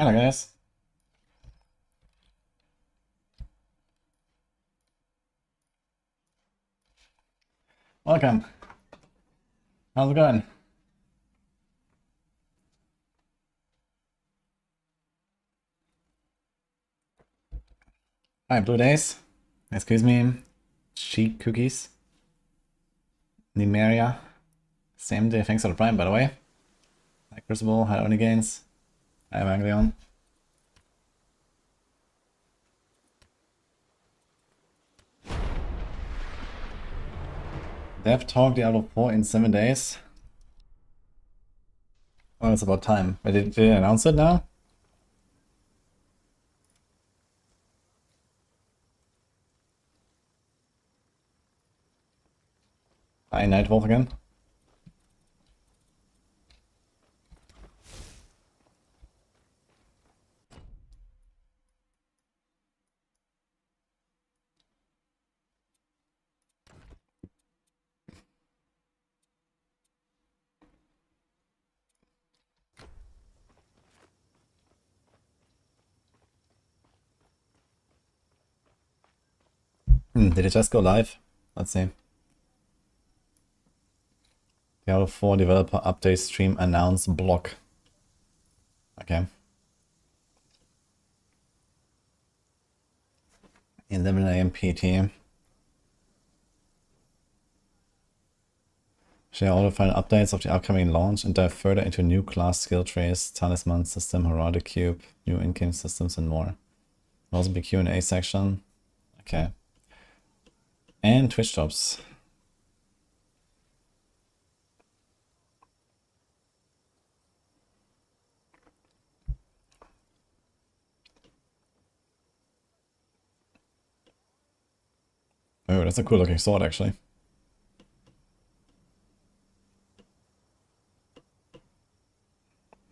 Hello guys. Welcome. How's it going? Hi, Blue Days. Excuse me. Sheep cookies. Nimeria. Same day. Thanks for the prime, by the way. Hi, Crucible. Hi, Onigains. Hi, Maglion. Dev talk Diablo 4 in 7 days. Well, it's about time. But did they announce it now? Hi, Nightwolf again. Did it just go live? Let's see. Diablo 4 developer update stream announce block. Okay. 11 AM PT. Share all the final updates of the upcoming launch and dive further into new class skill trees, talisman system, heraldic cube, new in-game systems, and more. Also be Q&A section. Okay. And Twitch jobs. Oh, that's a cool looking sword actually.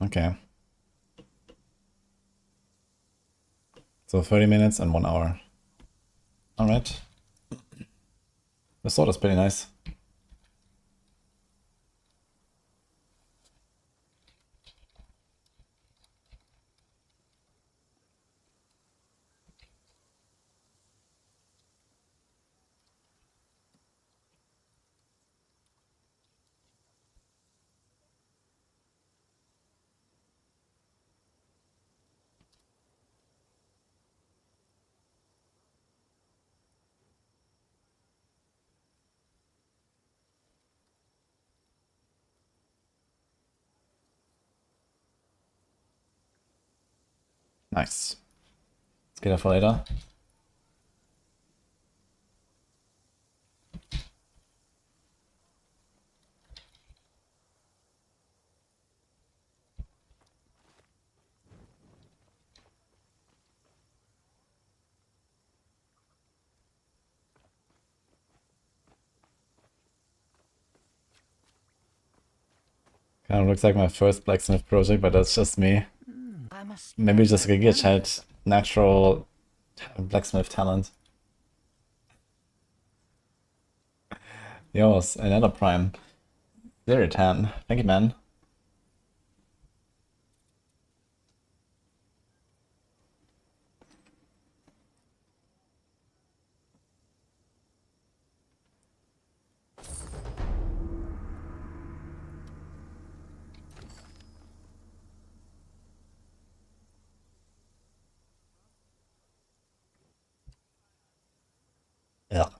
Okay. So 30 minutes and 1 hour. Alright. The sword is pretty nice. Nice. Let's get it for later. Kind of looks like my first blacksmith project, but that's just me. Maybe just a Giga Chat natural blacksmith talent. Yours, another prime. 0-10. Thank you, man. Yeah.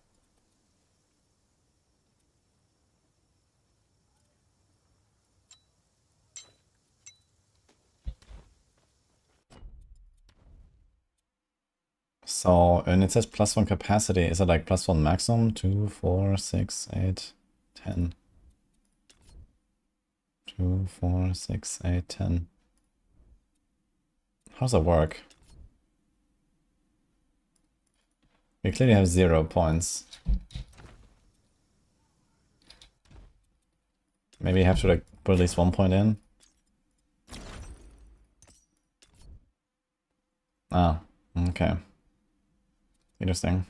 So, and it says +1 capacity. Is it like +1 maximum? 2, 4, 6, 8, 10. 2, 4, 6, 8, 10. How does that work? We clearly have 0 points. Maybe you have to like put at least 1 point in. Ah, okay. Interesting.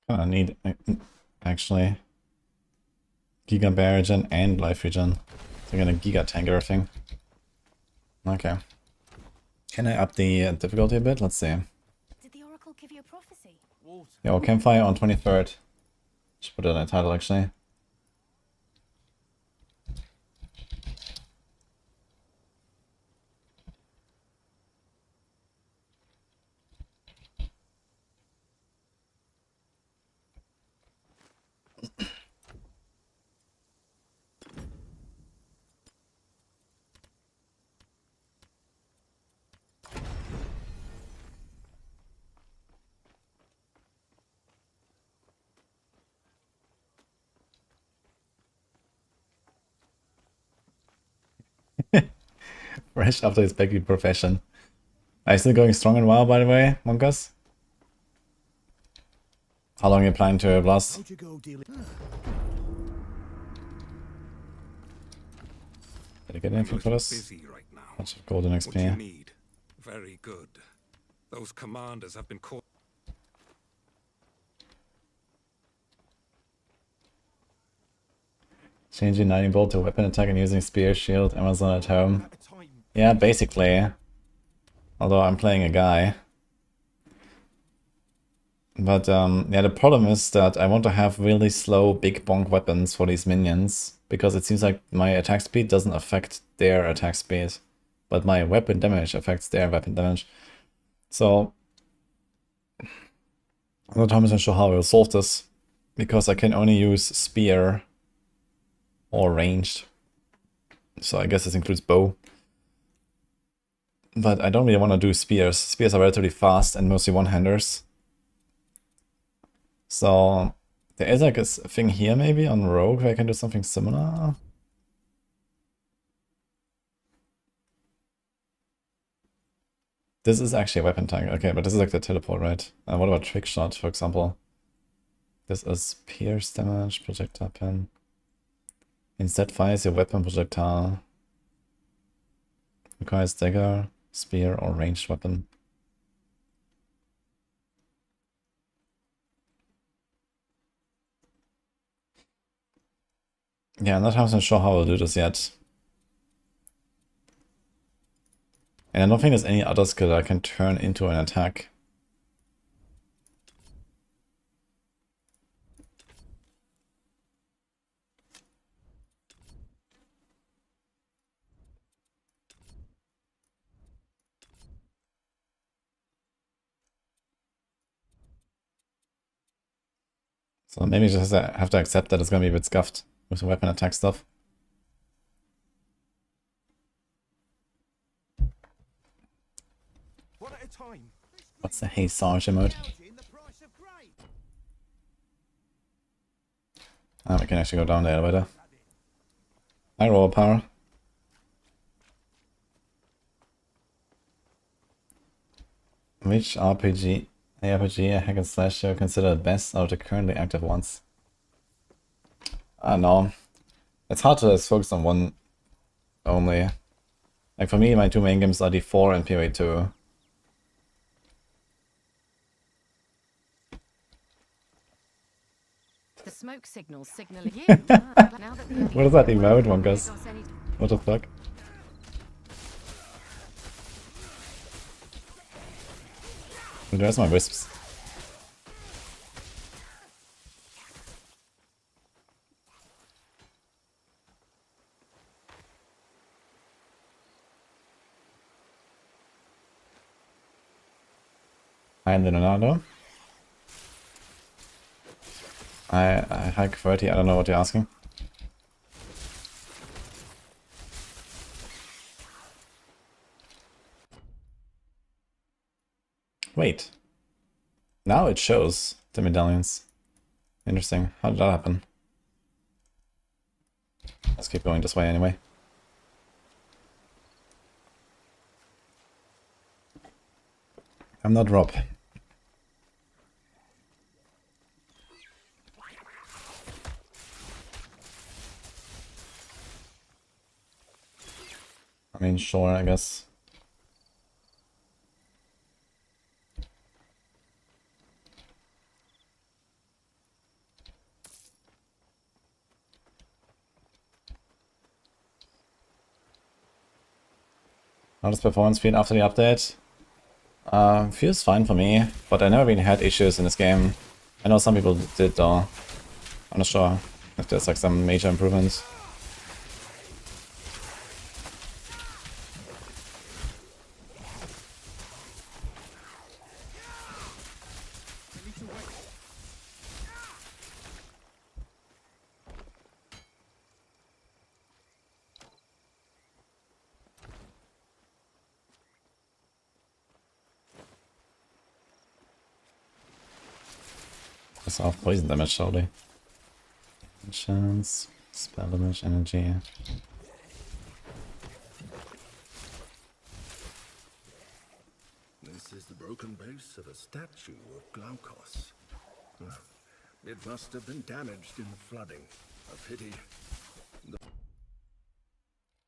Kinda need, actually. Giga Bear Regen and Life Regen. So I'm gonna Giga Tank everything. Okay. Can I up the difficulty a bit? Let's see. Did the Oracle give you a prophecy? Yo, Campfire on 23rd. Should put it in the title actually. Fresh after his baby profession. Are you still going strong and WoW, by the way, Monkas? How long are you planning to blast? How'd you go dealing? Did I get anything for this? Busy right now. Bunch of golden What do you XP. need? Very good. Those commanders have been caught. Changing Lightning Bolt to weapon attack and using Spear, Shield, Amazon at home. Yeah, basically. Although I'm playing a guy. But yeah, the problem is that I want to have really slow big bonk weapons for these minions. Because it seems like my attack speed doesn't affect their attack speed. But my weapon damage affects their weapon damage. So I'm not 100% sure how I will solve this. Because I can only use Spear or ranged. So I guess this includes bow. But I don't really want to do spears. Spears are relatively fast and mostly one-handers. So there is like a thing here maybe on Rogue where I can do something similar. This is actually a weapon tank. Okay, but this is like the teleport, right? What about trick shot, for example? This is pierce damage, projectile pin. Instead fires your weapon projectile. Requires dagger, spear, or ranged weapon. Yeah, I'm not 100% sure how I'll do this yet. And I don't think there's any other skill I can turn into an attack. So maybe just have to accept that it's gonna be a bit scuffed with the weapon attack stuff. One at a time. What's the Hey Sarge emote? Ah, we can actually go down the elevator. Hi, raw power. Which ARPG hack and slash do you consider the best out of the currently active ones? I don't know. It's hard to just focus on one only. Like for me, my two main games are D4 and PoE 2. The smoke signal's signaling you. What is that emote, Monkas? What the fuck? Where's my wisps? I am the Leonardo. I hike 30, I don't know what you're asking. Wait. Now it shows the medallions. Interesting. How did that happen? Let's keep going this way anyway. I'm not Rob. I mean, sure, I guess. How does performance feel after the update? Feels fine for me, but I never really had issues in this game. I know some people did though. I'm not sure if there's like some major improvements. That's off poison damage, surely. Chance, spell damage, energy. This is the broken base of a statue of Glaukos. It must have been damaged in the flooding. A pity.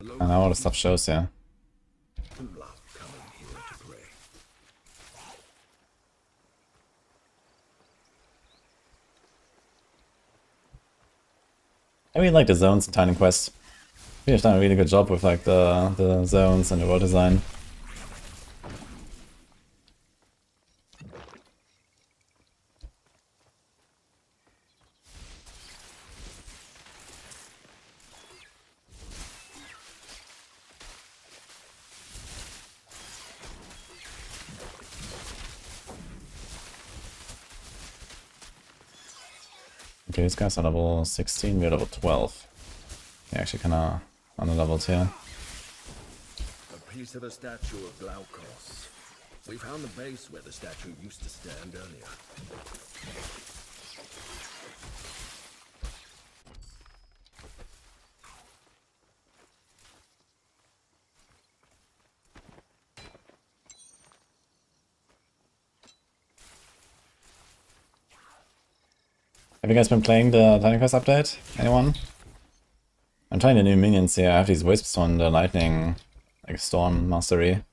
I know all the stuff shows, yeah. Love coming here to pray. I really like the zones in Tiny Quest. We've done a really good job with like the zones and the world design. Okay, these guys are level 16, we're level 12. Yeah, actually kinda under-leveled here. A piece of a statue of Glaukos. We found the base where the statue used to stand earlier. Have you guys been playing the Tiny Quest update? Anyone? I'm trying the new minions here. I have these wisps on the lightning, like storm mastery.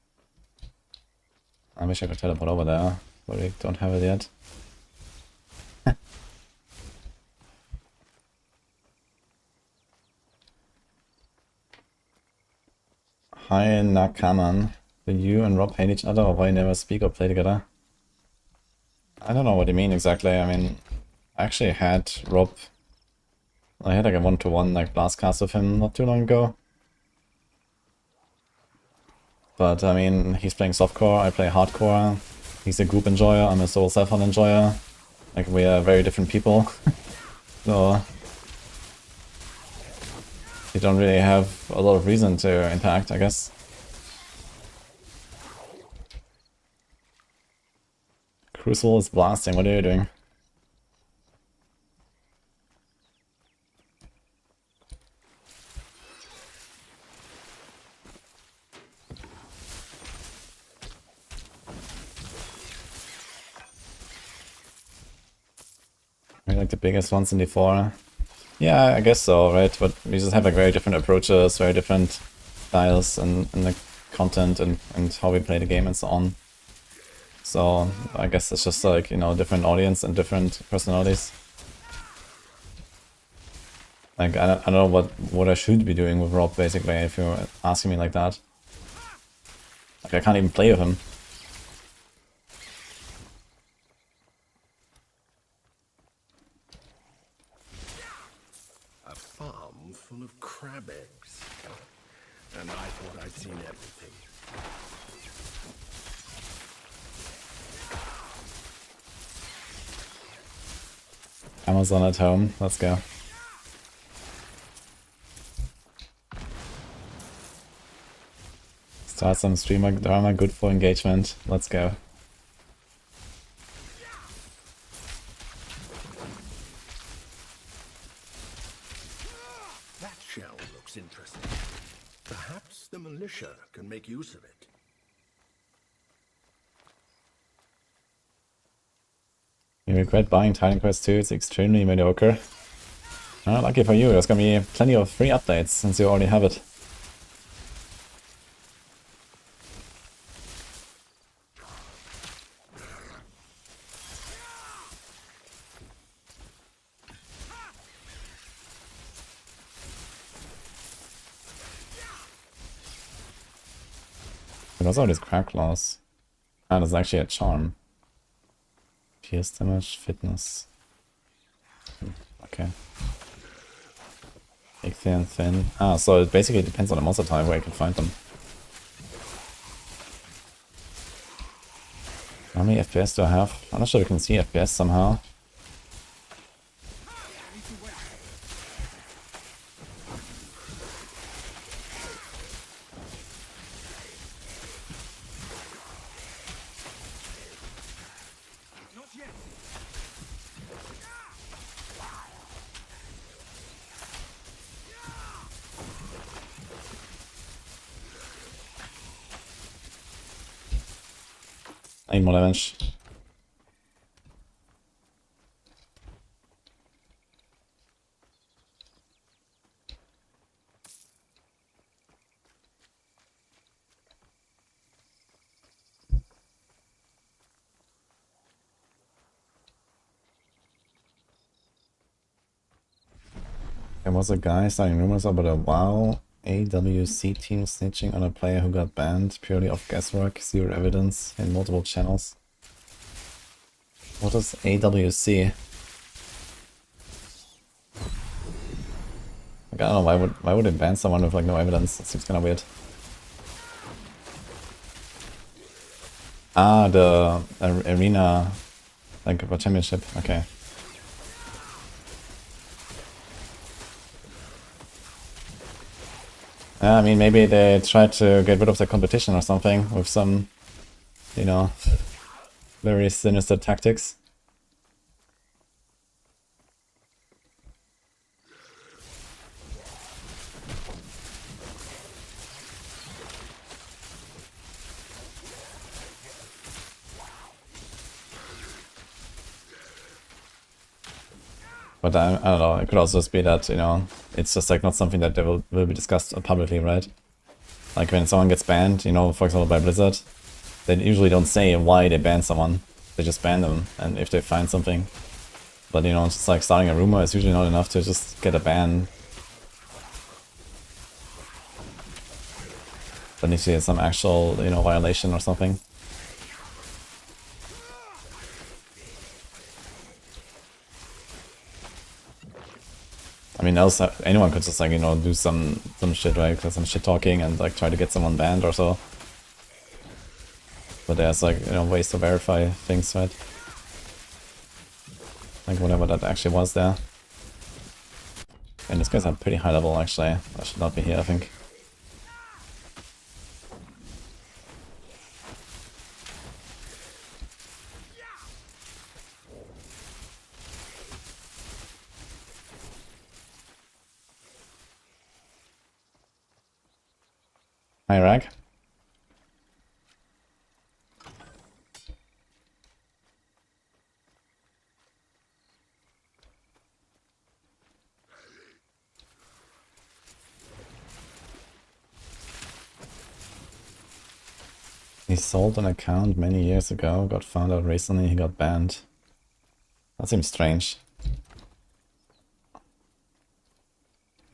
I wish I could teleport over there, but we don't have it yet. Hi Nakaman. Do you and Rob hate each other, or why you never speak or play together? I don't know what you mean exactly. I mean, I actually had Rob. I had like a 1-to-1 like blast cast with him not too long ago. But I mean, he's playing softcore, I play hardcore. He's a group enjoyer, I'm a solo self-hunt enjoyer. Like, we are very different people. So you don't really have a lot of reason to interact, I guess. Crucible is blasting, what are you doing? Like the biggest ones in D4. Yeah, I guess so, right? But we just have like very different approaches, very different styles and the content and how we play the game and so on. So I guess it's just like, you know, different audience and different personalities. Like, I don't know what I should be doing with Rob, basically, if you're asking me like that. Like, I can't even play with him. A farm full of crab eggs. And I thought I'd seen everything. Amazon at home, let's go. Start some streamer drama, good for engagement, let's go. That shell looks interesting. Perhaps the militia can make use of it. You regret buying Titan Quest 2, it's extremely mediocre. Lucky for you, there's gonna be plenty of free updates since you already have it. What's all these crack claws? Ah, there's actually a charm. Pierce damage, fitness. Okay. Big, thin, thin. Ah, so it basically depends on the monster type where you can find them. How many FPS do I have? I'm not sure if you can see FPS somehow. I need more damage. There was a guy starting rumors about a WoW AWC team snitching on a player who got banned purely off guesswork, zero evidence in multiple channels. What is AWC? Like, I don't know, why would it ban someone with like no evidence? That seems kinda weird. Ah, the arena, like a championship, okay. I mean, maybe they tried to get rid of the competition or something with some, you know, very sinister tactics. But I don't know, it could also just be that, you know, it's just like not something that they will be discussed publicly, right? Like when someone gets banned, you know, for example by Blizzard, they usually don't say why they ban someone. They just ban them, and if they find something. But you know, it's just like starting a rumor is usually not enough to just get a ban. Then you see some actual, you know, violation or something. I mean, else anyone could just like, you know, do some shit, right? Some shit talking and like try to get someone banned or so. But there's like, you know, ways to verify things, right? Like whatever that actually was there. And this guy's at pretty high level actually. I should not be here, I think. Hi, Rag. He sold an account many years ago, got found out recently, he got banned. That seems strange.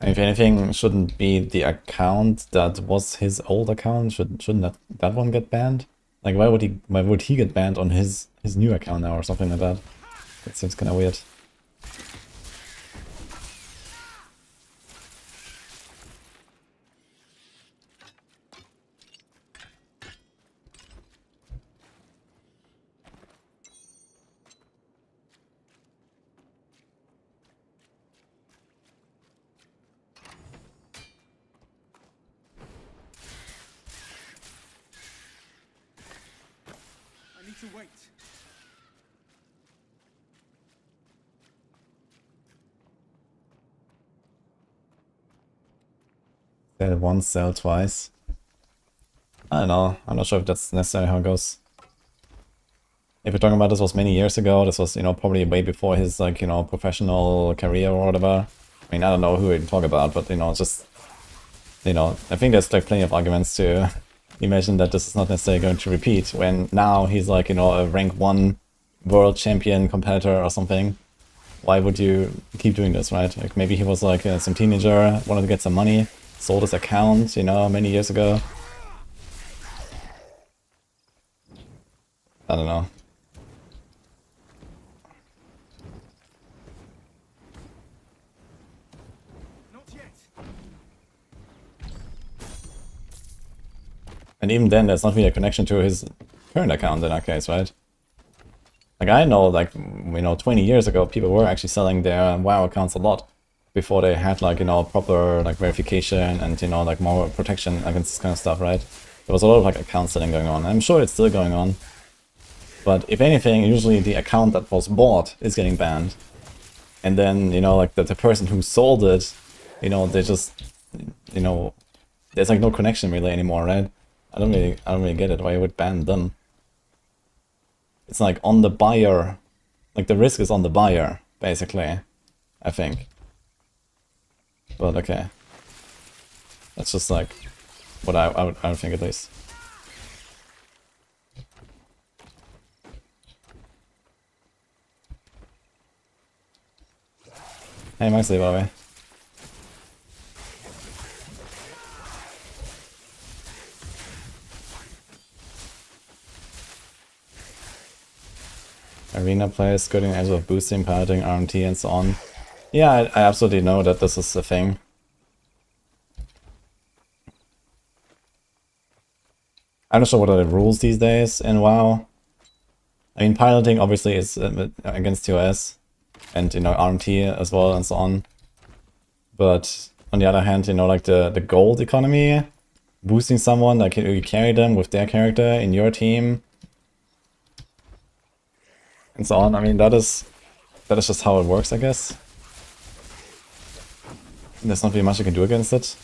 If anything, shouldn't be the account that was his old account. Shouldn't that one get banned? Like why would he get banned on his new account now or something like that? That seems kinda weird. To wait. Sell once, sell twice. I don't know. I'm not sure if that's necessarily how it goes. If you're talking about this was many years ago, this was, you know, probably way before his, like, you know, professional career or whatever. I mean, I don't know who we talk about, but, you know, just, you know, I think there's, like, plenty of arguments to imagine that this is not necessarily going to repeat when now he's, like, you know, a rank 1 world champion competitor or something. Why would you keep doing this, right? Like, maybe he was, like, some teenager, wanted to get some money, sold his account, you know, many years ago. I don't know. Not yet. And even then, there's not really a connection to his current account in that case, right? Like, I know, like, you know, 20 years ago, people were actually selling their WoW accounts a lot before they had, like, you know, proper, like, verification and, you know, like, more protection against this kind of stuff, right? There was a lot of, like, account selling going on. I'm sure it's still going on. But if anything, usually the account that was bought is getting banned. And then, you know, like, the person who sold it, you know, they just, you know, there's, like, no connection really anymore, right? I don't really get it, why you would ban them. It's like on the buyer, like the risk is on the buyer, basically, I think. But okay. That's just like what I would think at least. Hey Maxley, by the way. Arena players good in terms of boosting, piloting, RMT and so on. Yeah, I absolutely know that this is a thing. I'm not sure what are the rules these days in WoW. I mean, piloting obviously is against TOS, and, you know, RMT as well and so on. But on the other hand, you know, like the gold economy, boosting someone, like you carry them with their character in your team, and so on. I mean, that is just how it works, I guess. There's not really much you can do against it.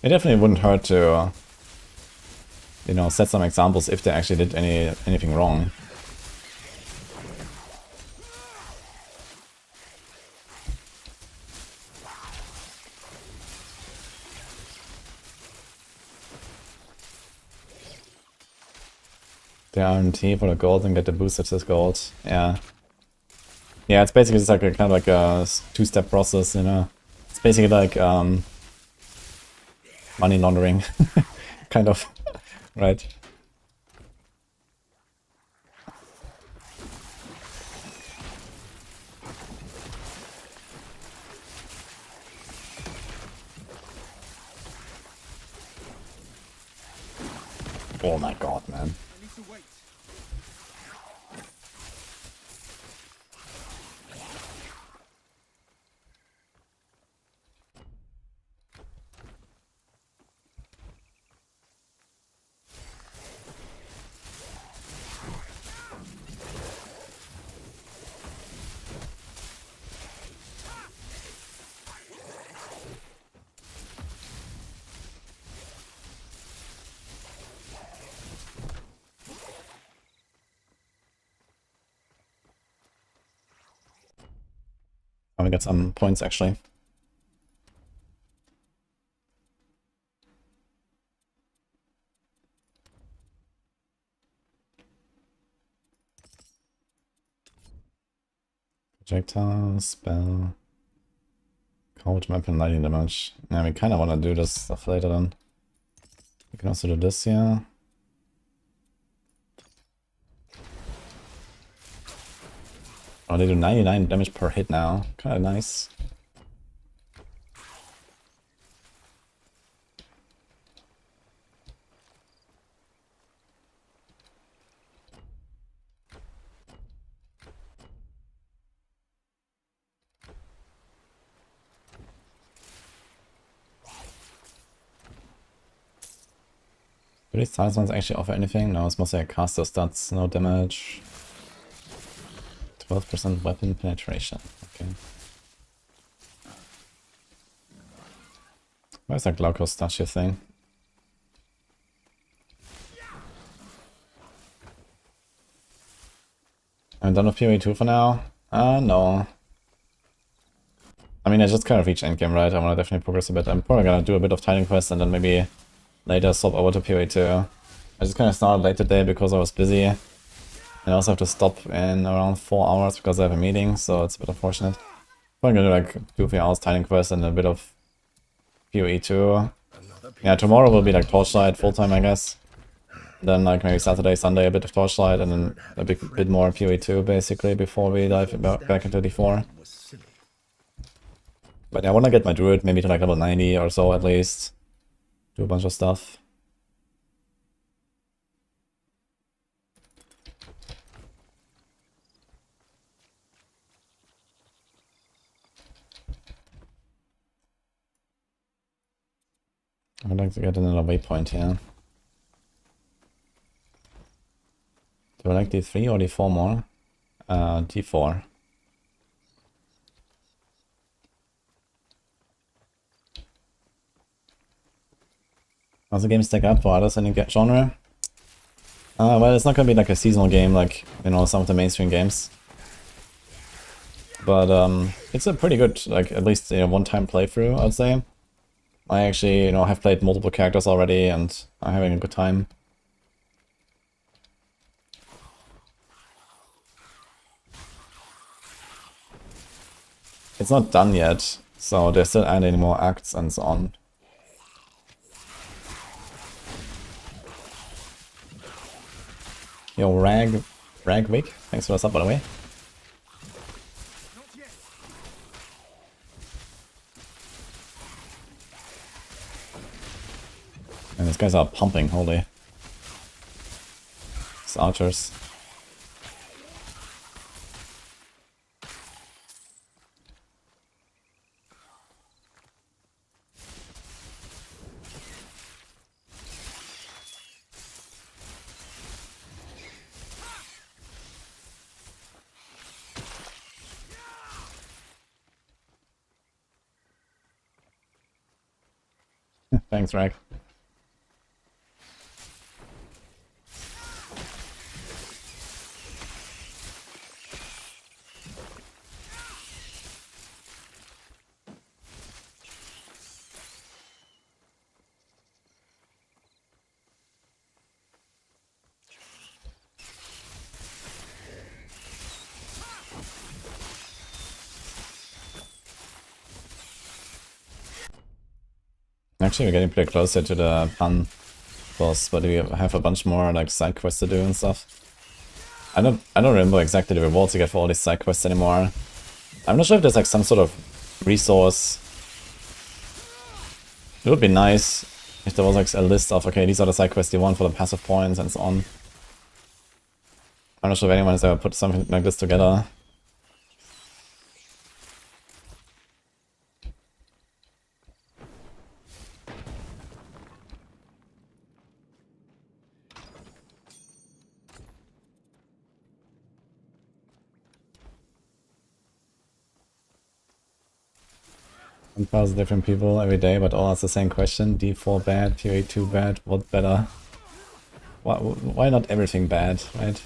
It definitely wouldn't hurt to, you know, set some examples if they actually did anything wrong. The RMT for the gold and get the boosted to gold. Yeah. Yeah, it's basically just like a kind of like a two-step process, you know. It's basically like money laundering, kind of, right? Oh my god, man. We got some points actually. Projectile, spell, cold weapon, lightning damage. Yeah, we kind of want to do this stuff later then. We can also do this here. Oh, they do 99 damage per hit now. Kind of nice. Do these talismans actually offer anything? No, it's mostly a caster stats, no damage. 12% weapon penetration. Okay. Where's that Glaucus statue thing? I'm done with PoE 2 for now? No. I mean, I just kind of reached endgame, right? I want to definitely progress a bit. I'm probably gonna do a bit of Titan Quest and then maybe later swap over to PoE 2. I just kind of started late today because I was busy. I also have to stop in around 4 hours because I have a meeting, so it's a bit unfortunate. I'm gonna do like 2-3 hours Titan quest and a bit of PoE too. Yeah, tomorrow will be like Torchlight full time, I guess. Then like maybe Saturday, Sunday a bit of Torchlight, and then a bit more PoE 2 basically before we dive back into D4. But yeah, I want to get my Druid maybe to like level 90 or so at least. Do a bunch of stuff. I'd like to get another waypoint here. Do I like D3 or D4 more? D4. How's the game stack up for others in the genre? Well, it's not gonna be like a seasonal game like, you know, some of the mainstream games. But it's a pretty good, like, at least, you know, one-time playthrough, I'd say. I actually, you know, have played multiple characters already and I'm having a good time. It's not done yet, so there's still adding more acts and so on. Yo, Ragwick, thanks for the sub by the way. And these guys are pumping, holy. These archers. Thanks, Rag. Actually, we're getting pretty closer to the Pan boss, but we have a bunch more like side quests to do and stuff. I don't remember exactly the rewards you get for all these side quests anymore. I'm not sure if there's like some sort of resource. It would be nice if there was like a list of, okay, these are the side quests you want for the passive points and so on. I'm not sure if anyone has ever put something like this together. Different people every day, but all ask the same question. D4 bad, PoE 2 bad, what better? Why not everything bad, right?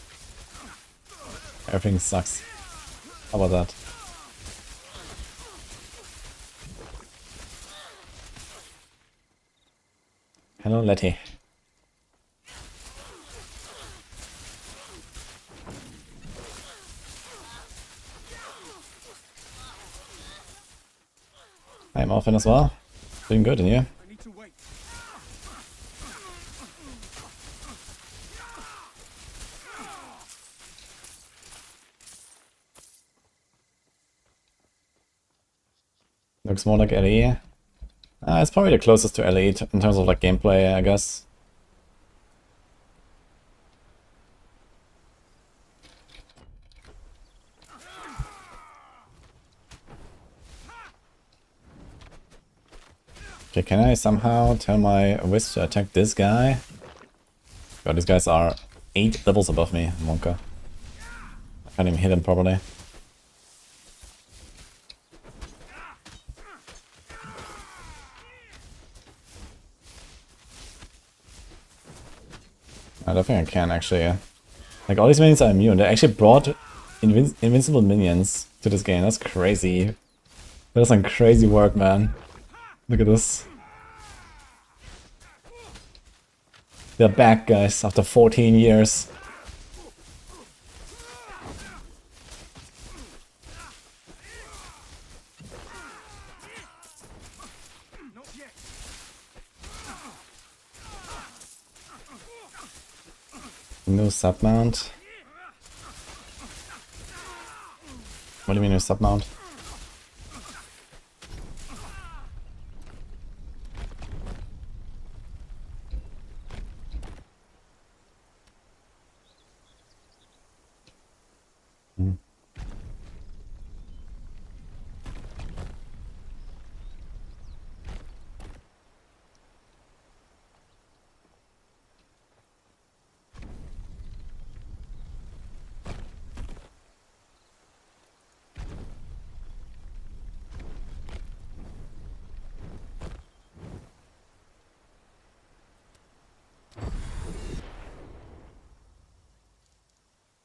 Everything sucks. How about that? Hello, Letty. I'm off in as well. Doing good, and you? Looks more like LE. It's probably the closest to LE in terms of like gameplay, I guess. Okay, can I somehow tell my Wisp to attack this guy? God, these guys are 8 levels above me, Monka. I can't even hit him properly. I don't think I can actually. Like, all these minions are immune. They actually brought invincible minions to this game. That's crazy. That's some crazy work, man. Look at this. They're back, guys, after 14 years. New submount. What do you mean new submount?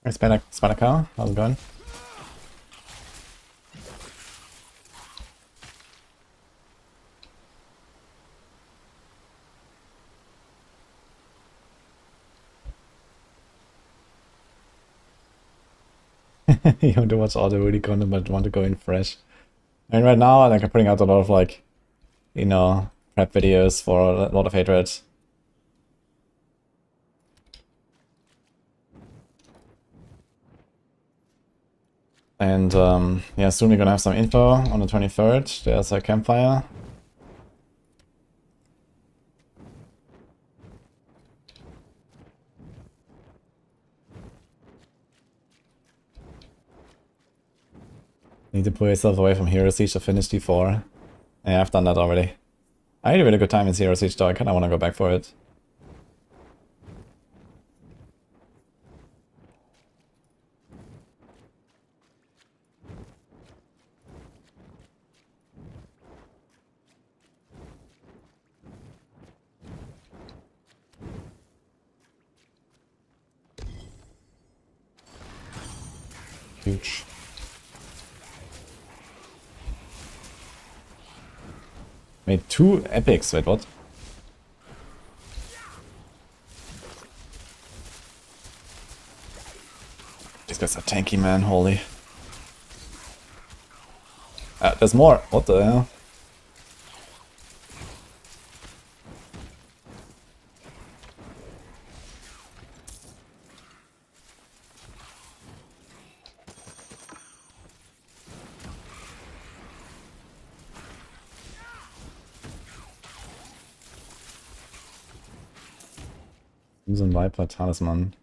Hey, Spider Car, how's it going? You want to watch all the really content but want to go in fresh. And right now, like, I'm putting out a lot of, like, you know, prep videos for a lot of hatred. And yeah, soon we're gonna have some info on the 23rd. There's a campfire. Need to pull yourself away from Hero Siege to finish D4. Yeah, I've done that already. I had a really good time in Hero Siege though, I kinda wanna go back for it. Huge. Made 2 epics, wait, what? These guys are tanky, man, holy. There's more, what the hell? Crimson Viper Talisman.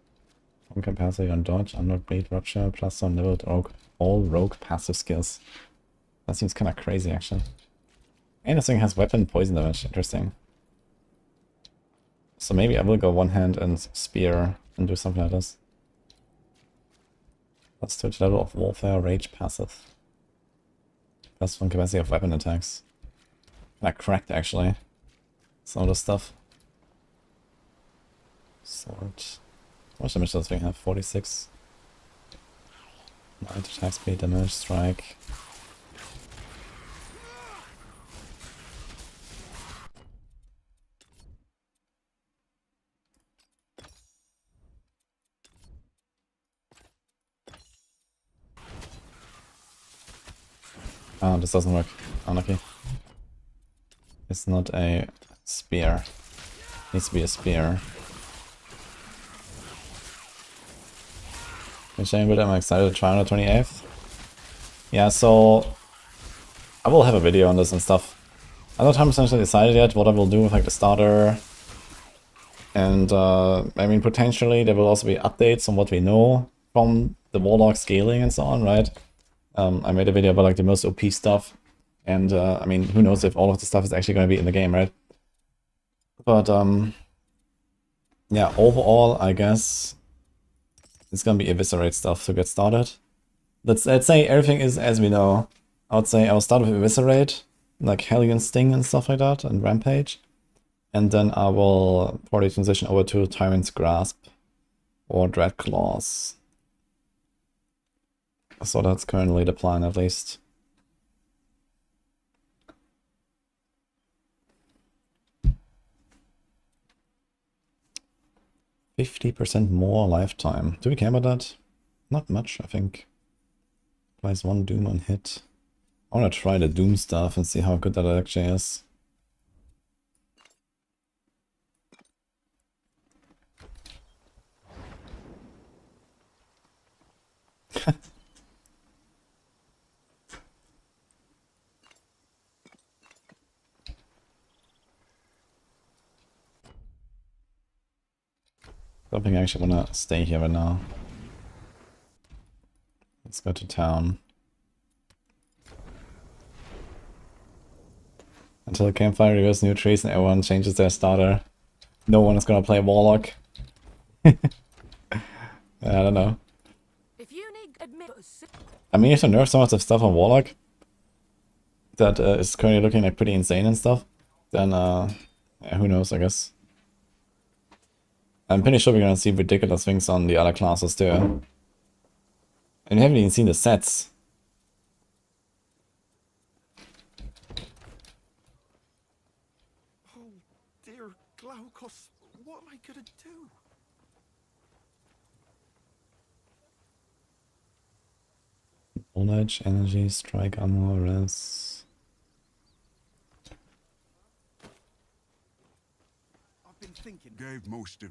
Home capacity on dodge, unlock blade rupture, plus some leveled all rogue passive skills. That seems kinda crazy actually. And this thing has weapon poison damage, interesting. So maybe I will go one hand and spear and do something like this. Plus 2 level of warfare, rage passive. Plus 1 capacity of weapon attacks. Kinda cracked actually. Some of the stuff. Sword. How much damage does this thing have? 46. 9 attack speed, damage, strike. Oh, this doesn't work. Unlucky. It's not a spear. Needs to be a spear. But I'm excited to try on the 28th. Yeah, so I will have a video on this and stuff. I'm not 100% decided yet what I will do with like the starter. And I mean, potentially there will also be updates on what we know from the Warlock scaling and so on, right? I made a video about like the most OP stuff. And I mean, who knows if all of the stuff is actually going to be in the game, right? But yeah, overall, I guess it's gonna be Eviscerate stuff to get started. Let's say everything is as we know. I would say I'll start with Eviscerate, like Hellion Sting and stuff like that, and Rampage. And then I will probably transition over to Tyrant's Grasp or Dread Claws. So that's currently the plan, at least. %50 more lifetime. Do we care about that? Not much, I think. Applies 1 Doom on hit. I want to try the Doom stuff and see how good that actually is. Don't think I actually wanna stay here right now. Let's go to town. Until the campfire reveals new trees and everyone changes their starter. No one is gonna play Warlock. I don't know. If you need admit, I mean, if they nerf so much of stuff on Warlock that is currently looking like pretty insane and stuff, then yeah, who knows, I guess. I'm pretty sure we're gonna see ridiculous things on the other classes too. And we haven't even seen the sets. Oh, dear Glaukos, what am I gonna do? Knowledge, energy, strike, armor, res. I've been thinking. Gave most of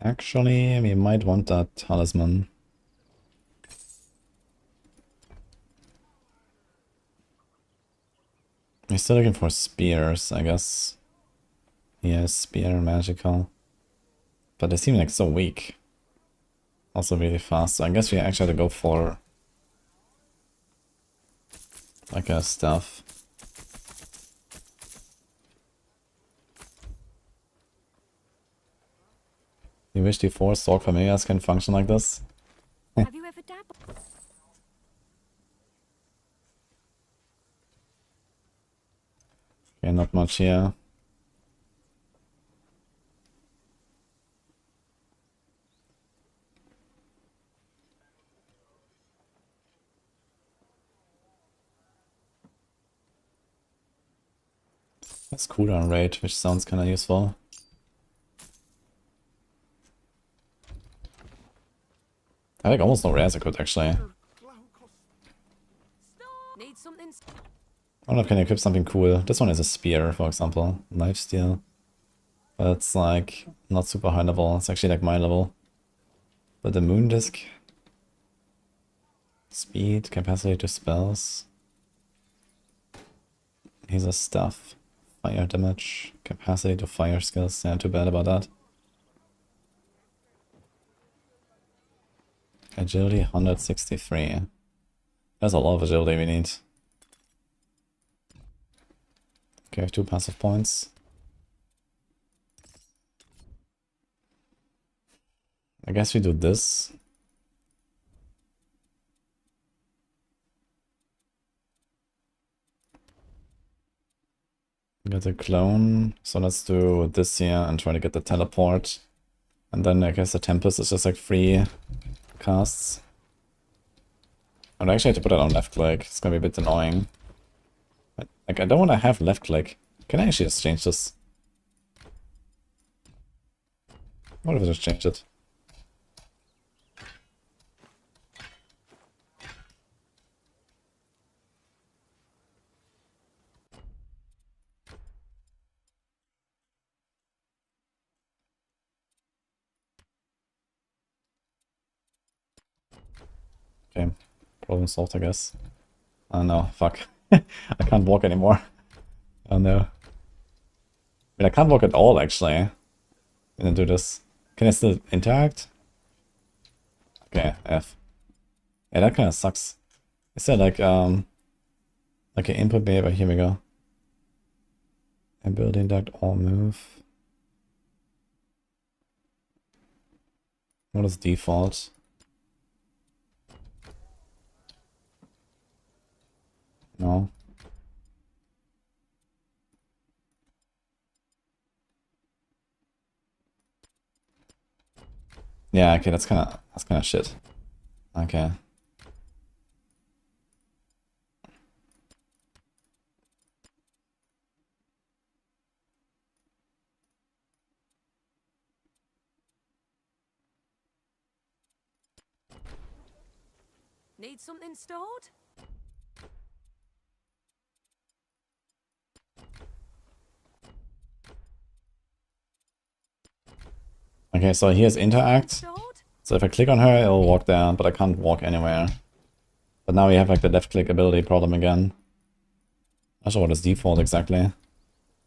Actually, we might want that talisman. We're still looking for spears, I guess. Yeah, spear, magical. But they seem like so weak. Also really fast, so I guess we actually have to go for like a stuff. You wish the 4 Stalk Familiars can function like this? have you ever dabbled? Okay, not much here. That's cooldown rate, which sounds kinda useful. I think almost no rares I could actually. Dear Glaukos. Need something? I don't know if I can equip something cool. This one is a spear, for example. Lifesteal. But it's like not super high level. It's actually like my level. But the moon disc. Speed, capacity to spells. Here's a stuff. Fire damage, capacity to fire skills. Yeah, too bad about that. Agility 163. There's a lot of agility we need. Okay, I have 2 passive points. I guess we do this. Get a clone. So let's do this here and try to get the teleport. And then I guess the Tempest is just like free casts. I'd actually have to put it on left click. It's gonna be a bit annoying. Like, I don't want to have left click. Can I actually just change this? What if I just change it? Okay, problem solved, I guess. Oh no, fuck. I can't walk anymore. Oh no. I mean, I can't walk at all, actually. I'm gonna do this. Can I still interact? Okay, F. Yeah, that kind of sucks. Is there like an input behavior? Here we go. Ability duct all move. What is default? No. Yeah, okay, that's kind of shit. Okay. Need something stored? Okay, so here's interact. Stored? So if I click on her, it'll walk there, but I can't walk anywhere. But now we have like the left click ability problem again. Not sure what is default exactly.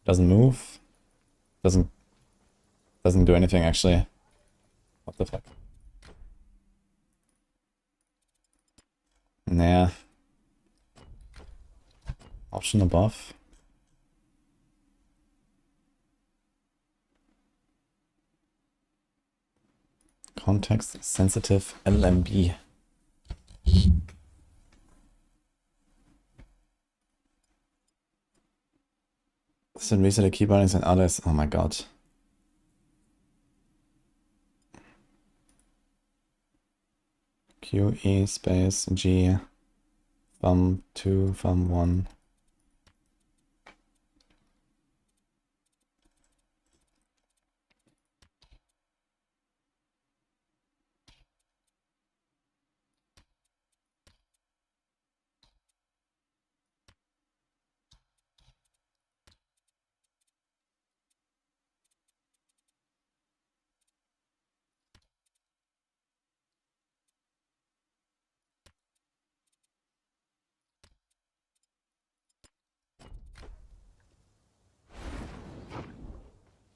Doesn't move. Doesn't do anything actually. What the fuck? Nah. Option above. Context sensitive LMB. So reset the keyboardings and others. Oh my god. Q, E, space, G, thumb 2, thumb 1.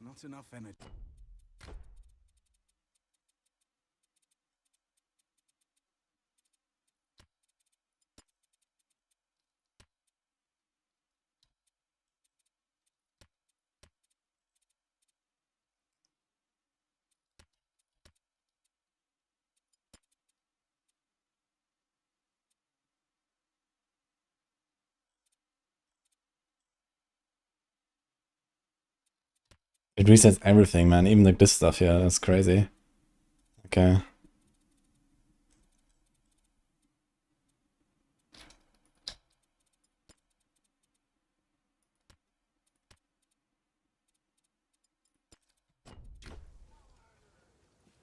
Not enough energy. It resets everything, man. Even like this stuff here. That's crazy. Okay.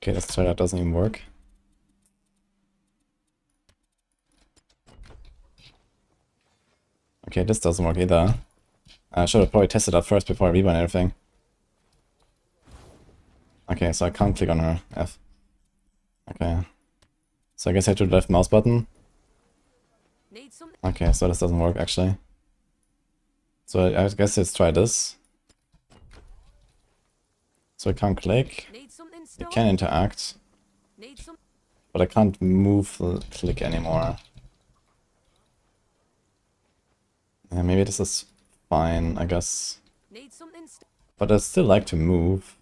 Okay, let's try that. Doesn't even work. Okay, this doesn't work either. I should have probably tested that first before I rebind everything. Okay, so I can't click on her. F. Okay. So I guess I hit the left mouse button. Need something. Okay, so this doesn't work actually. So I guess let's try this. So I can't click. Need something I stored? can interact, Need some. but I can't move the click anymore. Yeah, maybe this is fine, I guess. Need something But I still like to move.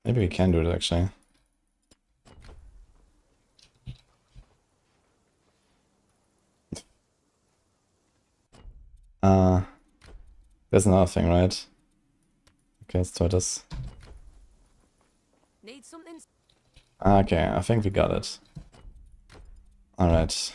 Maybe we can do it actually. There's another thing, right? Okay, let's try this. Need something. Okay, I think we got it. Alright.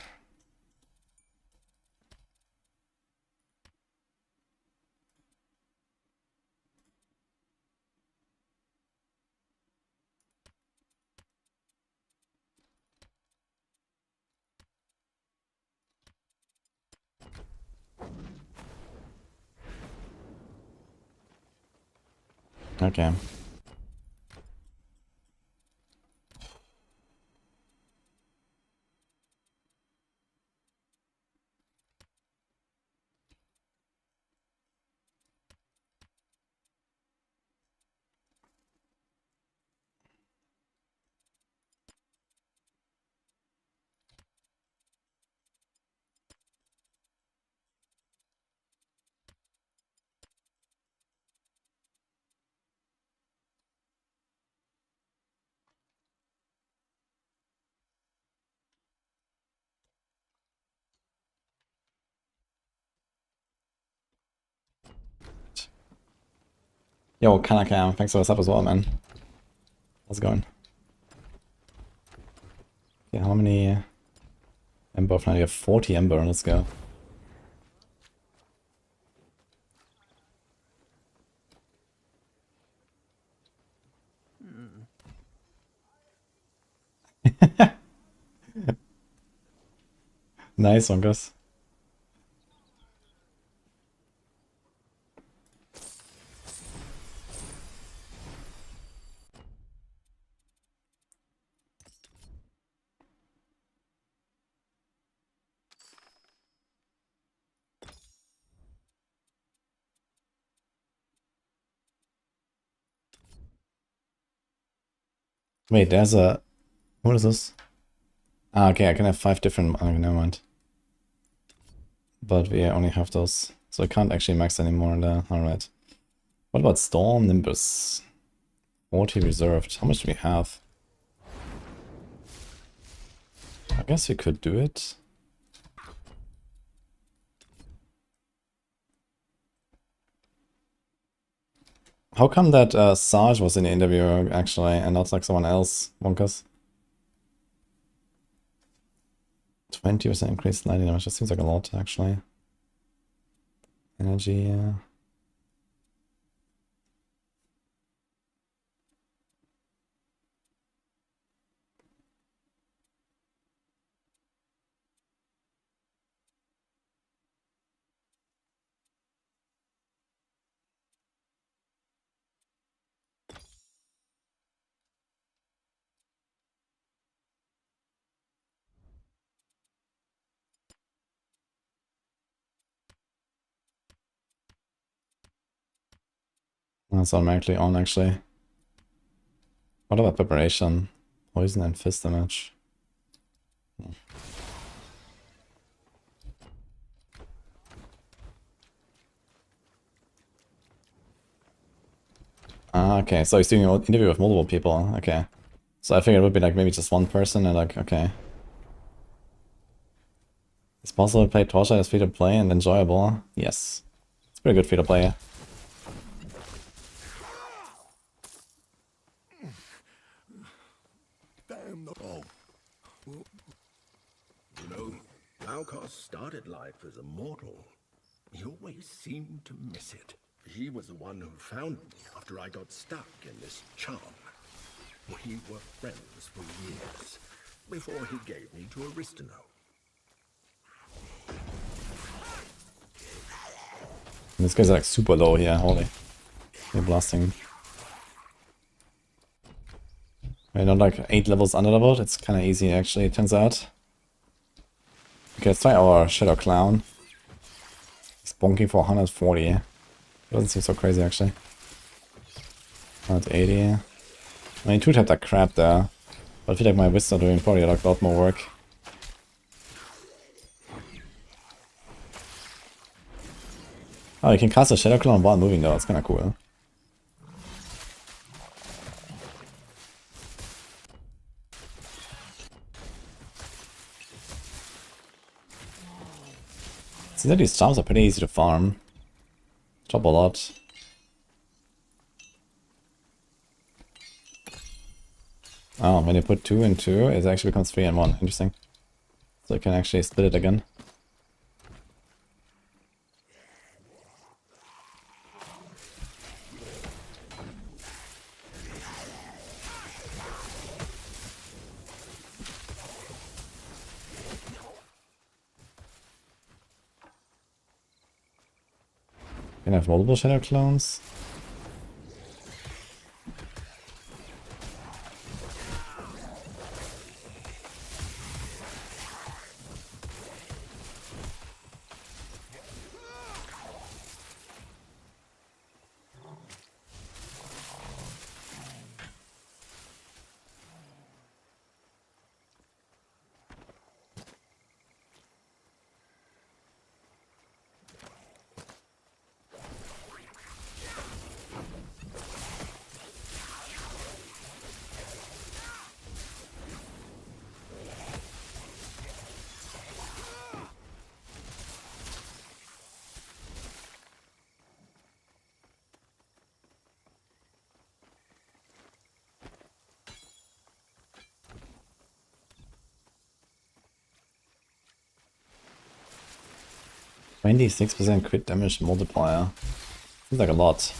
Okay. Yo, Kanakam, thanks for the sub as well, man. How's it going? Yeah, how many Ember of 90? You have 40 Ember, let's go. Nice one, Gus. Wait, there's a... What is this? Ah, okay, I can have 5 different... Oh, never mind. But we only have those. So I can't actually max anymore there. Alright. What about Storm Nimbus? 40 reserved. How much do we have? I guess we could do it. How come that Sarge was in the interview, actually, and not like someone else, Wonkus? 20% increased lightning damage. That seems like a lot, actually. Energy, yeah. That's automatically on, actually. What about preparation? Poison and fist damage. Ah, okay, so he's doing an interview with multiple people. Okay. So I figured it would be like maybe just one person and like, okay. It's possible to play Torchlight as free to play and enjoyable. Yes. It's pretty good free to play. Damn the ball. You know, Glaukos started life as a mortal. He always seemed to miss it. He was the one who found me after I got stuck in this charm. We were friends for years, before he gave me to Aristino. This guy's like super low here, holy. They're blasting. We're not like 8 levels under the boat, it's kinda easy actually, it turns out. Okay, let's try our Shadow Clown. He's bonking for 140. Doesn't seem so crazy actually. 180. I mean, 2 tapped that crap there. But I feel like my wizards are doing probably like a lot more work. Oh, you can cast a Shadow Clone while moving though, that's kinda cool. Seems like these charms are pretty easy to farm. Drop a lot. Oh, when you put 2 and 2, it actually becomes 3 and 1. Interesting. So you can actually split it again. Can I have multiple Shadow Clones? %26 crit damage multiplier. Seems like a lot.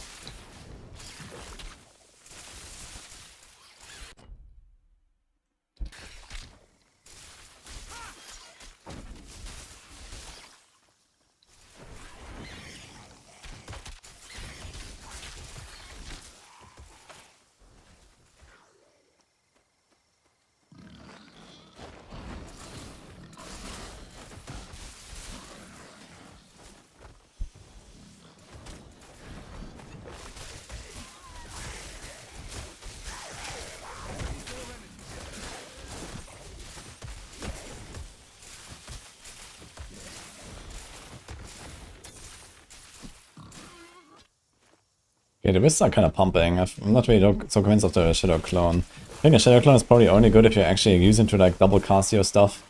Yeah, the Wisps are kind of pumping. I'm not really so convinced of the Shadow Clone. I think the Shadow Clone is probably only good if you actually use it to like double cast your stuff.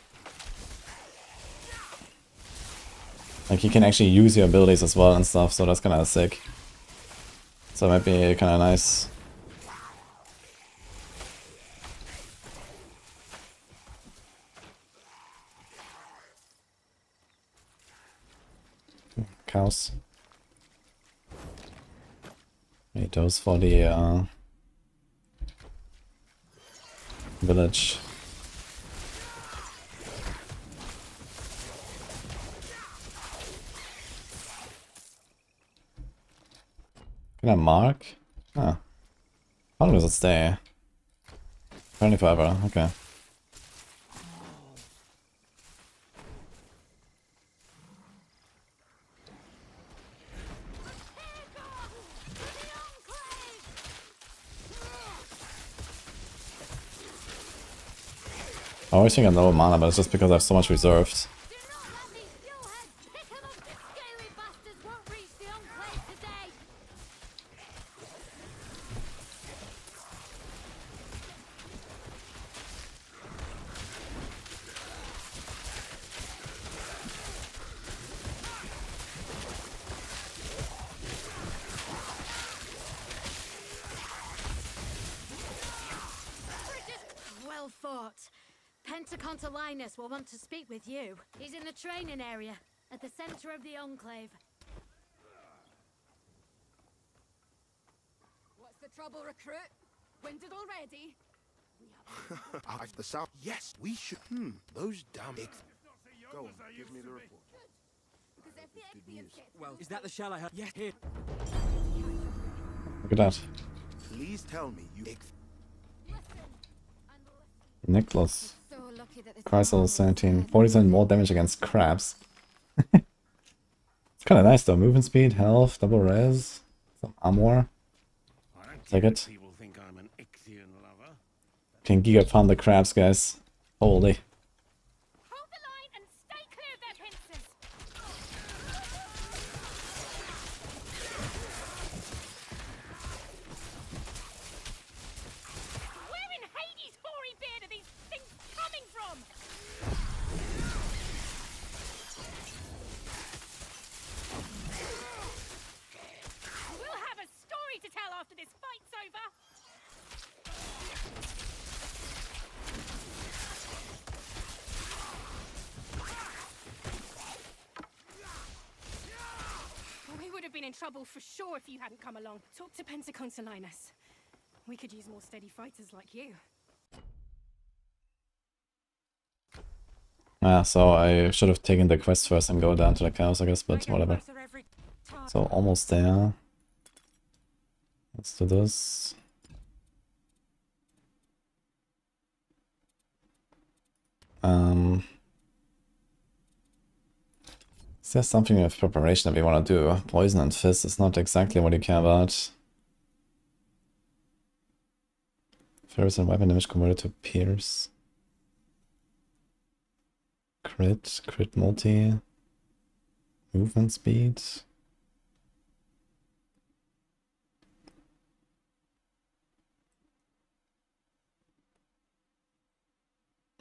Like you can actually use your abilities as well and stuff, so that's kind of sick. So it might be kind of nice. Cows. Need those for the village. Can I mark? Ah. How long does it stay? Apparently forever, okay. I always think I have no mana, but it's just because I have so much reserved. Well fought. Pentacontalinus will want to speak with you. He's in the training area, at the center of the Enclave. What's the trouble, recruit? Winded already? I've the south. Yes, we should. Those damn eggs. Go on, give me the report. Because if the Good Exile news. gets Well, is that the shell I heard? Yes, here. Look at that. Please tell me you eggs. listen and listen. Nicholas. So lucky that this Chrysal 17. 40% more damage against crabs. It's kind of nice though. Movement speed, health, double res, some armor. Take it. People think I'm an Ixian lover. Can giga farm the crabs, guys. Holy. Hold the line and stay clear of their pincers. Where in Hades' hoary beard are these things coming from? We'll have a story to tell after this fight's over. We would have been in trouble for sure if you hadn't come along. Talk to Pentacontalinus. We could use more steady fighters like you. Yeah, so I should have taken the quest first and go down to the cows, I guess, but whatever. So almost there. Let's do this. Is there something with preparation that we want to do? Poison and fist is not exactly what you care about. Ferrous and weapon damage converted to pierce. Crit multi. Movement speed.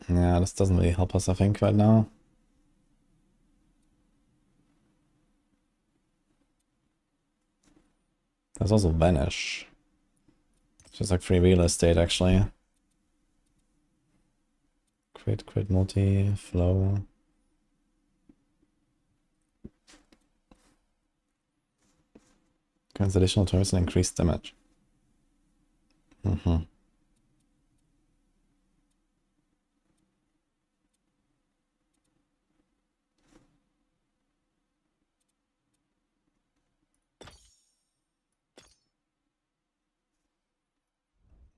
Yeah, this doesn't really help us, I think, right now. There's also Vanish. Just like free real estate, actually. Crit multi, flow. Grants additional turns and increased damage.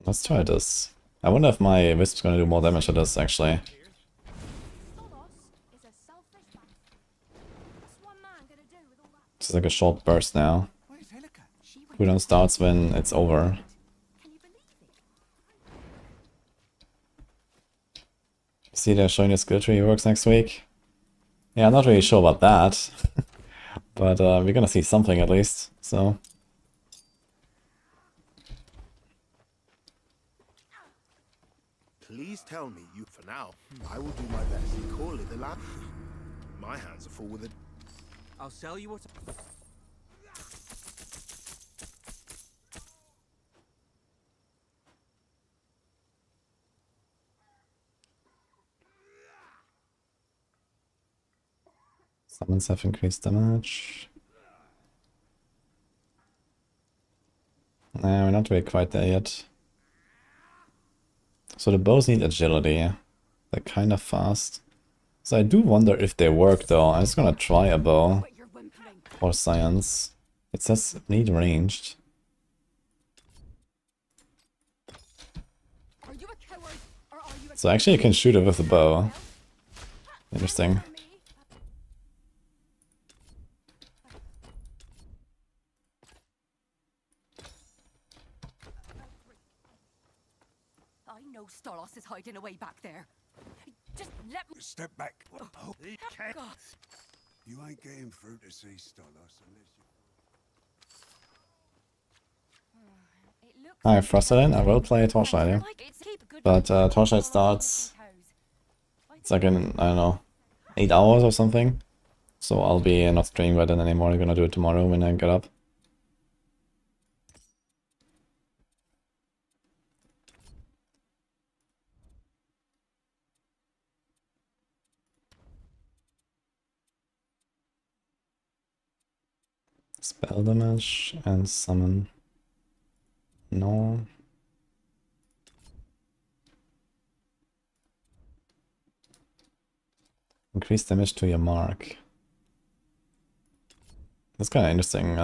Let's try this. I wonder if my Wisp's gonna do more damage to this, actually. Is a selfish man. What's one man gonna do with all that? It's like a short burst now. Where's Helica? She went. Cooldown starts when it's over. Can you believe it? See, they're showing the skill tree works next week. Yeah, I'm not really sure about that. But we're gonna see something at least, so. tell me you for now. I will do my best. Call it the lab. My hands are full with it. I'll sell you what. Summons have increased damage. Nah, we're not really quite there yet. So the bows need agility. They're kind of fast. So I do wonder if they work though. I'm just gonna try a bow. But you're whimpering. Or science. It says need ranged. Are you a coward or are you a So actually you can shoot it with the bow. Interesting. for me? I know Stolos is hiding away back there. Just let me. Step back. Oh, God. you ain't getting through to see Stolos unless you. It looks I have Frosted in. I will play Torchlight here. like it's keep good But Torchlight starts, it's like in, I don't know, 8 hours or something. So I'll be not streaming by then anymore. I'm gonna do it tomorrow when I get up. Spell damage and summon. No. Increase damage to your mark. That's kind of interesting.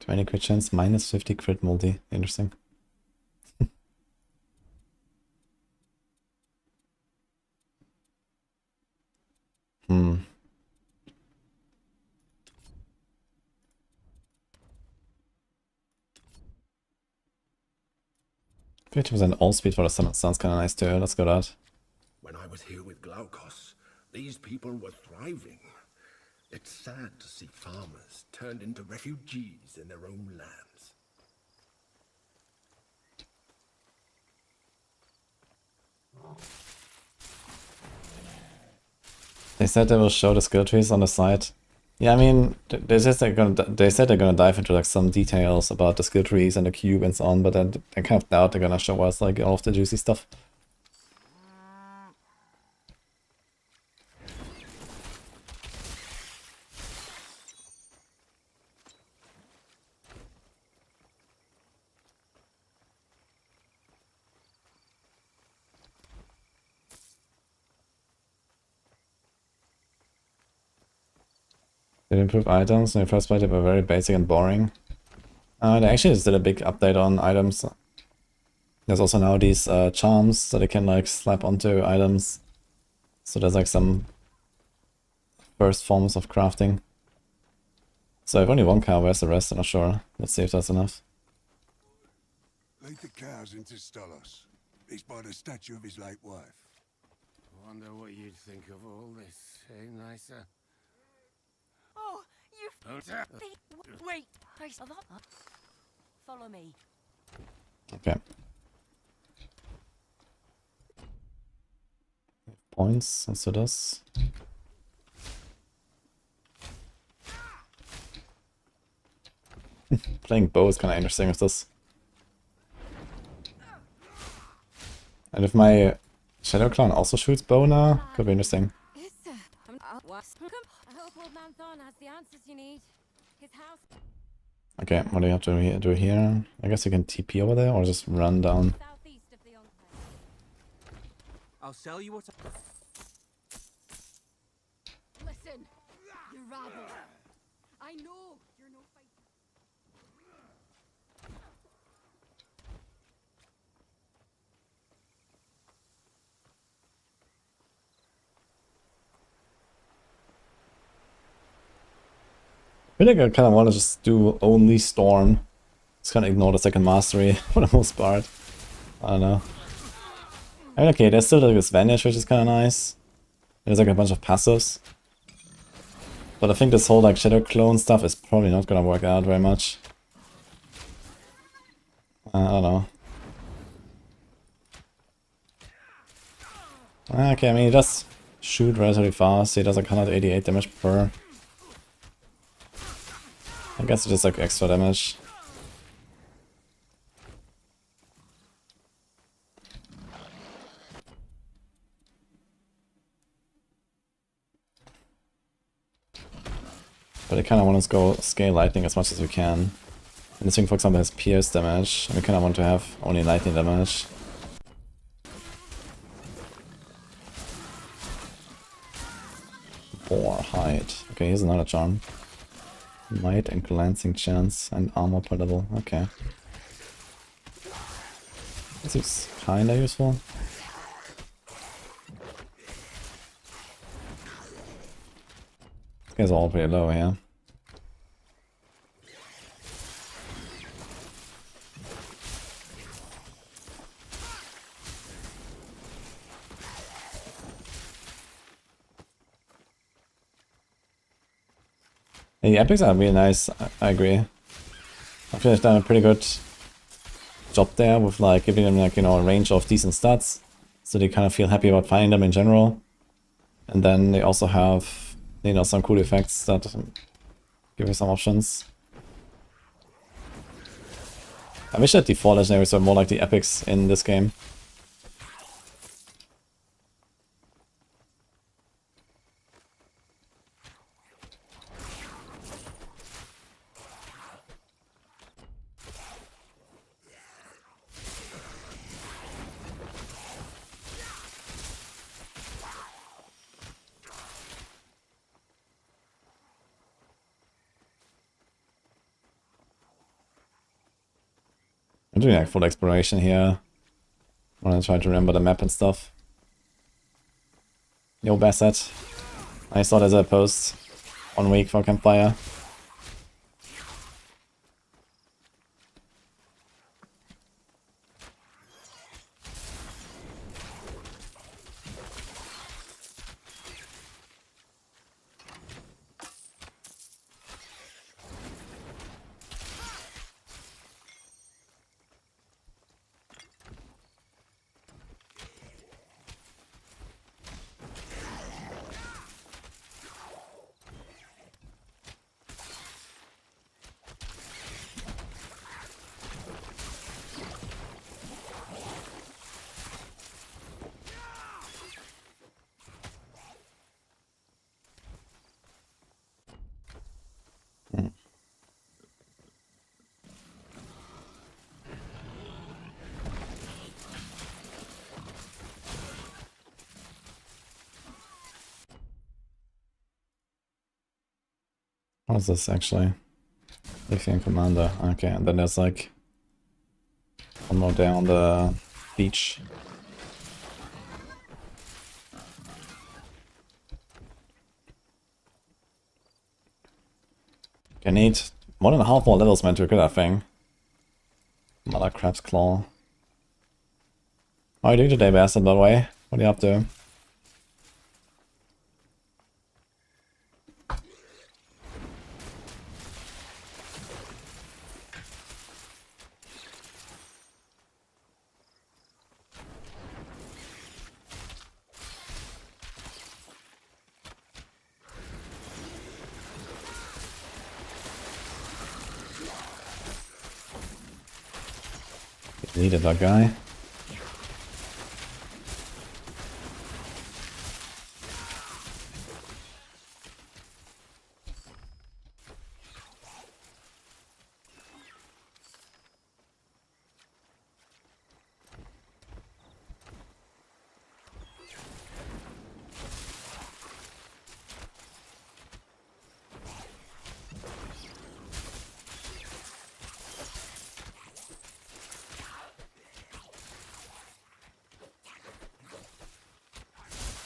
20 crit chance, minus 50 crit multi. Interesting. Hmm. 50% all speed for the summon sounds kind of nice too. Let's go that. When I was here with Glaukos, these people were thriving. It's sad to see farmers turned into refugees in their own lands. They said they will show the skill trees on the side. Yeah, I mean, they said they're gonna dive into like some details about the skill trees and the cube and so on, but I kind of doubt they're gonna show us like all of the juicy stuff. They improve items. In the first place, they were very basic and boring. They actually just did a big update on items. There's also now these charms that they can like slap onto items. So there's like some first forms of crafting. So if only one cow, where's the rest? I'm not sure. Let's see if that's enough. Lead the cows into Stolos. He's by the statue of his late wife. Wonder what you'd think of all this, eh, Nysa? Oh, you. Hunter? Wait. I saw that. Follow me. Okay. Points, and so does. Playing bow is kind of interesting with this. And if my Shadow Clown also shoots bow now, could be interesting. I hope old man Thorn has the answers you need. His house Okay, what do you have to do here? I guess you can TP over there or just run down. southeast of the Enclave. I'll sell you what. Listen, you rabble. I know you're no fighter. I feel like I kind of want to just do only Storm. Just kind of ignore the second mastery for the most part. I don't know. I mean, okay, there's still like this Vanish, which is kind of nice. There's like a bunch of passives. But I think this whole like shadow clone stuff is probably not gonna work out very much. I don't know. Okay, I mean he does shoot relatively fast. He does like 188 damage per. I guess it's just like extra damage. But I kind of want to go scale lightning as much as we can. And this thing, for example, has pierce damage. And we kind of want to have only lightning damage. Boar hide. Okay, here's another charm. Might and glancing chance and armor per level. Okay. This is kinda useful. These guys are all pretty low here. The epics are really nice, I agree. I feel they've done a pretty good job there with like giving them like, you know, a range of decent stats. So they kind of feel happy about finding them in general. And then they also have, you know, some cool effects that give you some options. I wish that default legendaries were more like the epics in this game. I'm doing like full exploration here. I want to try to remember the map and stuff. Yo, Bassett. I saw there's a post 1 week for Campfire. What is this actually? Lithium Commander. Okay, and then there's like one more there on the beach. I need more than half more levels, man, to get that thing. Mother Crab's Claw. How are you doing today, Bastard, by the way? What are you up to? Needed that guy.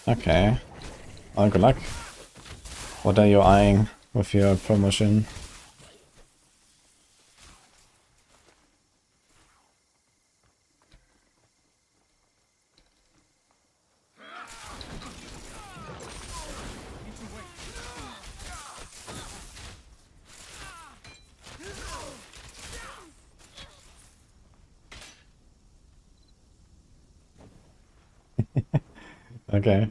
Okay. Well, good luck. What are you eyeing with your promotion? Okay.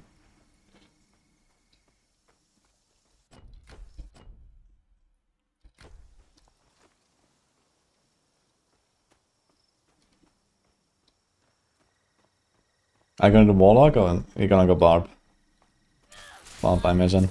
Are you gonna do Warlock or are you gonna go Barb? Barb, I imagine.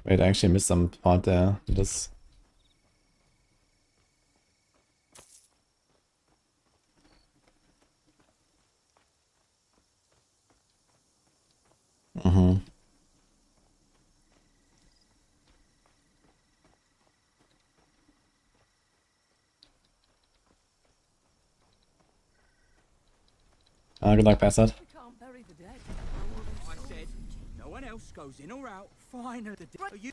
Wait, I actually missed some part there. This. Mm-hmm. Good luck, pass that. Can't bury the dead. I said, no one else goes in or out. Fine, the you.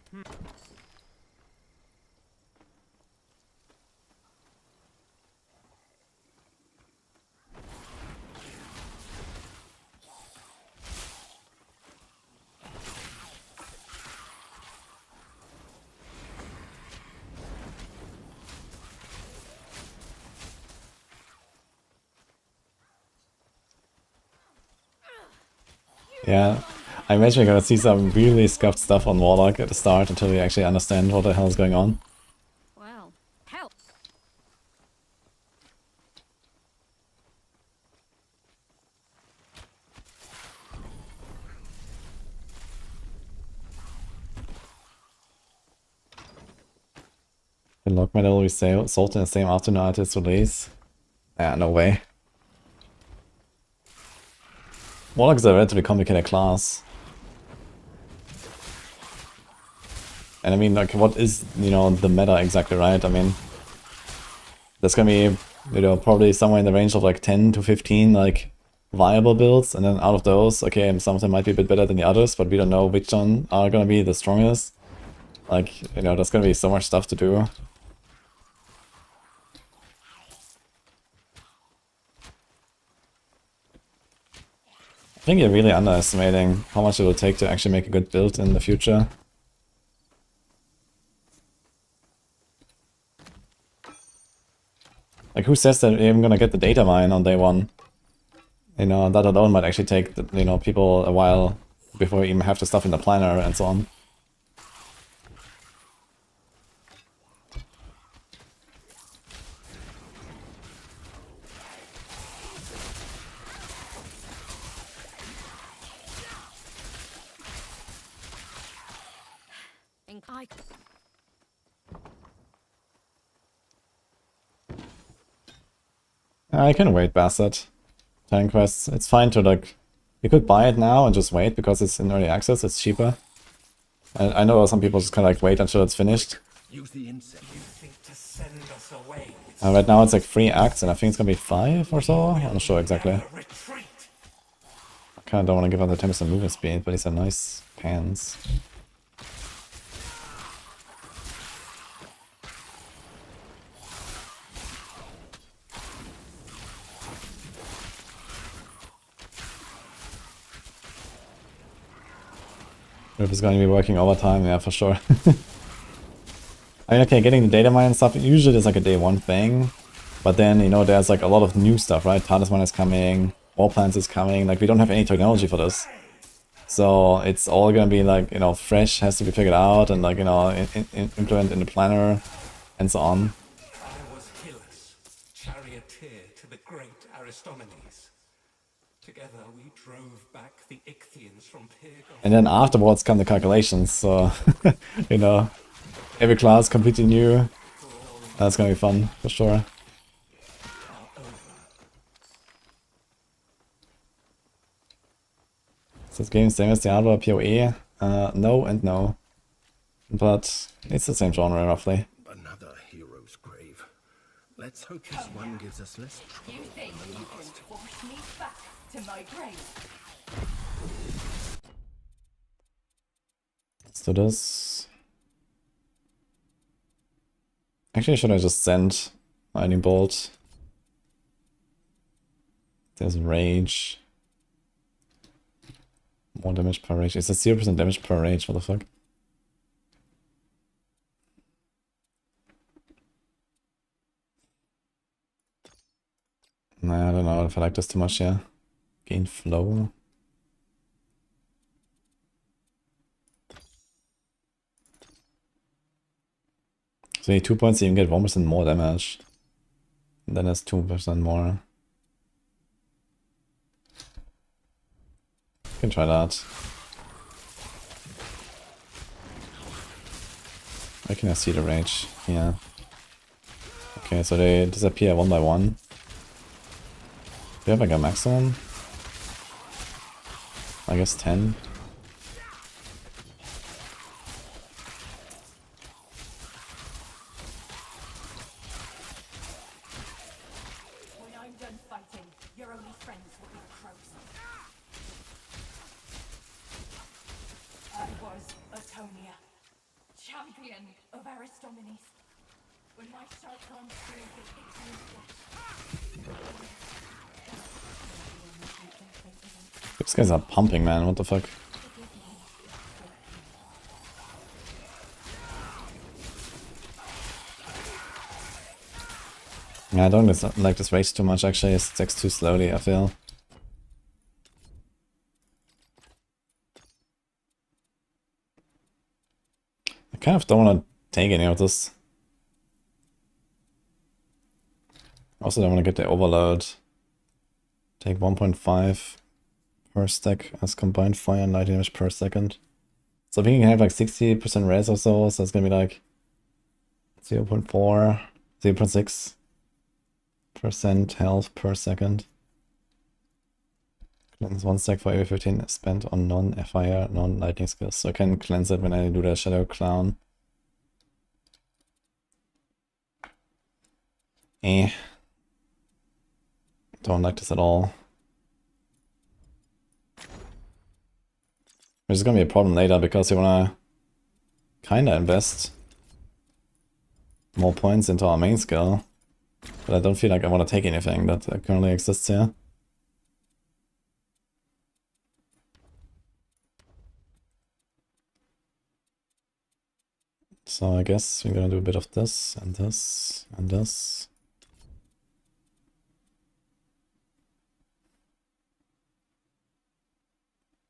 Yeah, I imagine you're gonna see some really scuffed stuff on Warlock at the start until you actually understand what the hell is going on. Well, help. The log medal we sold in the same afternoon at its release. Yeah, no way. Warlock is a relatively complicated class. And I mean, like, what is, you know, the meta exactly, right? I mean, there's gonna be, you know, probably somewhere in the range of like 10 to 15, like, viable builds. And then out of those, okay, some of them might be a bit better than the others, but we don't know which one are gonna be the strongest. Like, you know, there's gonna be so much stuff to do. I think you're really underestimating how much it will take to actually make a good build in the future. Like, who says that you're even gonna get the data mine on day one? You know, that alone might actually take, you know, people a while before you even have the stuff in the planner and so on. I can wait, Basset. Time quests. It's fine to, like, you could buy it now and just wait because it's in early access, it's cheaper. I know some people just kind of like wait until it's finished. Use the incense. You think to send us away? Right now it's like 3 acts and I think it's gonna be 5 or so. I'm not sure exactly. I kinda don't want to give up the 10% movement speed, but these are nice pans. If it's going to be working overtime, yeah, for sure. I mean, okay, getting the data mine and stuff, usually is like a day one thing. But then, you know, there's like a lot of new stuff, right? Talisman is coming, War Plans is coming, like we don't have any technology for this. So it's all gonna be like, you know, fresh, has to be figured out and like, you know, implemented in the planner and so on. I was Hylas, charioteer to the great Aristomenes. Together we drove back the Ichthians from Pyrgos. And then afterwards come the calculations, so, you know, every class completely new. That's gonna be fun, for sure. Is this game same as Diablo PoE? No and no. But it's the same genre, roughly. Another hero's grave. Let's hope this one gives us less trouble. You think you can force me back to my grave? Let's do this. Actually, should I just send Lightning Bolt? There's Rage. More damage per rage. It's a 0% damage per rage, what the fuck? Nah, I don't know if I like this too much, yeah. Gain flow. So you need 2 points, you can get 1% more damage. And then it's 2% more. You can try that. I can see the rage, yeah. Okay, so they disappear one by one. Do you have like a maximum? I guess 10. When I'm done fighting, your only friends will be crows. I was Atonia, champion of Aristomenes. When my sharp arms through the Ixian These guys are pumping, man, what the fuck? Yeah, I don't like this race too much actually, it stacks too slowly, I feel. I kind of don't want to take any of this. Also don't want to get the overload. Take 1.5 per stack as combined fire and light damage per second. So I think you can have like 60% res or so it's gonna be like 0.4, 0.6% health per second. Cleanse 1 stack for every 15 spent on non-fire, non-lightning skills. So I can cleanse it when I do the Shadow Clown. Don't like this at all. Which is gonna be a problem later because you wanna kinda invest more points into our main skill. But I don't feel like I wanna take anything that currently exists here. So I guess we're gonna do a bit of this and this and this.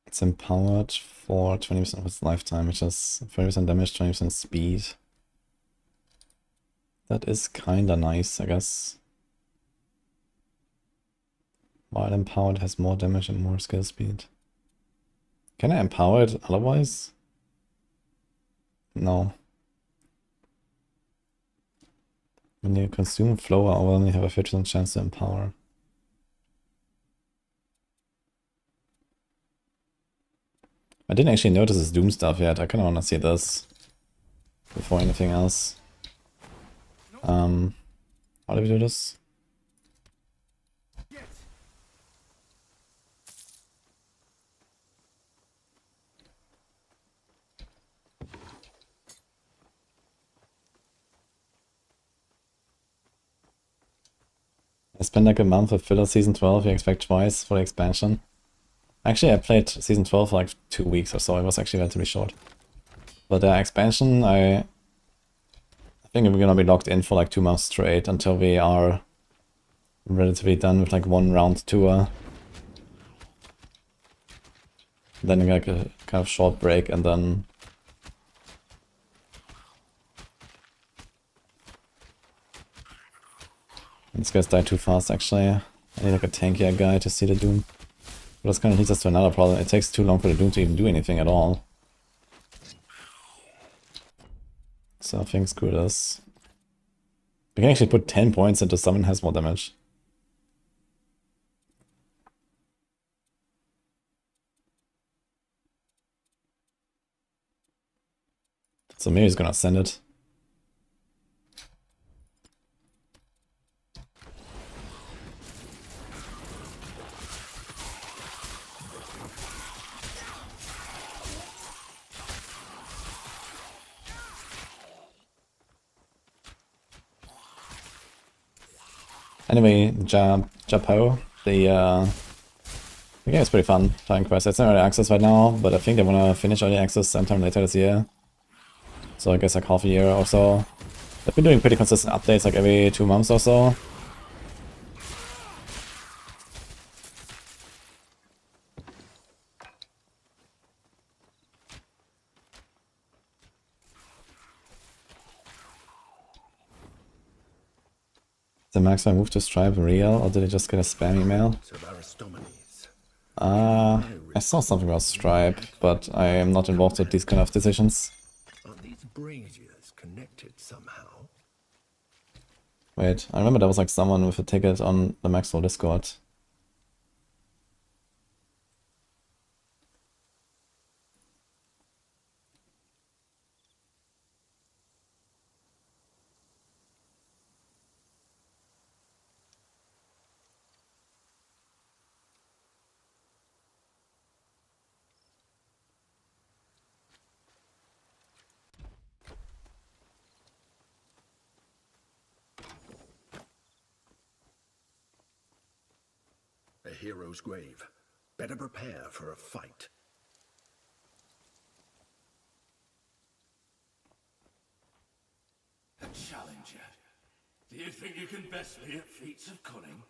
It's empowered for 20% of its lifetime, which is 30% damage, 20% speed. That is kinda nice, I guess. While empowered has more damage and more skill speed. Can I empower it otherwise? No. When you consume flow, I will only have a 50% chance to empower. I didn't actually notice this Doom stuff yet. I kind of want to see this before anything else. How do we do this? I spent like a month with filler season 12, you expect twice for the expansion. Actually, I played season 12 for like 2 weeks or so, it was actually relatively short. But the expansion, I think we're gonna be locked in for like 2 months straight until we are relatively done with like 1 round tour. Then like a kind of short break and then... These guys die too fast actually. I need like a tankier guy to see the Doom. But this kind of leads us to another problem. It takes too long for the Doom to even do anything at all. So I think screw this. We can actually put 10 points into summon has more damage. So maybe he's gonna send it. Anyway, Japo, the game is pretty fun, Titan Quest. It's not early access right now, but I think they want to finish early access sometime later this year. So I guess like half a year or so. They've been doing pretty consistent updates like every 2 months or so. the maximum move to Stripe real, or did he just get a spam email? I saw something about Stripe, but I am not involved with these kind of decisions. Are these braziers connected somehow? Wait, I remember there was like someone with a ticket on the Maxwell Discord. A hero's grave. Better prepare for a fight. A challenger. Do you think you can best me at feats of cunning?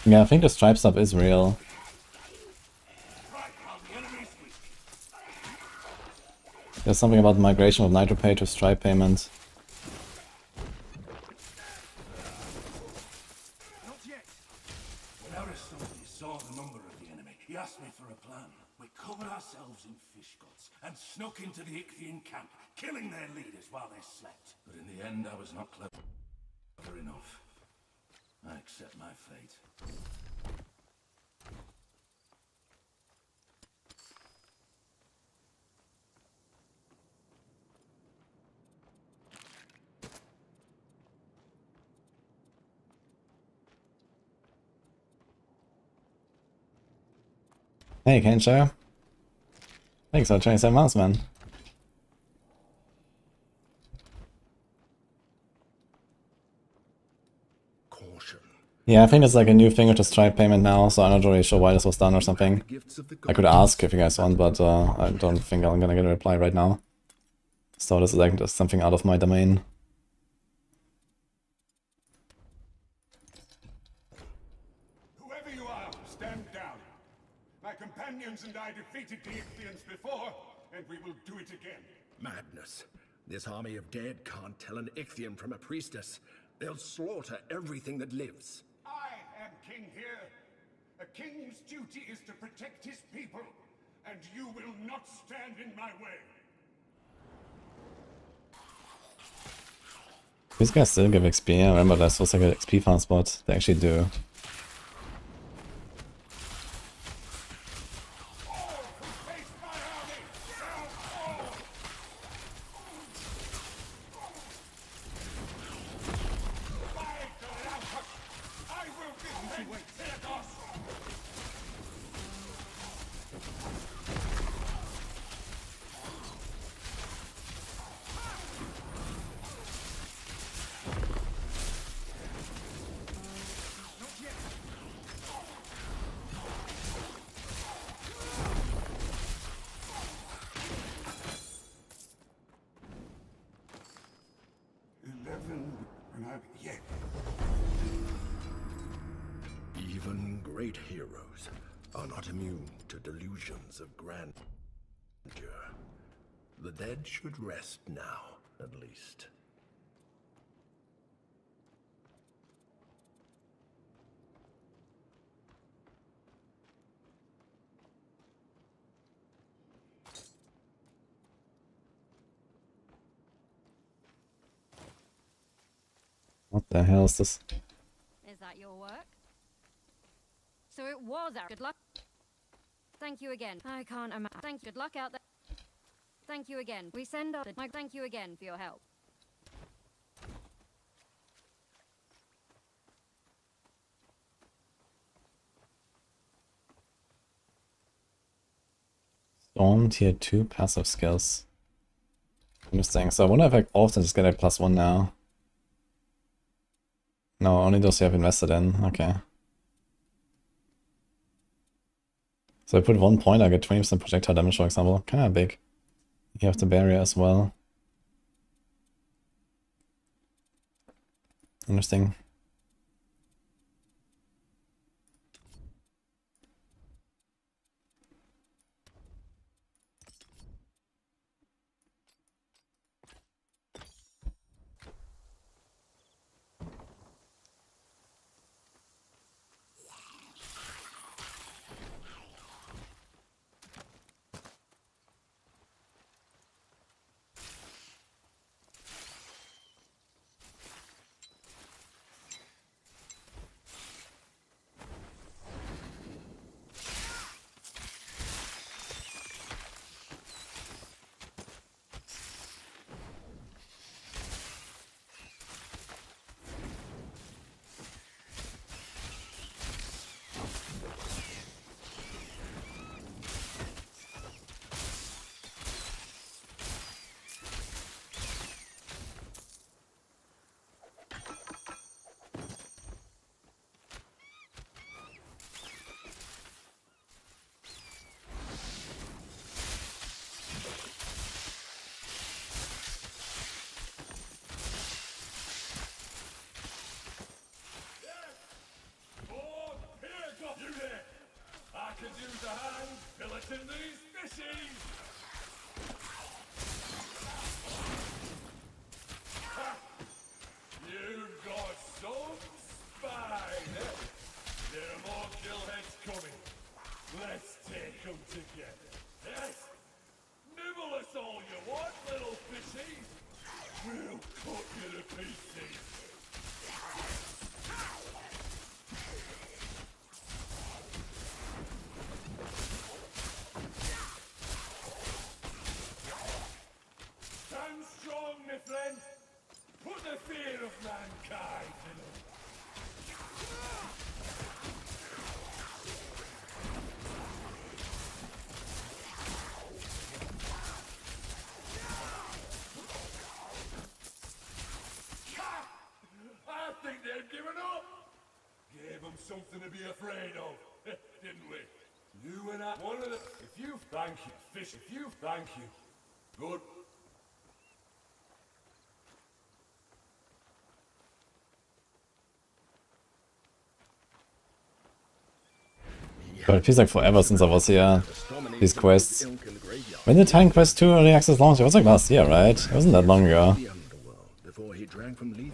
Yeah, I think the Stripe stuff is real. There's something about migration of NitroPay to Stripe payment. When Aristophanes saw the number of the enemy, he asked me for a plan. We covered ourselves in fish guts and snuck into the Ichthian camp, killing their leaders while they slept. But in the end, I was not clever enough. I accept my fate. Hey, Kensho. Thanks for 27 months, man. Yeah, I think it's like a new thing with the Stripe payment now, so I'm not really sure why this was done or something. I could ask if you guys want, but I don't think I'm gonna get a reply right now. So this is like just something out of my domain. Whoever you are, stand down. My companions and I defeated the Ichthians before, and we will do it again. Madness. This army of dead can't tell an Ichthian from a priestess. They'll slaughter everything that lives. I am king here. A king's duty is to protect his people, and you will not stand in my way. These guys still give XP. I remember that's was like an XP farm spot. They actually do. Even great heroes are not immune to delusions of grandeur. The dead should rest now, at least. What the hell is this? Is that your work? So it was our good luck. Thank you again. I can't imagine. Thank good luck out there. Thank you again. We send out the thank you again for your help. Storm tier 2 passive skills. Interesting. So I wonder if I often just get a +1 now. No, only those you have invested in. Okay. So I put 1 point, I get 20% projectile damage, for example. Kinda big. You have the barrier as well. Interesting. I could use a hand filleting these fishies! Ha! You've got some spine, eh? There are more killheads coming. Let's take them together. Yes? Nibble us all you want, little fishies! We'll cut you to pieces! Stand strong, my friend! Put the fear of mankind in them! I think they've given up! Gave them something to be afraid of, didn't we? You and I, one of the... If you thank you, fish, if you thank you. Good. But it feels like forever since I was here. These quests. When did Titan Quest 2 early access launch? It was like last year, right? It wasn't that long ago.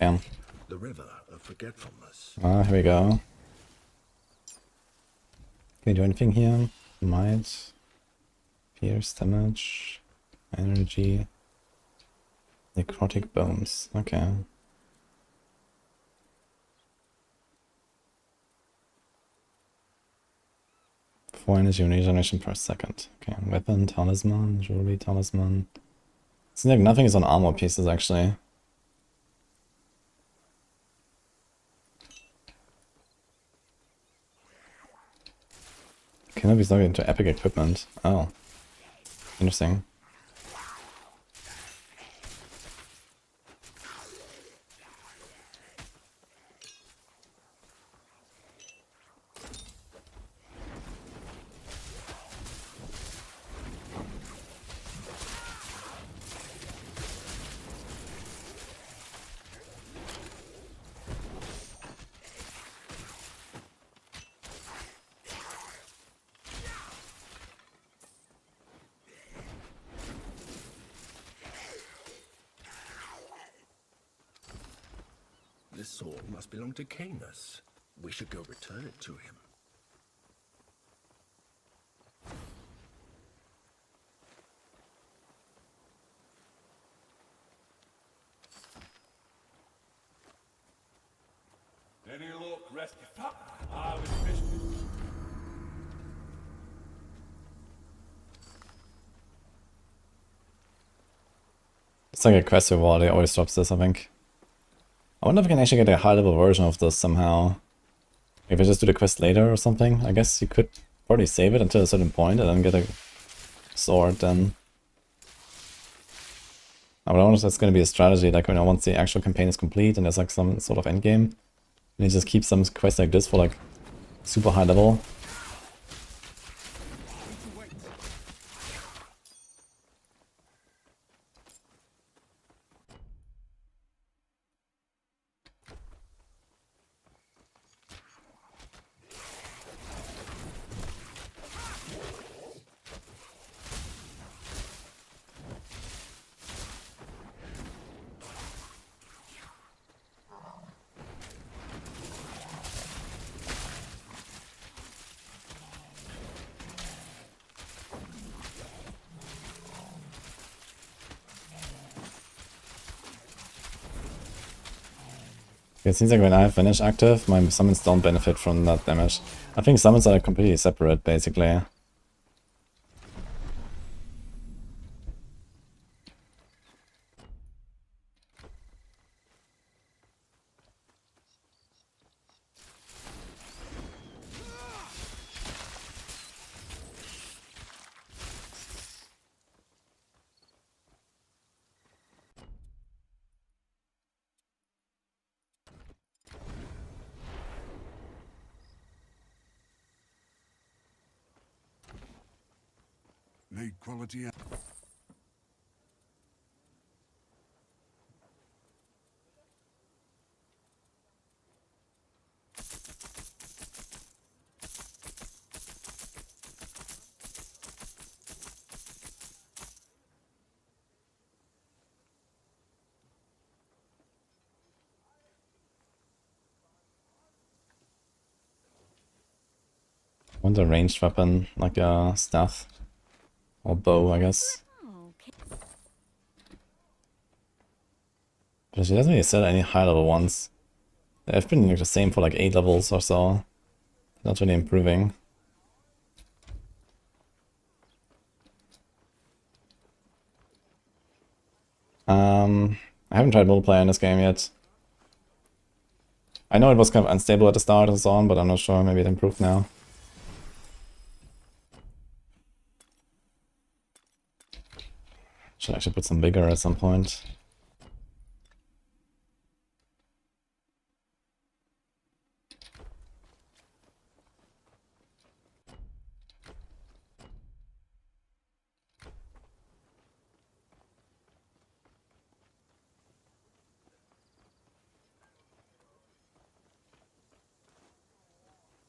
Damn. The river of forgetfulness. Ah, here we go. Can we do anything here? Might. Pierce damage. Energy. Necrotic bones. Okay. Four energy regeneration per second. Okay, weapon, talisman, jewelry, talisman. Seems like nothing is on armor pieces actually. Cannot be logged into epic equipment. Oh. Interesting. This sword must belong to Canis. We should go return it to him. Any luck, rescue? I was fishing. It's like a quest reward, it always drops this, I think. I wonder if we can actually get a high level version of this somehow. If I just do the quest later or something, I guess you could probably save it until a certain point and then get a sword then. But I wonder if that's going to be a strategy, like, you know, once the actual campaign is complete and there's like some sort of endgame, And you just keep some quests like this for like super high level. It seems like when I finish active, my summons don't benefit from that damage. I think summons are completely separate, basically. Need quality. I want a ranged weapon, like a staff. Or bow, I guess. But she doesn't really sell any high level ones. They've been like the same for like 8 levels or so. Not really improving. I haven't tried multiplayer in this game yet. I know it was kind of unstable at the start and so on, but I'm not sure, maybe it improved now. Should actually put some vigor at some point.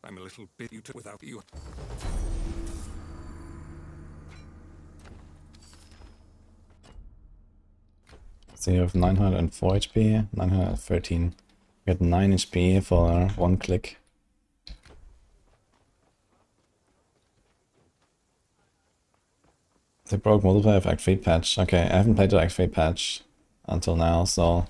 I'm a little bit without you. So you have 904 HP, 913. You get 9 HP for 1 click. They broke multiplayer of Act 3 patch. Okay, I haven't played the Act 3 patch until now, so...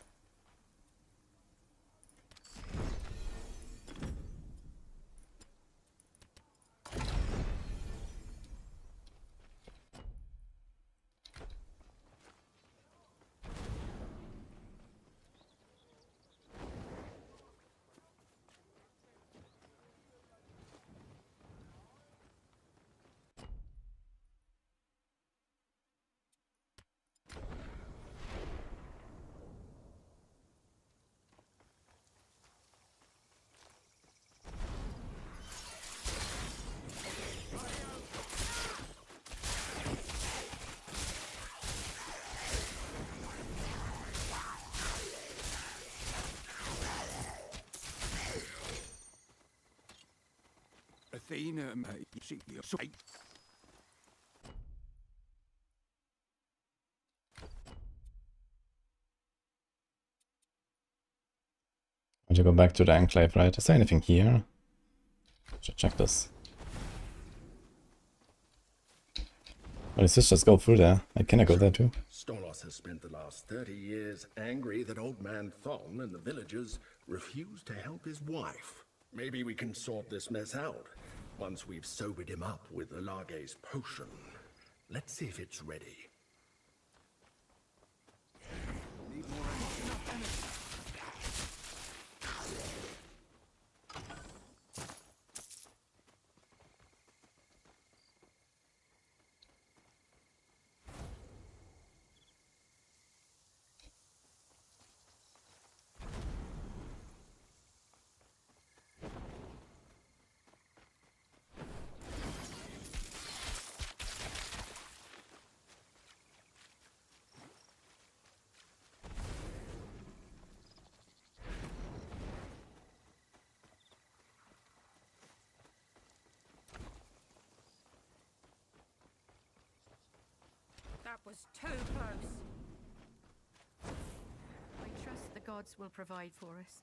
Athena, mate, you see, you're so... Want to go back to the Enclave, right? Is there anything here? Should check this. Or does this just go through there? Like, can I go there too? Stolos has spent the last 30 years angry that Old Man Thon and the villagers refused to help his wife. Maybe we can sort this mess out once we've sobered him up with Alage's potion. Let's see if it's ready. was too close. I trust the gods will provide for us.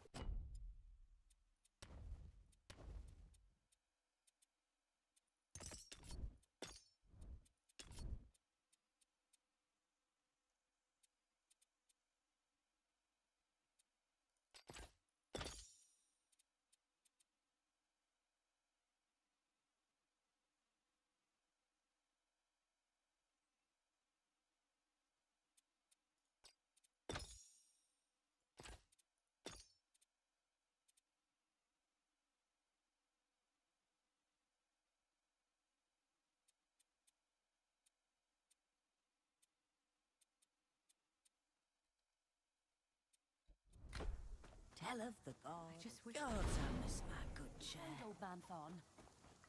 Tell of the gods. I just wish- Gods on this, my good chair. Old man Thorn.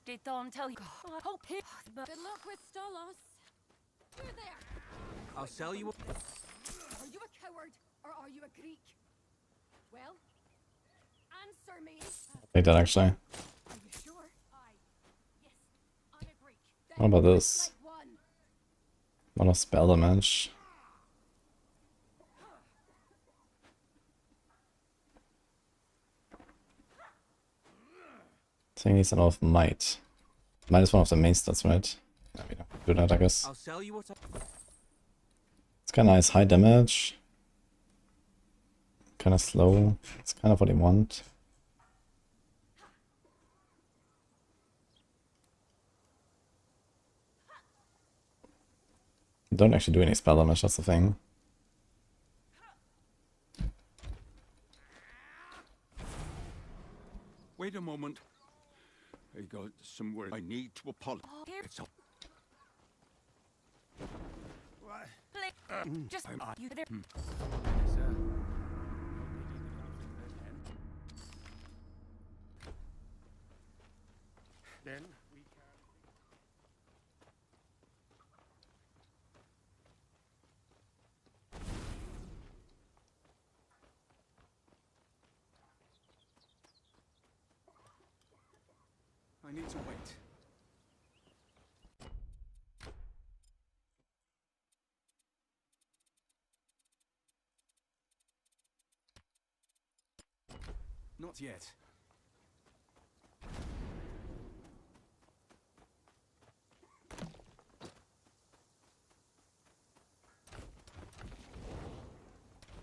Did Thorn tell you? I hope he. But Good luck with Stolos. You there! I'll sell you. Are you a coward or are you a Greek? Well, answer me. Take that actually. Are you sure? yes, I'm a Greek. What about this? Like one. A lot of spell damage. I think he's a lot of might. Might is one of the main stats, right? Yeah, we don't do that, I guess. I'll sell you what. It's kind of nice, high damage. Kind of slow. It's kind of what I want. Don't actually do any spell damage, that's the thing. Wait a moment. I got somewhere I need to apologize. It's all. Just you there. Then we can. I need to wait. Not yet.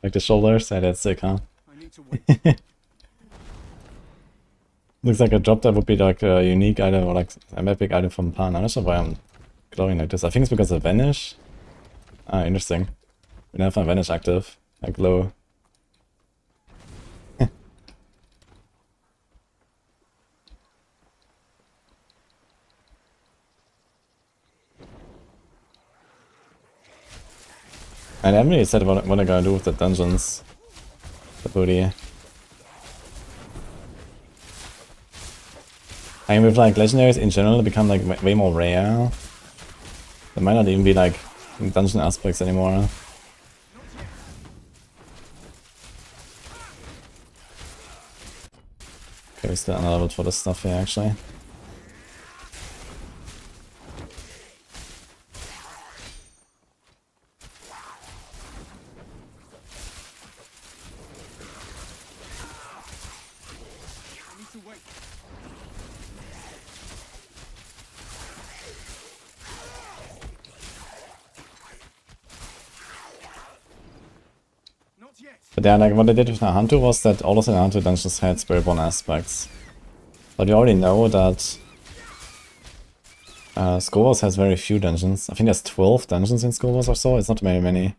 Like the shoulders, yeah, that's sick, huh? I need to wait. Looks like a drop that would be like a unique item or like an epic item from Pan. I'm not sure why I'm glowing like this. I think it's because of Vanish. Ah, interesting. We never find Vanish active. I glow. And I haven't really said what I'm gonna do with the dungeons. The booty. I mean, with like legendaries in general, they become like way more rare. There might not even be like dungeon aspects anymore. Okay, we still unleveled for this stuff here actually. I need to wait. Not yet. But yeah, like what they did with Nahantu was that all of the Nahantu dungeons had Spiritborn aspects. But you already know that Skovos has very few dungeons. I think there's 12 dungeons in Skovos or so, it's not very many.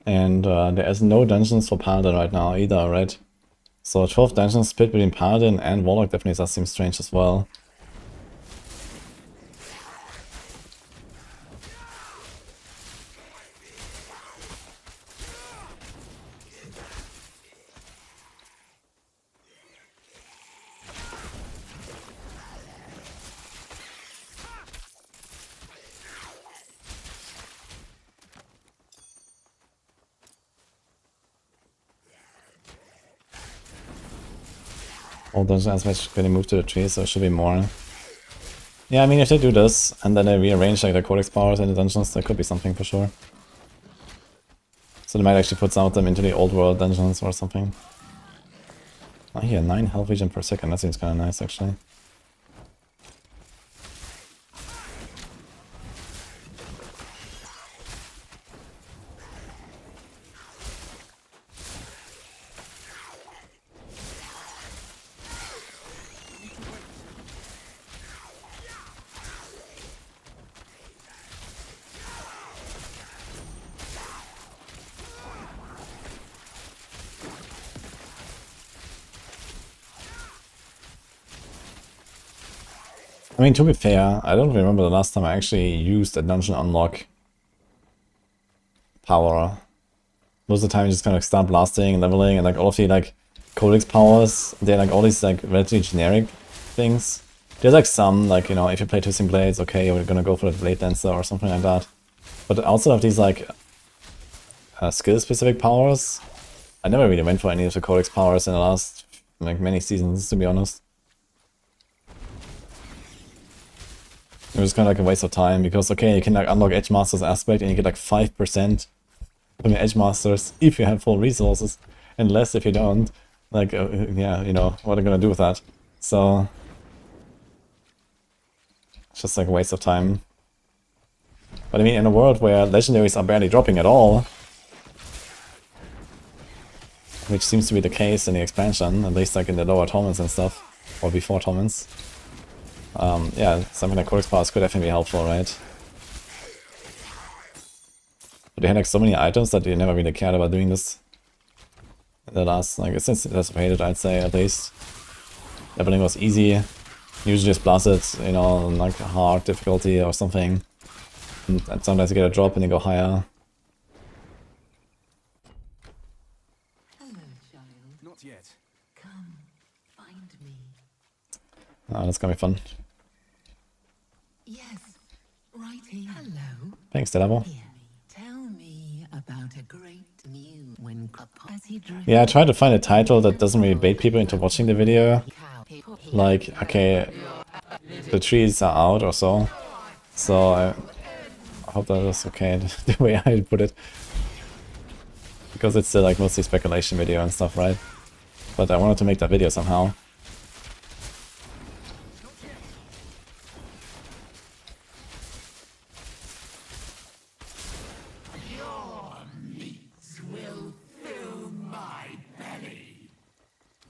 And there is no dungeons for Paladin right now either, right? So 12 dungeons split between Paladin and Warlock definitely does seem strange as well. All dungeon aspects getting moved to the tree, so it should be more. Yeah, I mean, if they do this, and then they rearrange like the codex powers in the dungeons, there could be something for sure. So they might actually put some of them into the old world dungeons or something. Oh yeah, 9 health regen per second, that seems kind of nice actually. I mean, to be fair, I don't remember the last time I actually used a dungeon unlock power. Most of the time you just kind of start blasting and leveling, and like all of the like codex powers, they're like all these like relatively generic things. There's like some, like, you know, if you play Twisting Blades, okay, you're gonna go for the Blade Dancer or something like that. But outside of these like skill-specific powers, I never really went for any of the codex powers in the last like many seasons, to be honest. It was kind of like a waste of time, because okay, you can like unlock Edge Master's aspect and you get like 5% from your Edge Masters if you have full resources, and less if you don't. Like, yeah, you know, what are you gonna do with that? So, it's just like a waste of time. But I mean, in a world where legendaries are barely dropping at all, which seems to be the case in the expansion, at least like in the lower torments and stuff, or before torments. Yeah, something like codex powers could definitely be helpful, right? But they had like so many items that they never really cared about doing this. In the last, like, since it has faded, I'd say, at least. Leveling was easy. Usually just blast it, you know, on like hard difficulty or something. And sometimes you get a drop and you go higher. Hello, child. Not yet. Come, find me. That's gonna be fun. Yes, right here. Hello. Thanks, Diablo. Tell me about a great news when as he Yeah, I tried to find a title that doesn't really bait people into watching the video. Like, okay, the trees are out or so. So I hope that was okay, the way I put it. Because it's still like mostly speculation video and stuff, right? But I wanted to make that video somehow.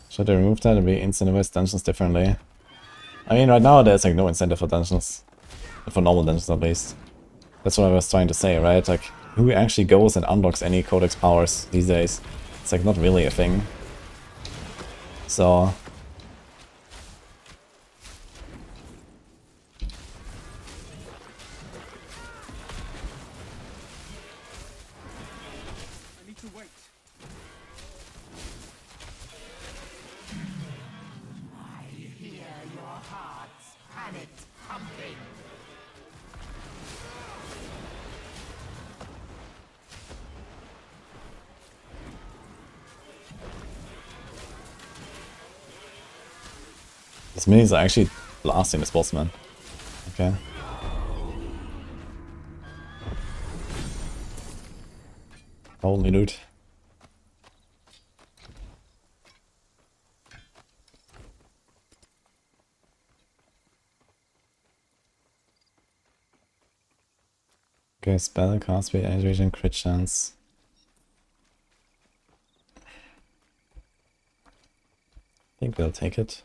Should I remove that and re-incentivize dungeons differently? I mean, right now there's like no incentive for dungeons. For normal dungeons at least. That's what I was trying to say, right? Like, who actually goes and unlocks any codex powers these days? It's like not really a thing. So... I need to wait. These minis are actually blasting the sportsman. Okay. Holy loot. Okay, spell, cast speed, energy regen, crit chance. I think we'll take it.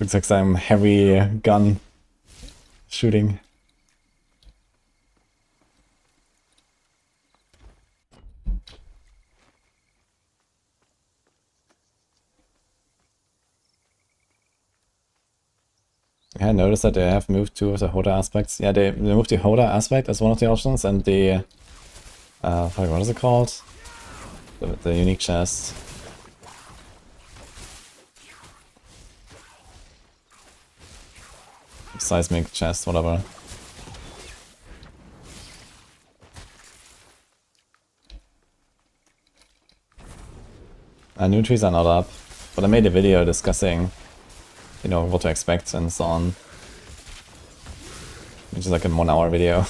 Looks like some heavy gun shooting. I noticed that they have moved two of the Hoda aspects. Yeah, they moved the Hoda aspect as one of the options, and the what is it called? The unique chest. Seismic chest, whatever. New trees are not up, but I made a video discussing, you know, what to expect and so on. Which is like a 1 hour video.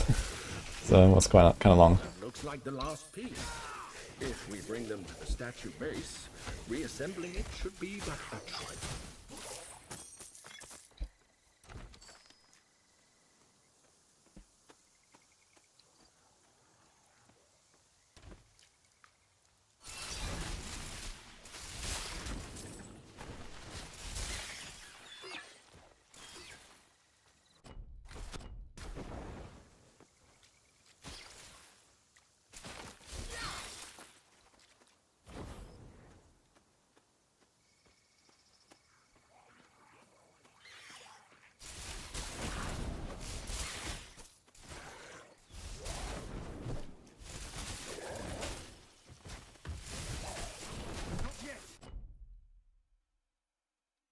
So it was kind of long. Looks like the last piece. If we bring them to the statue base, reassembling it should be but a trifle.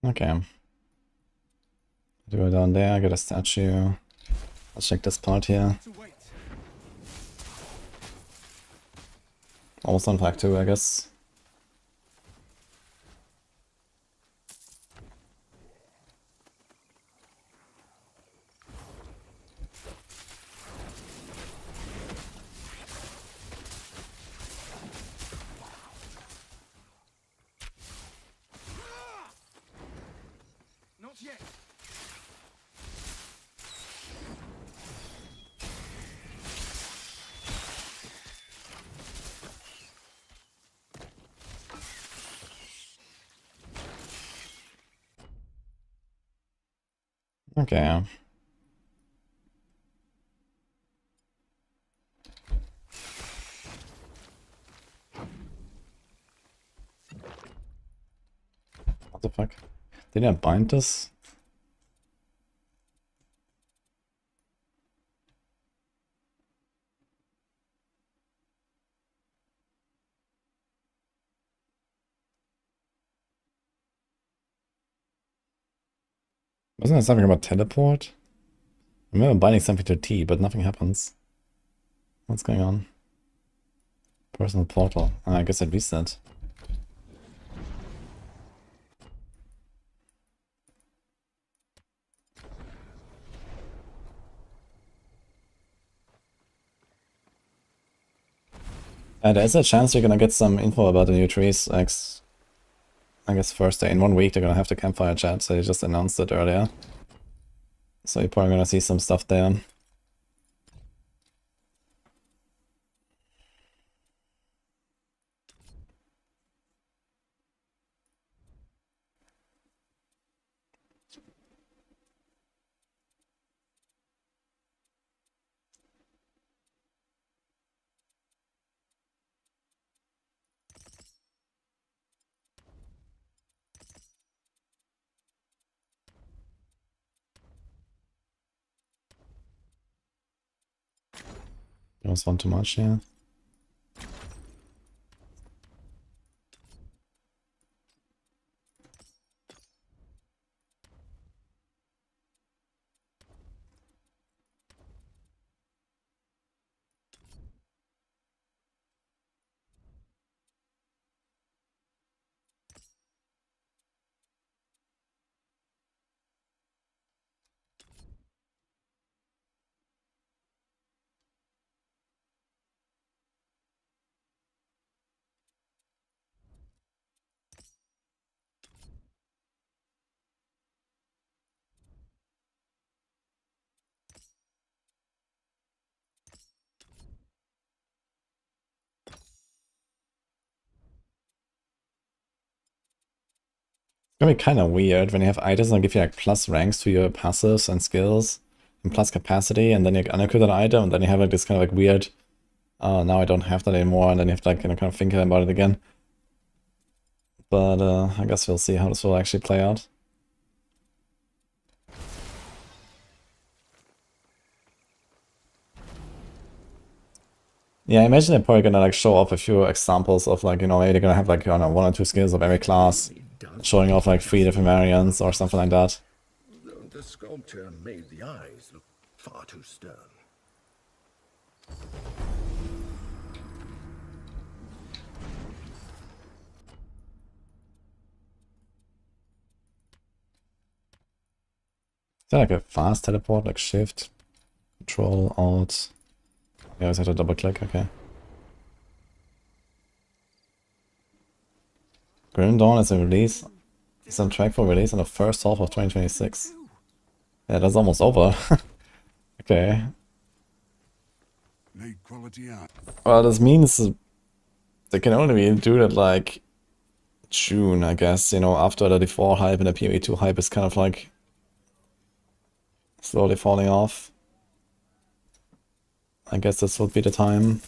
Okay. Go down there, get a statue. I'll check this part here. Almost on flag 2, I guess. Not yet. Okay. What the fuck? Did I bind this? Wasn't there something about teleport? I remember binding something to T, but nothing happens. What's going on? Personal portal. Ah, I guess it reset. There's a chance you're gonna get some info about the new trees. I guess Thursday. In 1 week they're gonna have the campfire chat, so they just announced it earlier. So you're probably gonna see some stuff there. Almost one too much, yeah. It's gonna be kind of weird when you have items that give you like plus ranks to your passives and skills and plus capacity, and then you unequip an item, and then you have like this kind of like weird, oh, now I don't have that anymore, and then you have to like kind of think about it again. But I guess we'll see how this will actually play out. Yeah, I imagine they're probably gonna like show off a few examples of like, you know, maybe they're gonna have like, I don't know, 1 or 2 skills of every class, showing off like 3 different variants or something like that. The sculpture made the eyes look far too stern. there like a fast teleport, like shift, control, alt? Yeah, I always have to double click, okay. Grim Dawn is a release. It's on track for release in the first half of 2026. Yeah, that's almost over. Okay. Need quality art. Well, this means they can only do that like June, I guess. You know, after the D4 hype and the PoE 2 hype is kind of like slowly falling off. I guess this would be the time.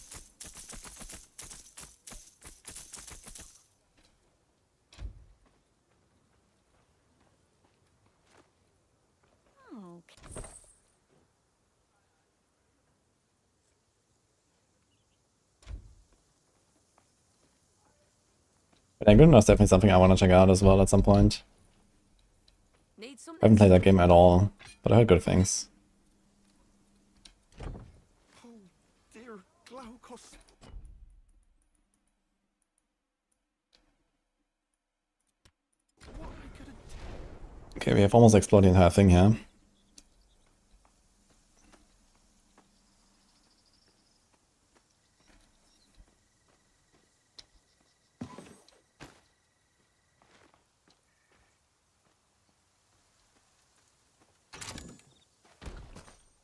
But Enquiries is definitely something I want to check out as well at some point. I haven't played that game at all, but I heard good things. Oh, dear Glaucus. Okay, we have almost explored the entire thing here.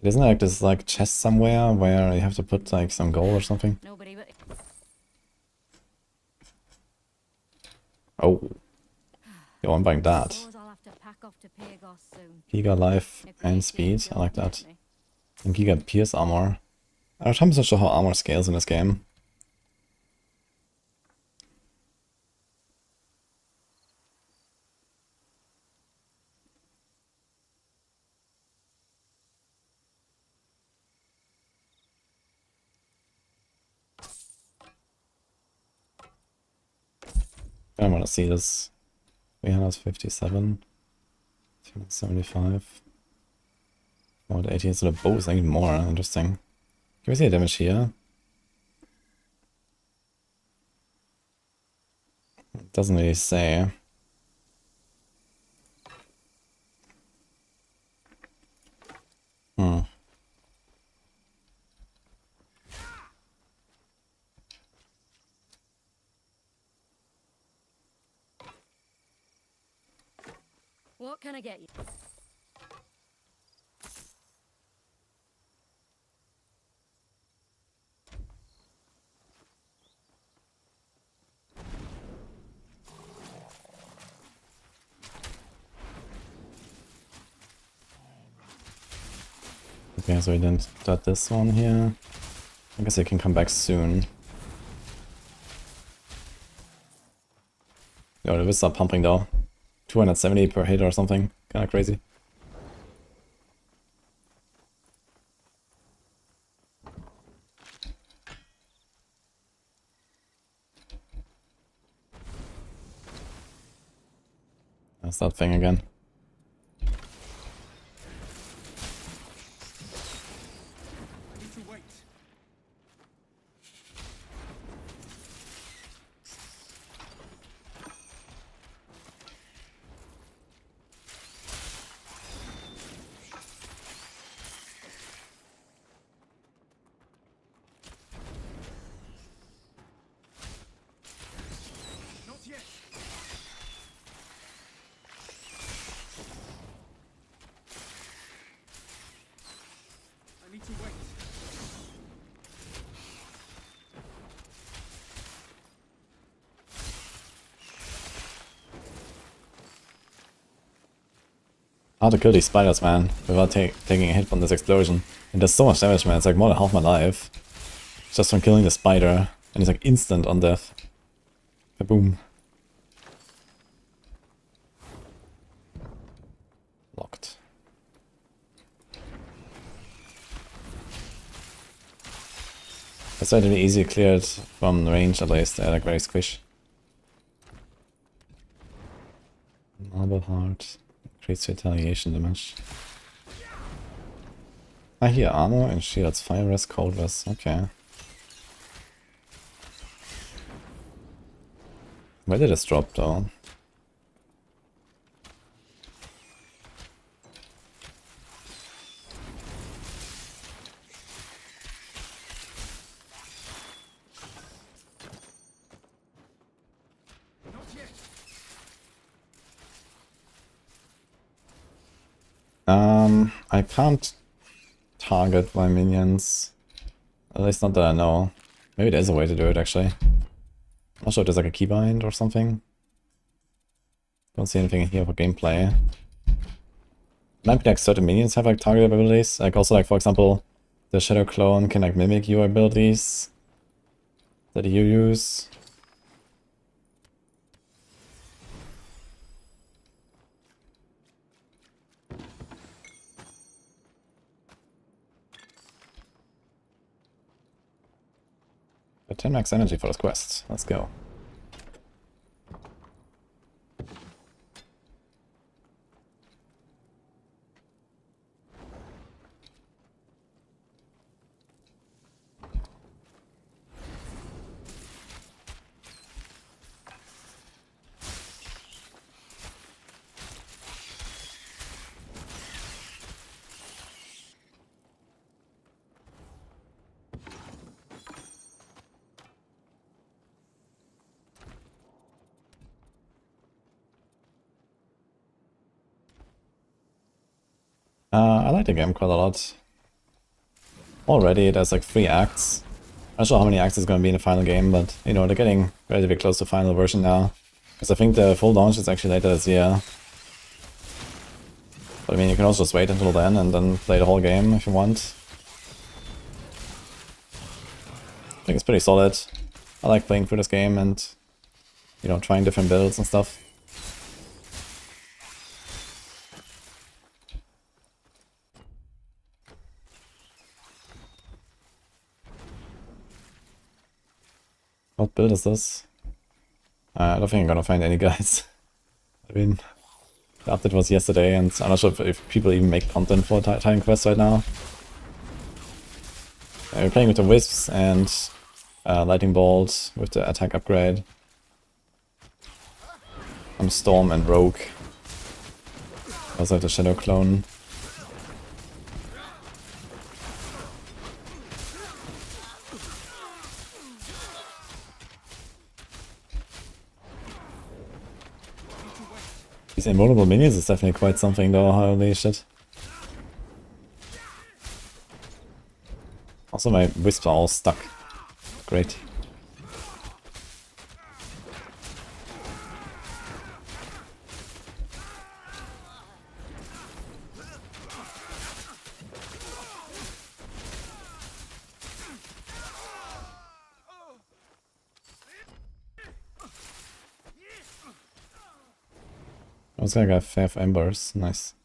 Isn't there like this like chest somewhere where you have to put like some gold or something? Nobody but... Oh. Yo, I'm buying that. I'll have to pack off to Pagos soon. Giga life and speed, I like that. And Giga pierce armor. I'm not sure how armor scales in this game. I want to see this. 357, 375, 480, so the bow is even more interesting. Can we see the damage here? It doesn't really say. What can I get you? Okay, so we didn't start this one here. I guess I can come back soon. Yo, the Wists are pumping though. 270 per hit or something. Kinda crazy. That's that thing again. Hard to kill these spiders, man, without taking a hit from this explosion. It does so much damage, man. It's like more than half my life. Just from killing the spider. And it's like instant on death. Boom. Locked. That's relatively easy to clear it from range at least. They're like very squish. Marble heart. Creates retaliation damage. I hear armor and shields, fire rest, cold rest, okay. Where did this drop though? I can't target my minions. At least not that I know. Maybe there's a way to do it actually. I'm not sure if there's like a keybind or something. Don't see anything here for gameplay. Might be like certain minions have like target abilities. Like also like for example, the Shadow Clone can like mimic your abilities that you use. But 10 max energy for this quest. Let's go. I like the game quite a lot. Already it has like 3 acts. I'm not sure how many acts is going to be in the final game, but you know, they're getting relatively close to final version now. Because I think the full launch is actually later this year. But I mean, you can also just wait until then and then play the whole game if you want. I think it's pretty solid. I like playing through this game and, you know, trying different builds and stuff. What build is this? I don't think I'm gonna find any guys. I mean, the update was yesterday and I'm not sure if people even make content for Titan Quest right now. We're playing with the Wisps and Lightning Bolt with the attack upgrade. I'm Storm and Rogue. Also have the Shadow Clone. These invulnerable minions is definitely quite something though, holy shit. Also my wisps are all stuck. Great. I was gonna get 5 embers, nice.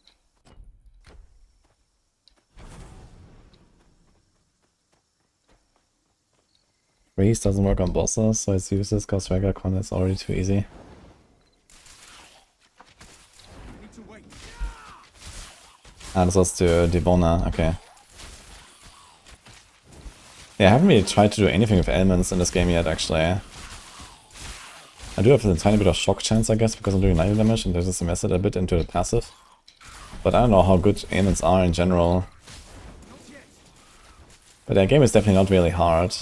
Freeze doesn't work on bosses, so it's useless because regular content is already too easy. Ah, this was to Debona, okay. Yeah, I haven't really tried to do anything with elements in this game yet, actually. I do have a tiny bit of shock chance, I guess, because I'm doing 90 damage and there's just invested a bit into the passive. But I don't know how good ailments are in general. But the game is definitely not really hard.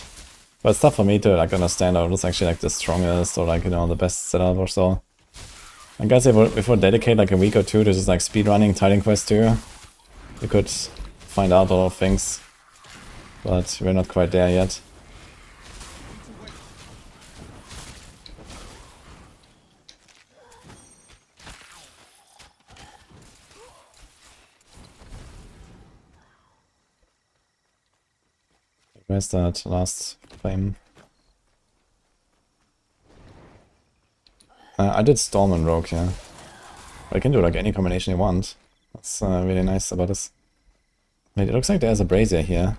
But it's tough for me to like understand how it's actually like the strongest or like, you know, the best setup or so. I guess if we dedicate like a week or two to just like speedrunning Titan Quest 2, we could find out a lot of things. But we're not quite there yet. Where's that last flame? I did Storm and Rogue, yeah. But I can do like any combination you want. That's really nice about this. Wait, it looks like there's a brazier here.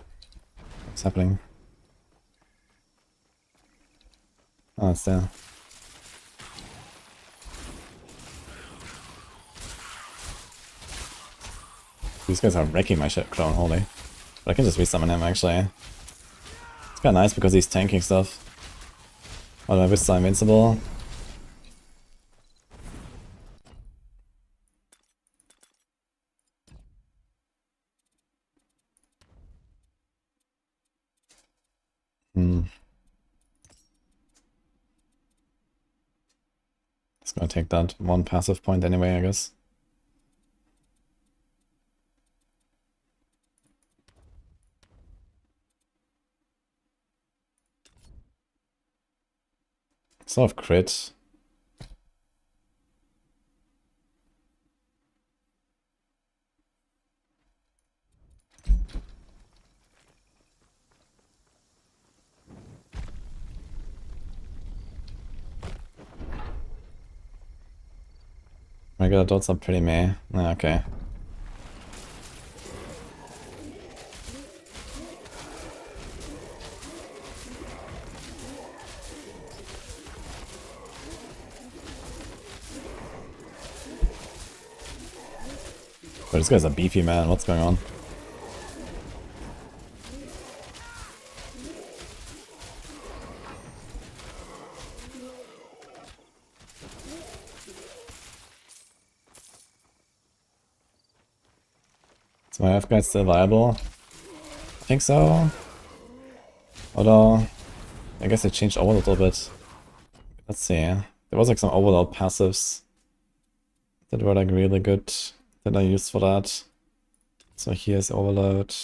What's happening? Oh, it's there. These guys are wrecking my shit clone, holy. But I can just resummon him actually. It's kinda nice because he's tanking stuff. All my wisps are invincible. It's gonna take that one passive point anyway, I guess. Sort of crit. Regular dots are pretty meh. Yeah, okay. But this guy's a beefy man, what's going on? Is my F guide still viable? I think so. Although, I guess they changed Overload a little bit. Let's see. There was like some Overload passives that were like really good that I used for that. So here's Overload.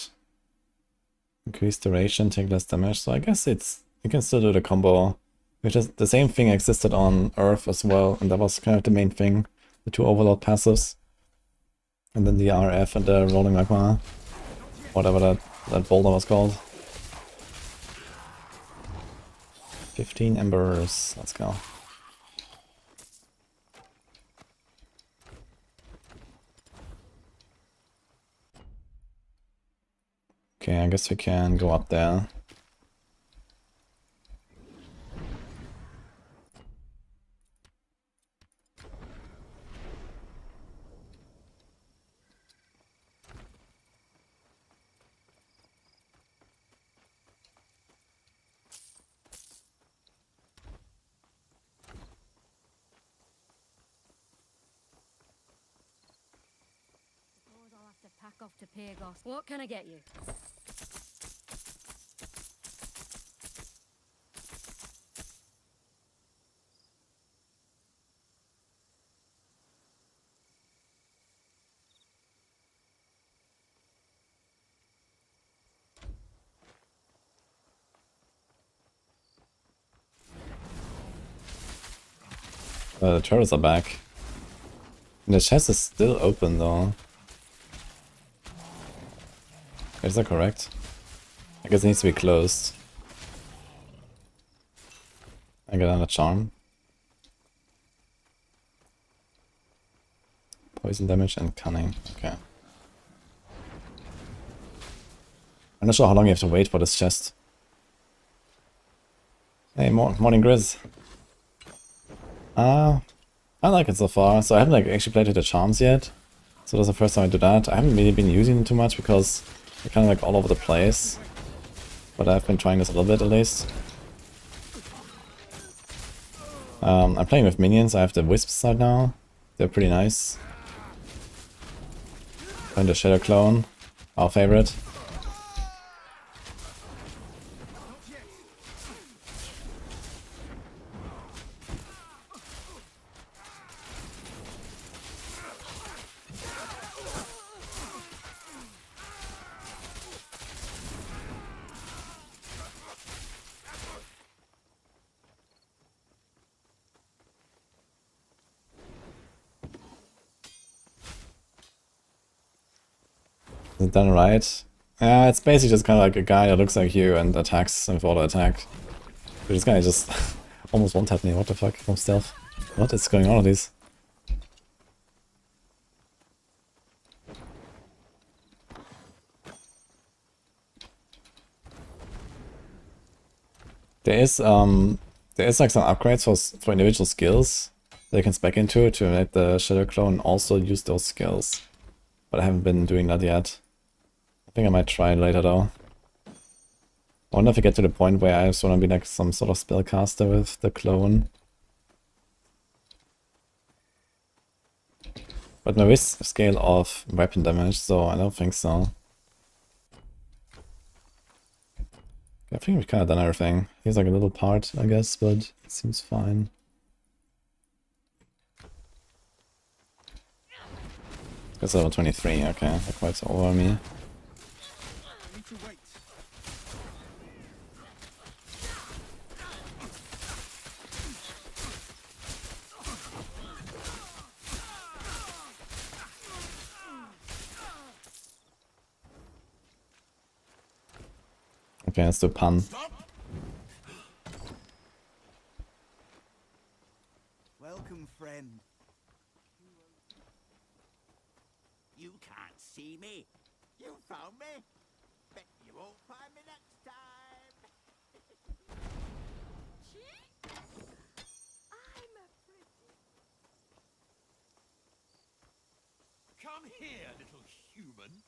Increase duration, take less damage. So I guess you can still do the combo. Which is the same thing existed on Earth as well, and that was kind of the main thing. The 2 Overload passives. And then the RF and the Rolling Magma. Whatever that boulder was called. 15 embers. Let's go. Okay, I guess we can go up there. Suppose I'll have to pack off to Pagos. What can I get you? The turrets are back. And the chest is still open though. Is that correct? I guess it needs to be closed. I get another charm. Poison damage and cunning. Okay. I'm not sure how long you have to wait for this chest. Hey, morning Grizz. I like it so far. So I haven't like actually played with the charms yet. So that's the first time I do that. I haven't really been using them too much because they're kind of like all over the place. But I've been trying this a little bit at least. I'm playing with minions. I have the wisps right now. They're pretty nice. And the Shadow Clone, our favorite. Is it done right? Yeah, it's basically just kind of like a guy that looks like you and attacks with auto attack. But this guy just almost one-tapped me, what the fuck, from stealth. What is going on with these? There is like some upgrades for individual skills that you can spec into to make the Shadow Clone also use those skills. But I haven't been doing that yet. I think I might try it later though. I wonder if I get to the point where I just want to be like some sort of spellcaster with the clone. But no risk scale of weapon damage, so I don't think so. I think we've kind of done everything. Here's like a little part, I guess, but it seems fine. It's level 23, okay, that quite over me. Okay, let's do pun. Welcome, friend. You can't see me. You found me. Bet you won't find me next time. I'm a pretty. Come here, little human.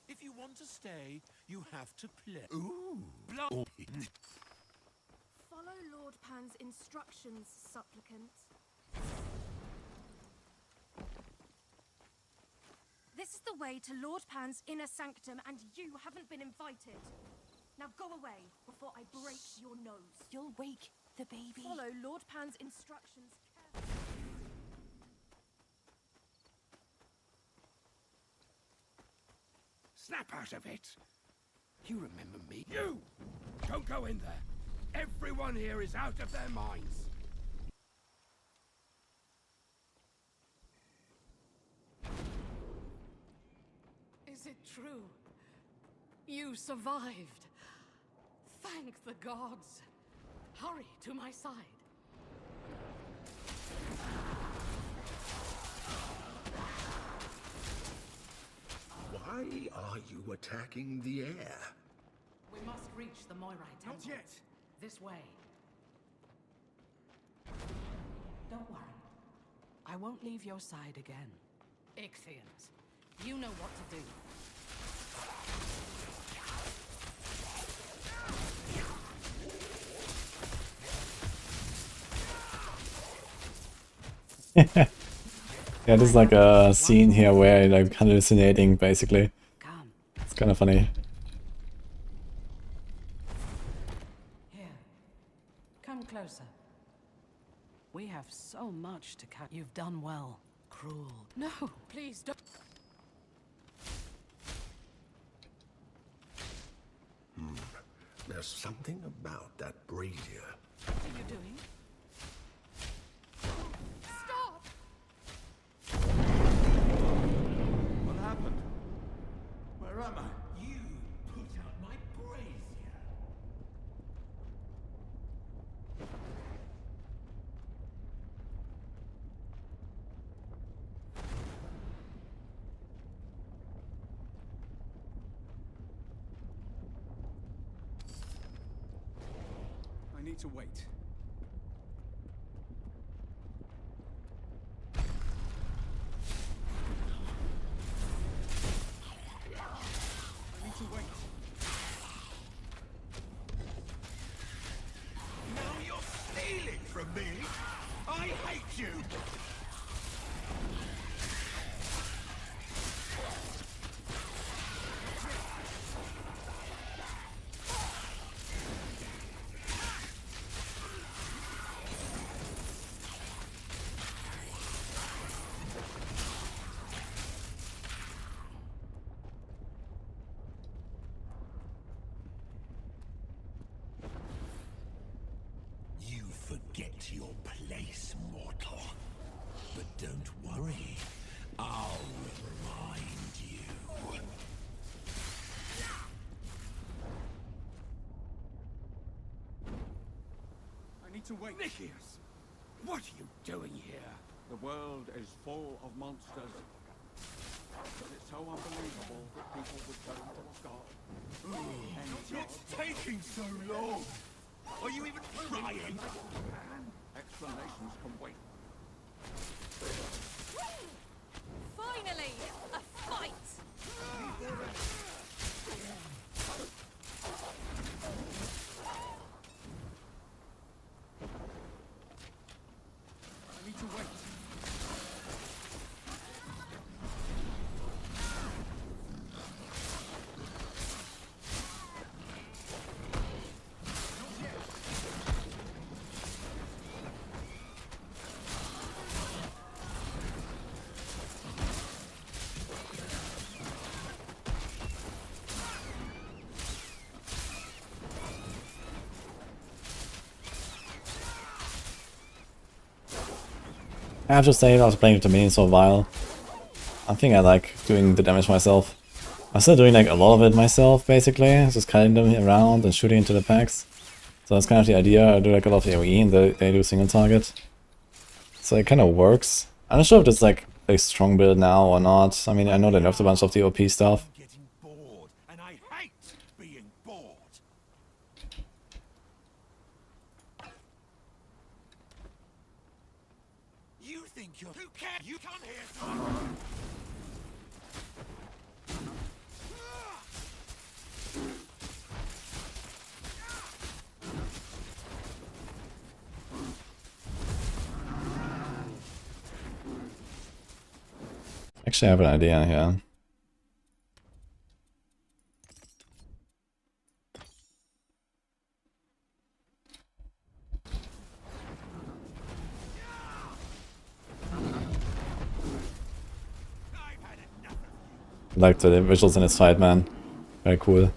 If you want to stay, you have to play. Ooh. Follow Lord Pan's instructions, supplicant. This is the way to Lord Pan's inner sanctum, and you haven't been invited. Now go away before I break your nose. You'll wake the baby. Follow Lord Pan's instructions carefully. Snap out of it! You remember me? You! Don't go in there! Everyone here is out of their minds! Is it true? You survived. Thank the gods. Hurry to my side. Why are you attacking the air? We must reach the Moirite temple. Not yet! This way. Don't worry. I won't leave your side again. Ichthians, you know what to do. Yeah, there's like a scene here where you're like hallucinating basically. Come. It's kind of funny. Here. Come closer. We have so much to catch. You've done well. Cruel. No, please don't. There's something about that brazier. What are you doing? Stop! What happened? Where am I? You put out my brazier. I need to wait. I need to wait. Now you're stealing from me. I hate you. You forget your place, mortal. But don't worry, I'll remind you. I need to wait. Nicias! What are you doing here? The world is full of monsters. But it's so unbelievable that people would turn to a god. It's taking so long. Are you even trying? Explanations can wait. Finally, a fight! I need to wait. I have to say, I was playing with the minions for a while. I think I like doing the damage myself. I'm still doing like a lot of it myself, basically. Just cutting them around and shooting into the packs. So that's kind of the idea. I do like a lot of AoE and they do single target. So it kind of works. I'm not sure if it's like a strong build now or not. I mean, I know they nerfed a bunch of the OP stuff. Getting bored, and I hate being bored. You think you're who can you come here to Actually, I have an idea here. I like the visuals in this fight, man. Very cool.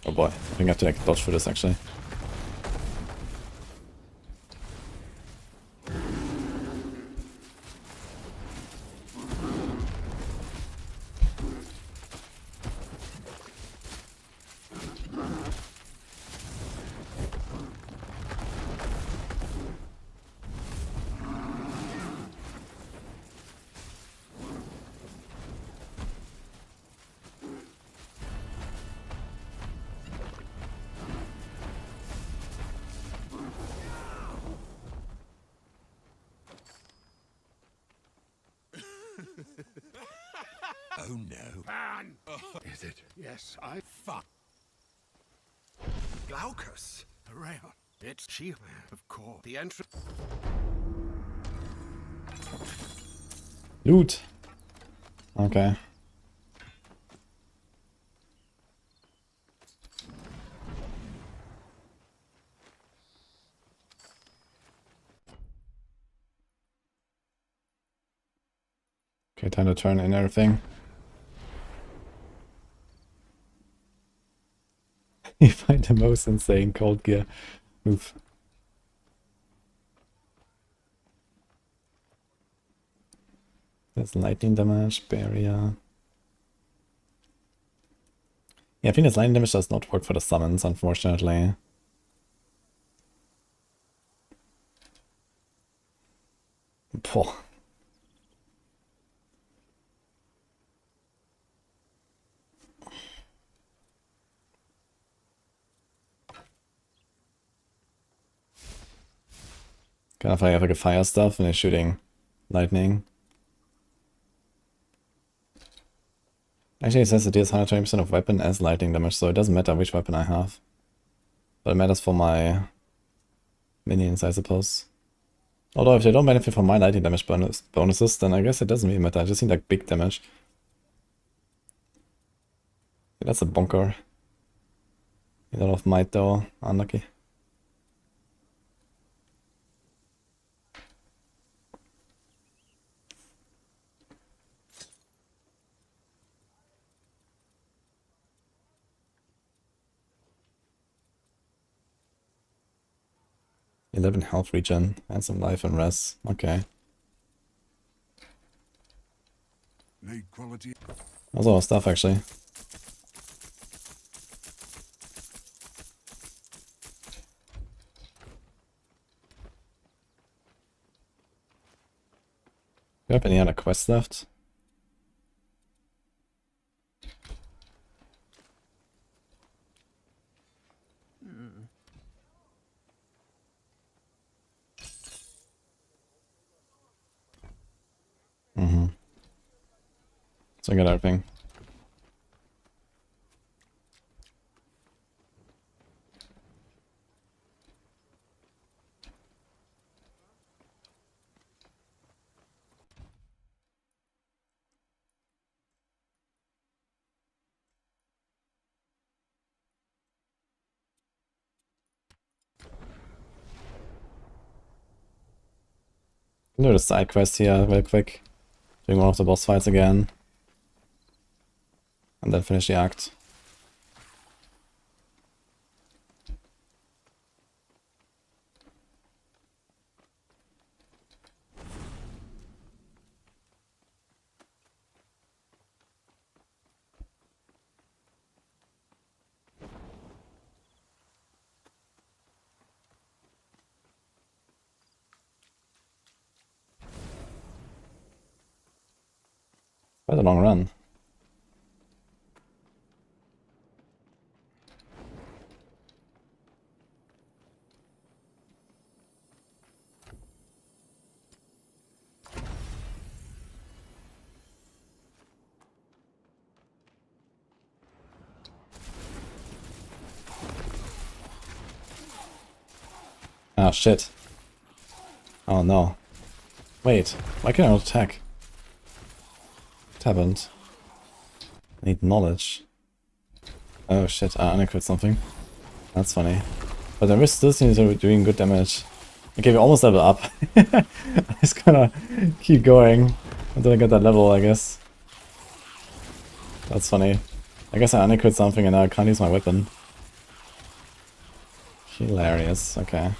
Oh boy, I think I have to like dodge for this actually. Oh no. Man! Is it? Yes, I... Fuck. Glaucus! Rail. It's she, of course. The entrance. Loot! Okay. Okay, time to turn in everything. You find the most insane cold gear move. There's lightning damage, barrier. Yeah, I think this lightning damage does not work for the summons, unfortunately. Poh. Kind of like I have like a fire stuff and they're shooting lightning. Actually, it says it deals 120% of weapon as lightning damage, so it doesn't matter which weapon I have. But it matters for my minions, I suppose. Although if they don't benefit from my lightning damage bonuses, then I guess it doesn't really matter. I just need like big damage. Yeah, that's a bonker. A lot of might though, unlucky. $11 health regen and some life and rest. Okay. Need quality. That's a lot of stuff actually. Do you have any other quests left? Mm-hmm. So I got everything. Do the side quest here real quick. Doing one of the boss fights again. And then finish the act. Quite a long run. Ah, shit. Oh no. Wait, why can't I not attack? What happened? I need knowledge. Oh shit, I unequipped something. That's funny. But the wrist still seems to be doing good damage. Okay, we almost level up. I'm just gonna keep going until I get that level, I guess. That's funny. I guess I unequipped something and now I can't use my weapon. Hilarious, okay.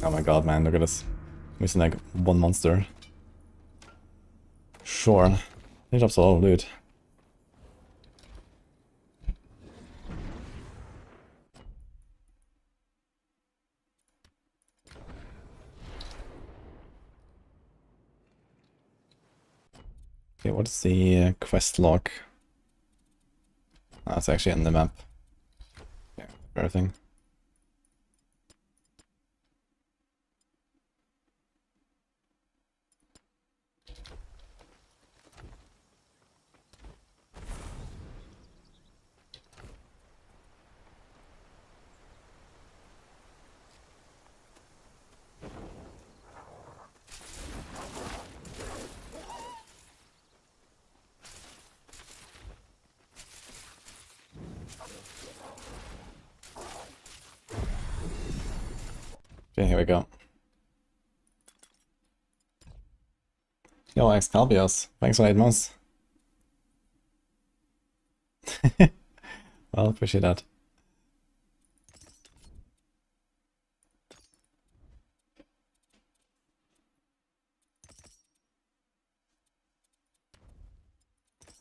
Oh my god, man, look at this. Missing like one monster. Sure. He drops a lot of loot. Okay, what is the quest log? Ah, it's actually in the map. Yeah, everything. Okay, here we go. Yo, Excalbios, thanks for 8 months. Well, appreciate that.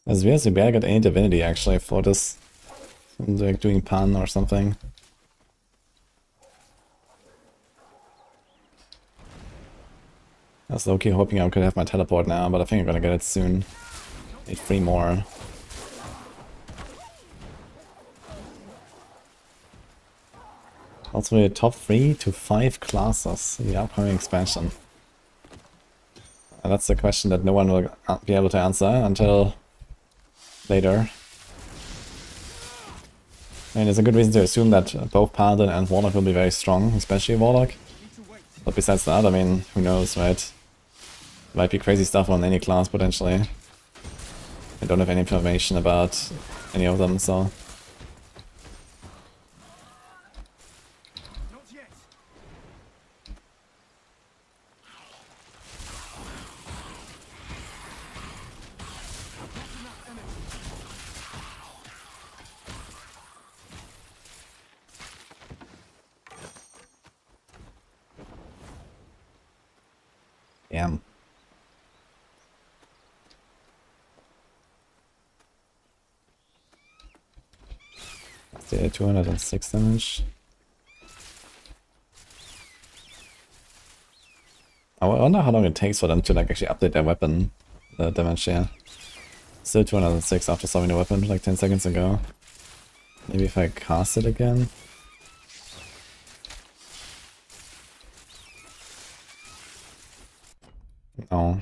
As weird as we barely got any divinity actually for this. Like doing pan or something. I was low-key hoping I could have my teleport now, but I think I'm gonna get it soon. Need 3 more. Also, we're top 3 to 5 classes in the upcoming expansion. And that's the question that no one will be able to answer until later. I mean, there's a good reason to assume that both Paladin and Warlock will be very strong, especially Warlock. But besides that, I mean, who knows, right? Might be crazy stuff on any class, potentially. I don't have any information about any of them, so... Damn. Still 206 damage. I wonder how long it takes for them to like actually update their weapon, the damage here. Still 206 after summoning the weapon like 10 seconds ago. Maybe if I cast it again. Oh.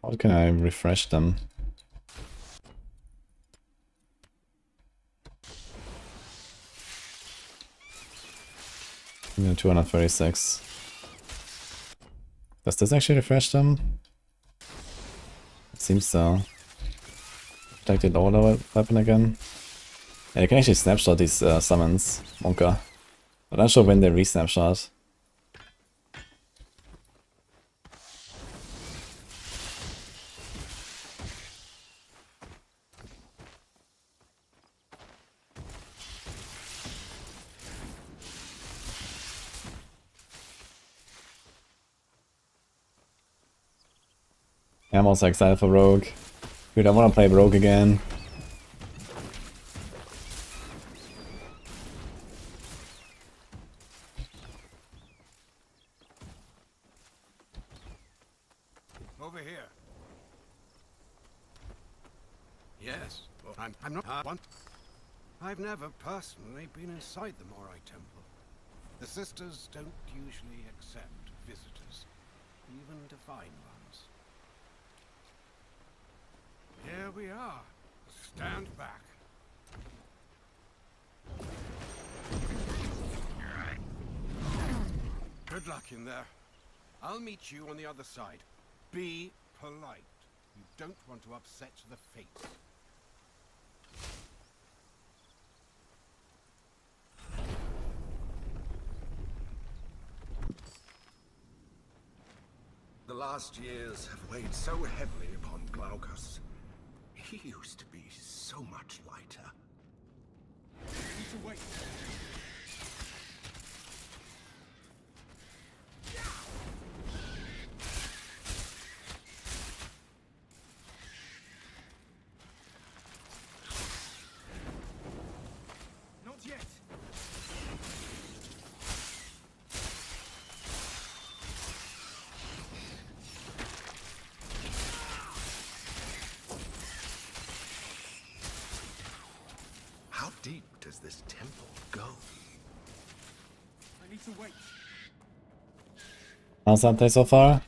How can I refresh them? Yeah, 236. Does this actually refresh them? It seems so. Protected order weapon again. Yeah, you can actually snapshot these summons, Monka. But I'm not sure when they re-snapshot. I'm also excited for Rogue. Dude, I wanna play Rogue again. here. Yes, well, I'm not one. I've never personally been inside the Morai Temple. The sisters don't usually accept visitors, even divine ones. Here we are. Stand back. Good luck in there. I'll meet you on the other side. Be polite. You don't want to upset the fates. The last years have weighed so heavily upon Glaucus. He used to be so much lighter. Need to wait. Not yet. How deep does this temple go? I need to wait. How's that day so far?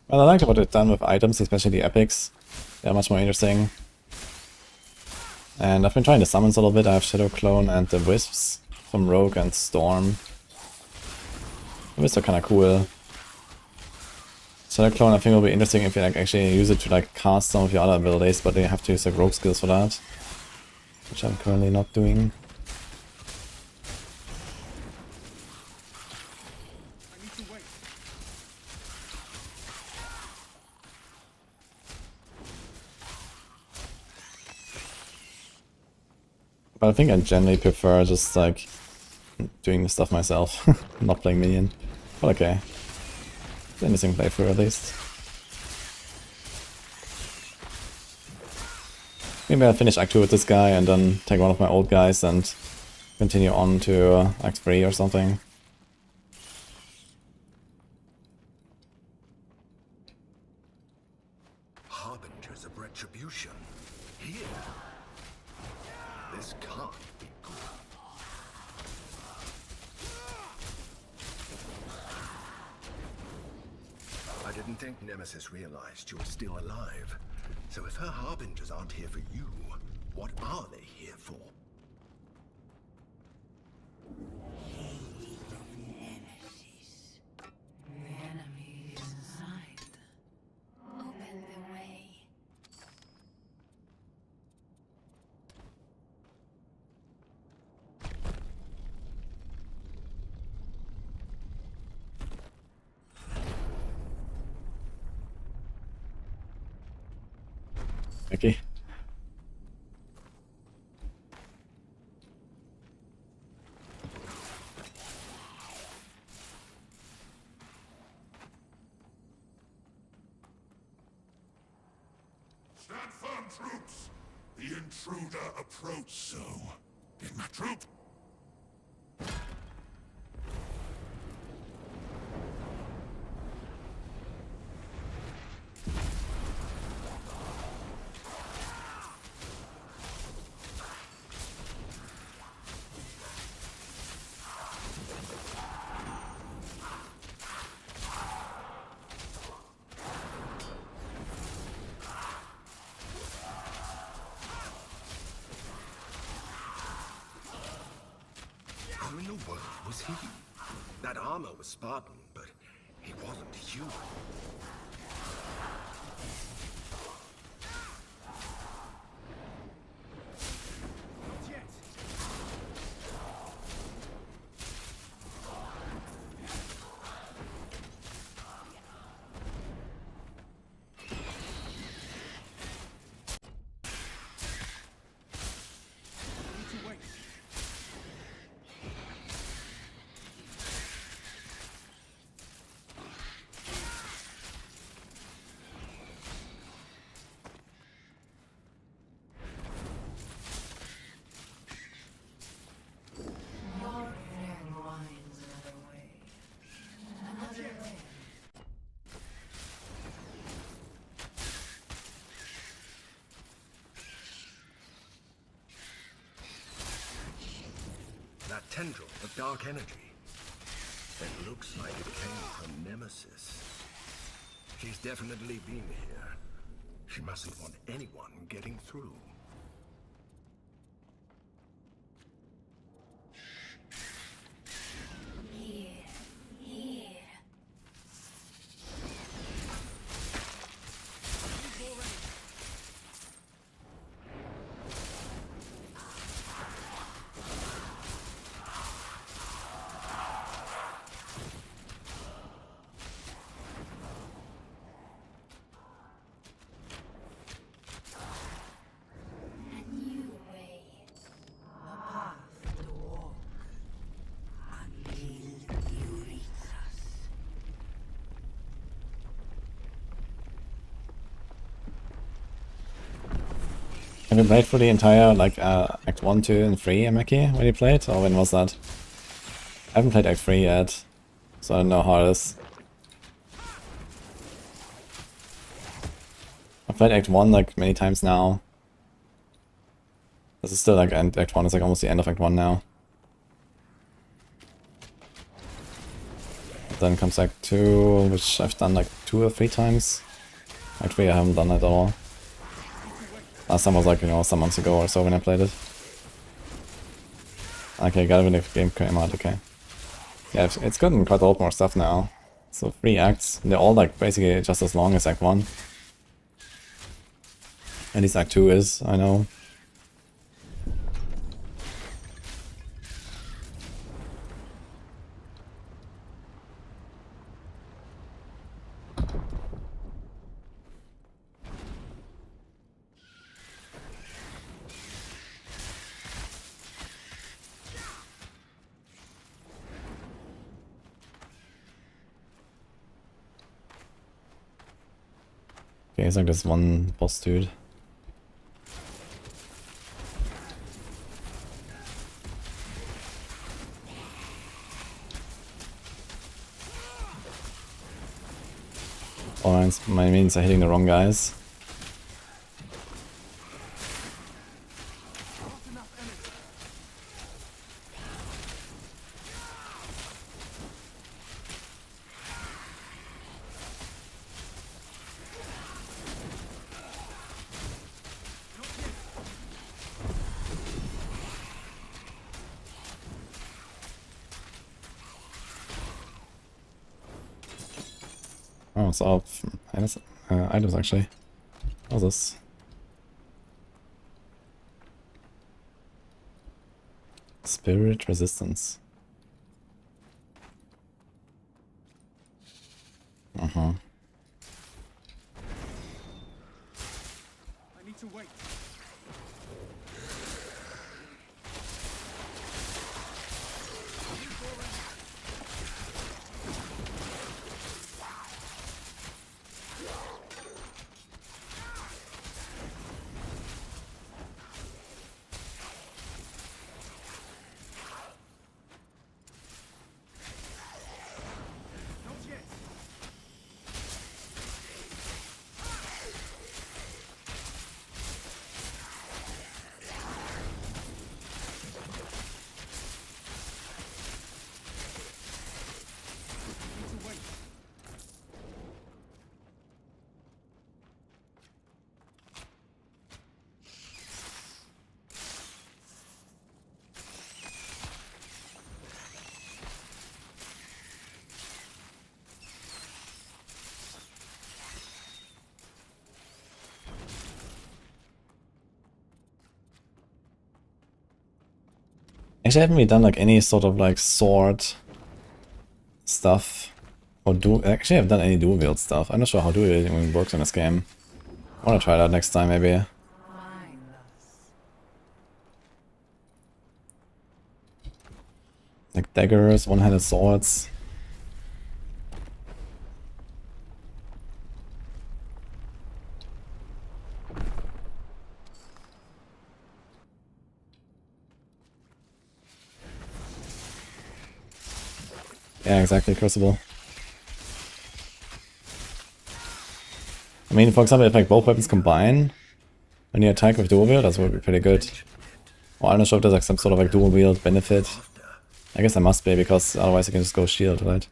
Well, I like what they've done with items, especially the epics. They're much more interesting. And I've been trying the summons a little bit. I have Shadow Clone and the Wisps from Rogue and Storm. The Wisps are kind of cool. Shadow Clone I think will be interesting if you like actually use it to like cast some of your other abilities, but you have to use like rogue skills for that, which I'm currently not doing. I need to wait. But I think I generally prefer just like doing the stuff myself, not playing minion. But okay. It's an interesting playthrough at least. Maybe I'll finish Act 2 with this guy and then take one of my old guys and continue on to Act 3 or something. Harbingers of retribution. Here. This can't be good. I didn't think Nemesis realized you were still alive. So if her harbingers aren't here for you, what are they here for? Nemesis. The enemy is inside. Open the way. Okay. Stand firm, troops. The intruder approach so. Get my troop. Who in the world was he? That armor was Spartan, but he wasn't human. Not yet. I need to wait. that tendril of dark energy. It looks like it came from Nemesis. She's definitely been here. She mustn't want anyone getting through. Have you played for the entire, like, Act 1, 2, and 3, Emeki, when you played? Or when was that? I haven't played Act 3 yet, so I don't know how it is. I've played Act 1, like, many times now. This is still, like, Act 1 is, like, almost the end of Act 1 now. Then comes Act 2, which I've done, like, 2 or 3 times. Act 3 I haven't done at all. Last time was like, you know, some months ago or so when I played it. Okay, got it when the game came out, okay. Yeah, it's gotten quite a lot more stuff now. So 3 acts, they're all like basically just as long as Act 1. At least Act 2 is, I know. Okay, it's like this one boss dude. Oh, my minions are hitting the wrong guys. Oh, it's all items actually. What's this? Spirit resistance. I need to wait. Actually, haven't we done like any sort of like sword stuff? Or actually, I've done any dual wield stuff. I'm not sure how dual wielding works in this game. I wanna try that next time, maybe. Like daggers, one-handed swords. Yeah, exactly, Crucible. I mean, for example, if like both weapons combine when you attack with dual wield, that would be pretty good. Or I'm not sure if there's like some sort of like dual wield benefit I guess I must be, because otherwise I can just go shield, right?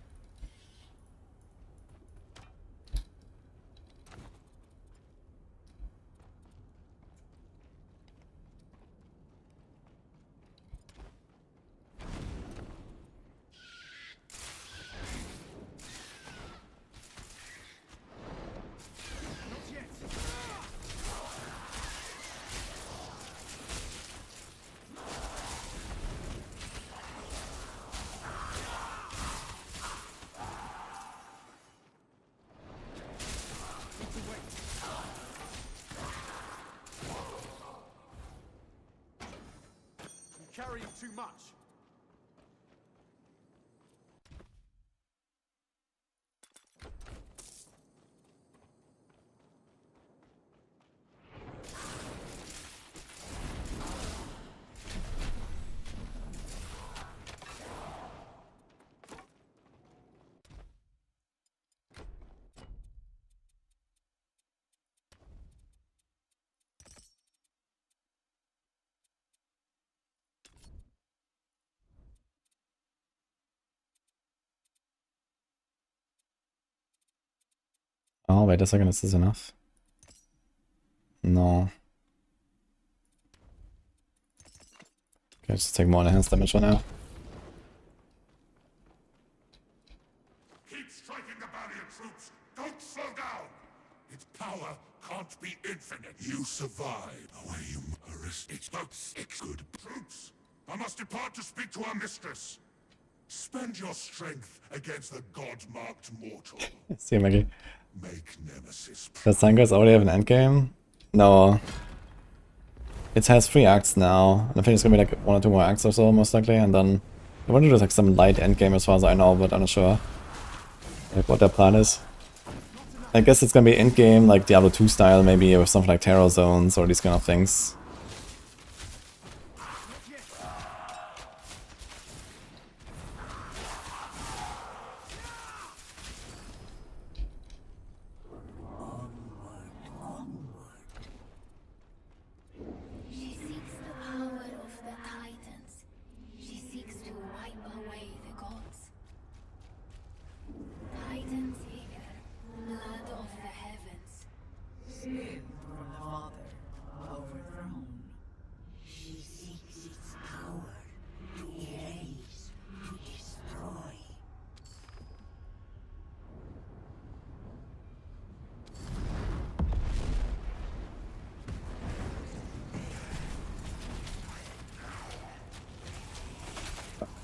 Carrying too much. Oh, wait a second, is this enough? No. Okay, just take more enhanced damage for now. Keep striking the barrier, troops! Don't slow down! Its power can't be infinite. You survive. Away you arrest. It's about 6 good troops. I must depart to speak to our mistress. Spend your strength against the god-marked mortal. See, Maggie. Make Nemesis. Does Sunguys already have an endgame? No. It has 3 acts now. I think it's gonna be like 1 or 2 more acts or so, most likely, and then I want to do like some light endgame as far as I know, but I'm not sure like what their plan is. I guess it's gonna be endgame, like Diablo 2 style, maybe, with something like terror zones or these kind of things. She seeks the power of the Titans. She seeks to wipe away the gods. Titans here, blood of the heavens. Spirit from the Father, overthrown. She seeks its power to erase, to destroy.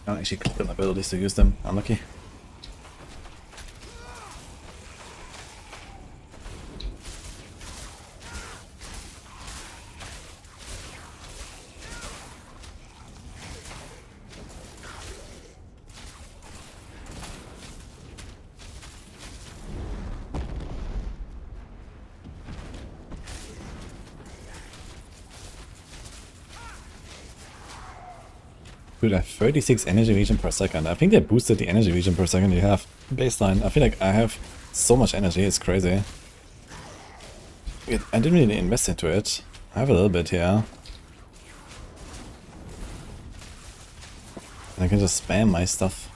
I don't actually click on abilities to use them. Unlucky. Dude, I have 36 energy regen per second. I think they boosted the energy regen per second you have. Baseline. I feel like I have so much energy, it's crazy. I didn't really invest into it. I have a little bit here. And I can just spam my stuff.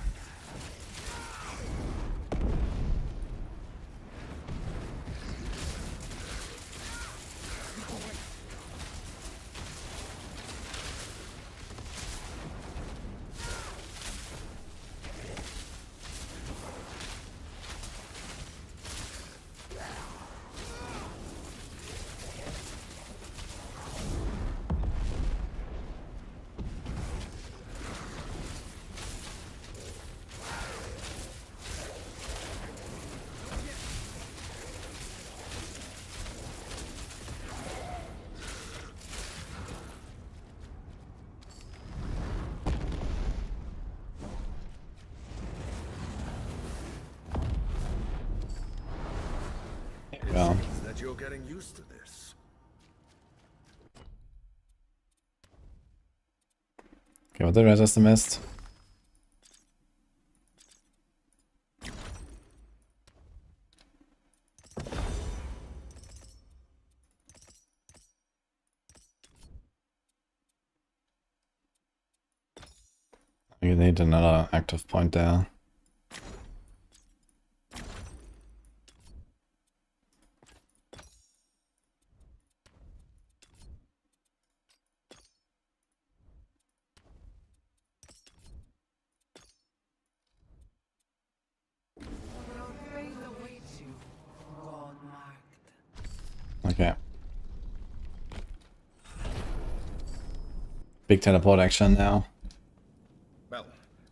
Yeah. That you're getting used to this. Okay, what did I just missed? You need another active point there. Okay. Big teleport action now. Well,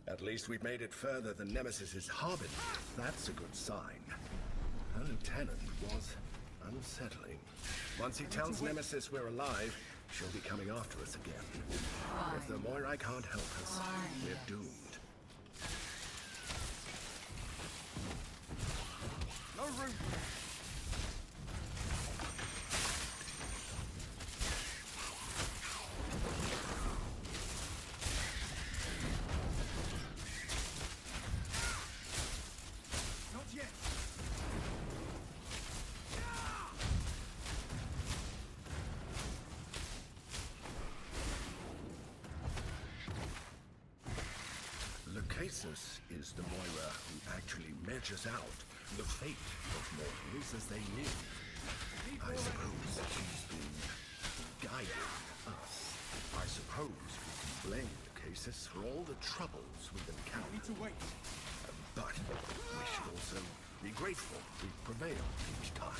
at least we've made it further than Nemesis's harbinger. That's a good sign. Her lieutenant was unsettling. Once he tells Nemesis we're alive, she'll be coming after us again. If the Moirai can't help us, we're doomed. No room. Not yet. Lucasus is the Moira who actually measures out the fate of mortals as they live. I suppose she's been guiding us. I suppose we can blame Lucasus for all the troubles we've encountered. Need to wait. But we should also be grateful we prevailed each time.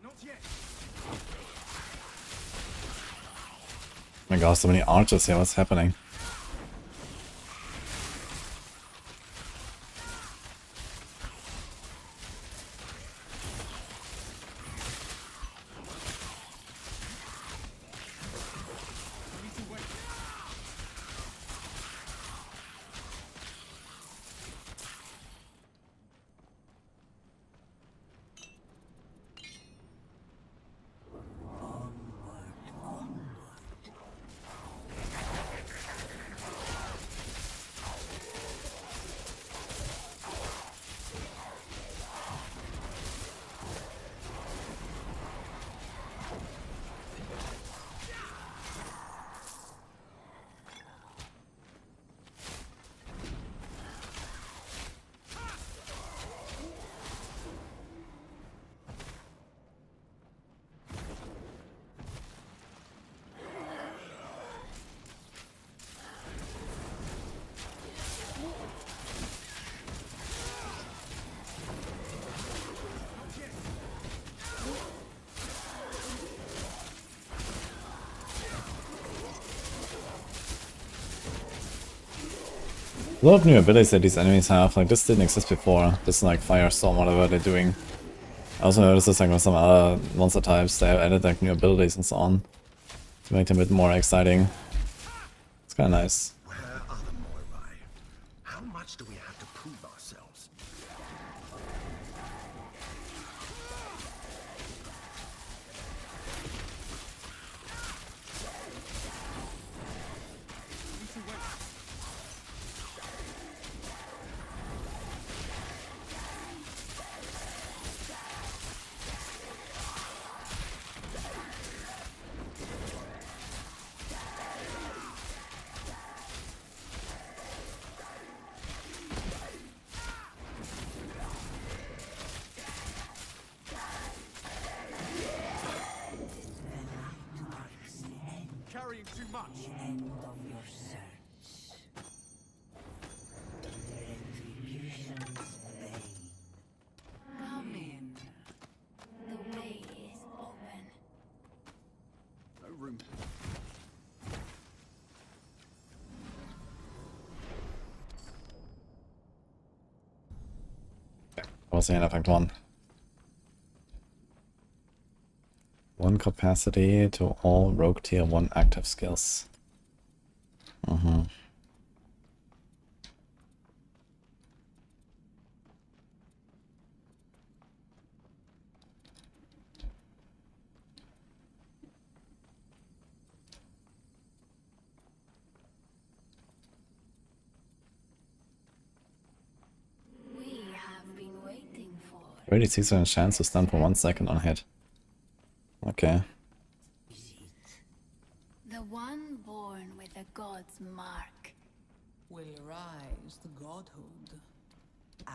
Not yet. Oh my god, so many archers here, what's happening? Need to wait. A lot of new abilities that these enemies have, like this didn't exist before, this like firestorm, whatever they're doing. I also noticed this like with some other monster types, they have added like new abilities and so on to make them a bit more exciting. It's kinda nice. Where are the Moirai? How much do we have to prove ourselves? Need to wait. Carrying too much. End of your search. Retribution's bane. Come in. The way is open. No room. What's the end effect one? One capacity to all rogue tier 1 active skills. We 36% chance to stun for 1 second on hit. Okay. The one born with the god's mark will rise to godhood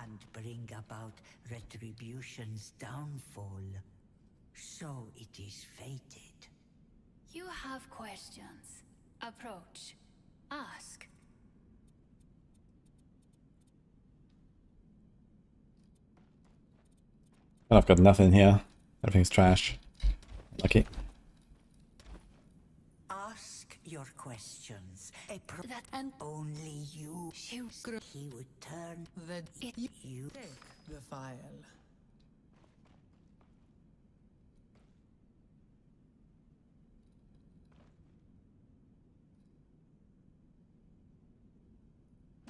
and bring about retribution's downfall. So it is fated. You have questions. Approach. Ask. And I've got nothing here. Everything's trash. Lucky. Ask your questions. That and only you. He would turn you take the file.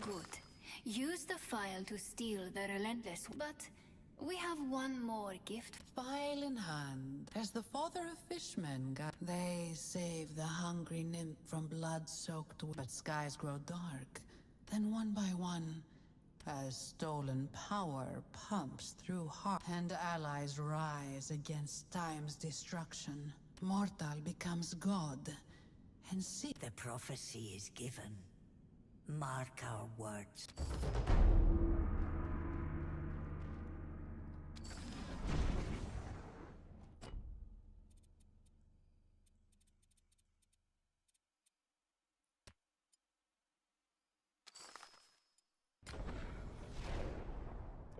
Good. Use the file to steal the relentless, but we have one more gift. File in hand, as the father of fishmen they save the hungry nymph from blood-soaked but skies grow dark. Then one by one, as stolen power pumps through heart and allies rise against time's destruction, mortal becomes god, and see the prophecy is given. Mark our words.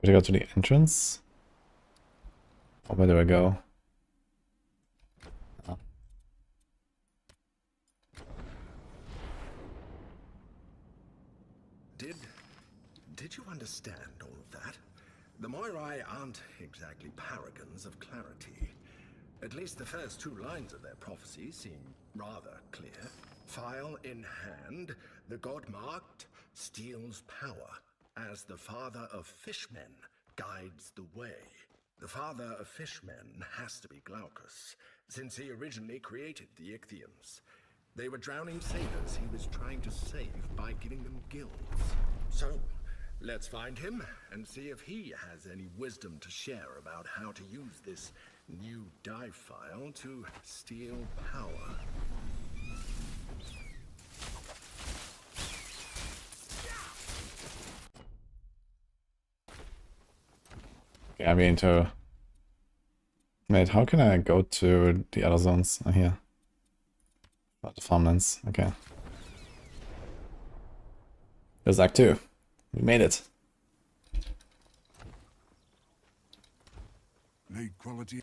Did I go to the entrance? Or where do I go? Oh. Did you understand all of that? The Moirai aren't exactly paragons of clarity. At least the first 2 lines of their prophecy seem rather clear. File in hand, the god marked steals power, as the father of fishmen guides the way. The father of fishmen has to be Glaucus, since he originally created the Ichthyans. They were drowning sailors he was trying to save by giving them gills. So, let's find him and see if he has any wisdom to share about how to use this new dive file to steal power. Okay, I'm going to... Wait, how can I go to the other zones? Oh, here. Oh, the farmlands, okay. There's Act 2. We made it. Made quality.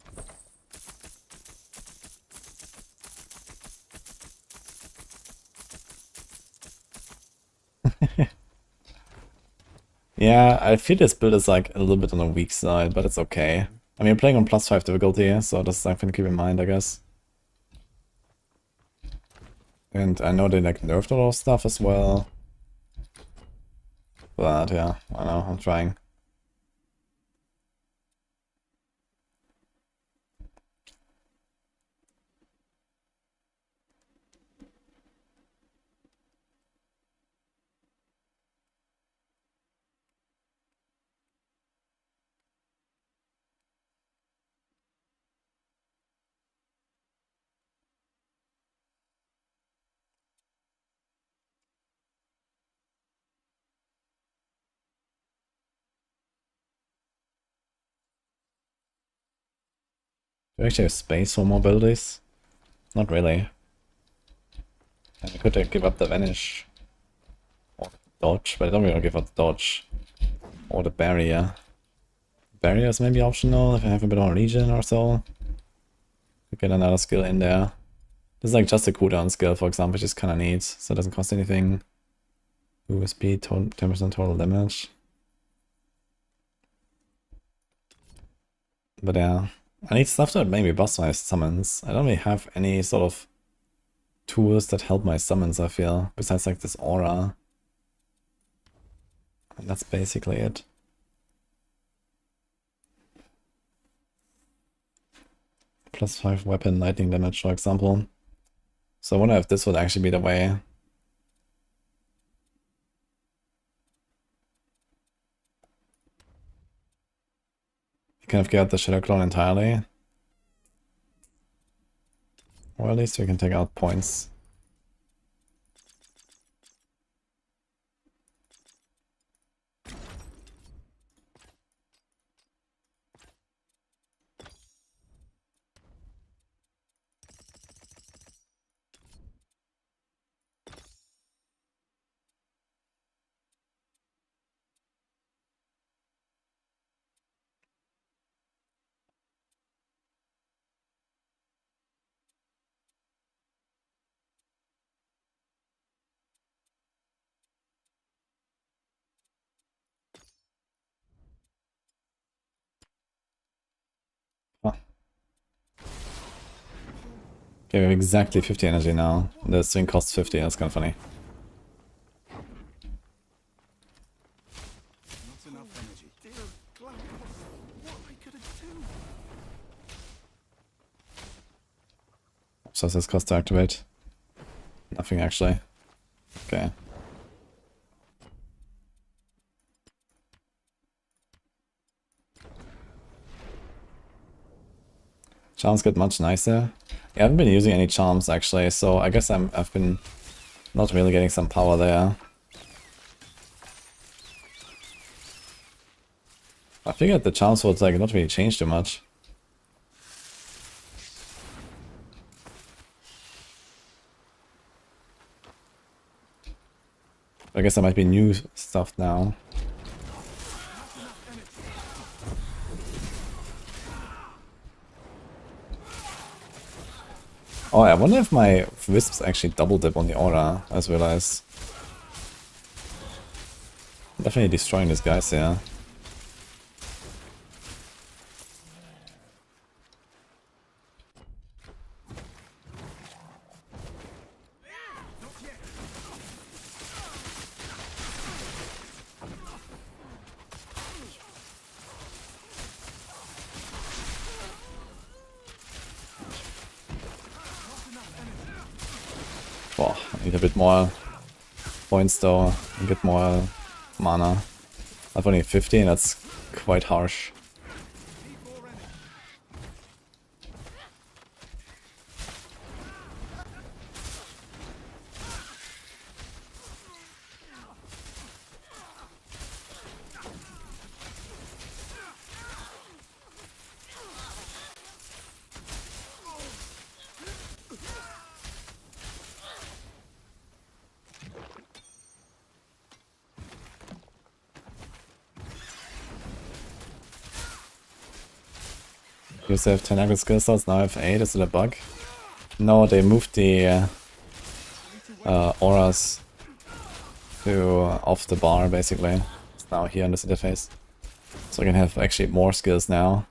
Yeah, I feel this build is like a little bit on the weak side, but it's okay. I mean, I'm playing on +5 difficulty, so that's something to keep in mind, I guess. And I know they like nerfed a lot of stuff as well. But yeah, I know, I'm trying. Do I actually have space for more abilities? Not really. I could give up the vanish or dodge, but I don't really give up the dodge or the barrier. Barrier is maybe optional if I have a bit on region or so. Could get another skill in there. This is like just a cooldown skill, for example, which is kind of neat, so it doesn't cost anything. USP, 10% total damage. But yeah, I need stuff that maybe buffs my summons. I don't really have any sort of tools that help my summons, I feel, besides like this aura. And that's basically it. +5 weapon lightning damage, for example. So I wonder if this would actually be the way. kind of get out the Shadow Clone entirely. Or at least we can take out points. Okay, we have exactly 50 energy now. The swing costs 50, that's kind of funny. Not enough energy. Dear God, what am I gonna do? So this cost to activate? Nothing actually. Okay. Charms get much nicer. I haven't been using any charms actually, so I guess I've been not really getting some power there. I figured the charms would like not really change too much. I guess there might be new stuff now. Oh, I wonder if my wisps actually double dip on the aura, I just realized. I'm definitely destroying these guys here. Boah, I need a bit more points though, and get more mana. I've only 50 and that's quite harsh. Used to have 10 active skill slots, now I have 8, is it a bug? No, they moved the auras to off the bar basically. It's now here on this interface. So I can have actually more skills now.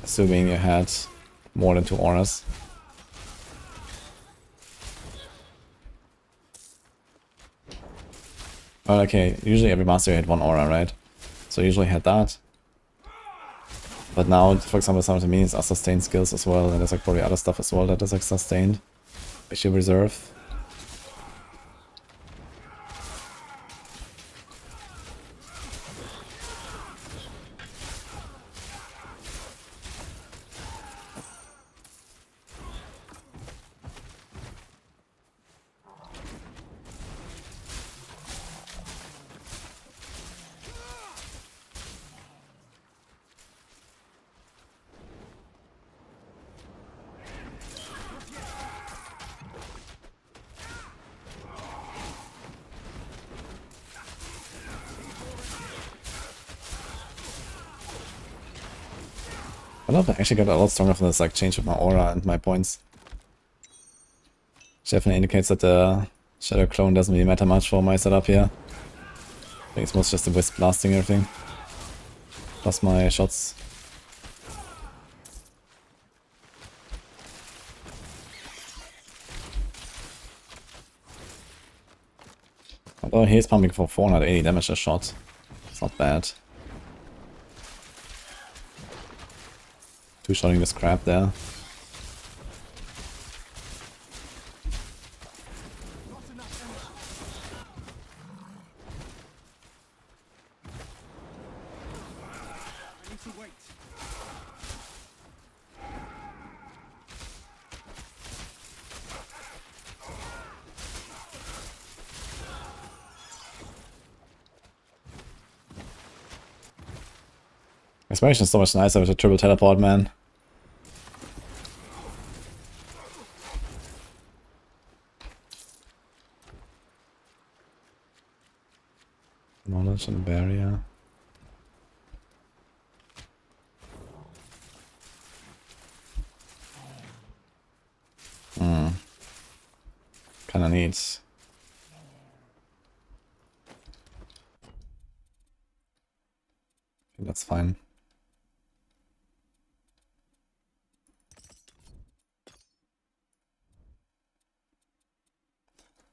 Assuming you had more than 2 auras. Oh, okay, usually every master had 1 aura, right? So I usually had that. But now, for example, some of the minions are sustained skills as well, and there's like probably other stuff as well that is like sustained. Issue reserve. I love that I actually got a lot stronger from this like change of my aura and my points. Which definitely indicates that the Shadow Clone doesn't really matter much for my setup here. I think it's mostly just the wisp blasting everything. Plus my shots. Although he is pumping for 480 damage a shot. It's not bad. Two-shotting this crap there. Exploration is so much nicer with a triple teleport, man. Knowledge and barrier. Kinda neat. Okay, that's fine.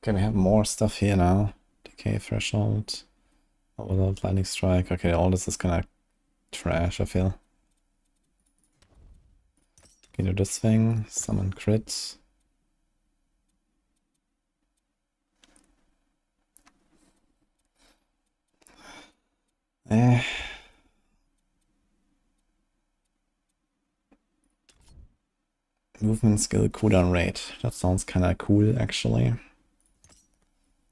Okay, we have more stuff here now. Decay threshold. Without lightning strike. Okay, all this is kinda trash, I feel. Can do this thing. Summon crit. Movement skill cooldown rate. That sounds kinda cool, actually. I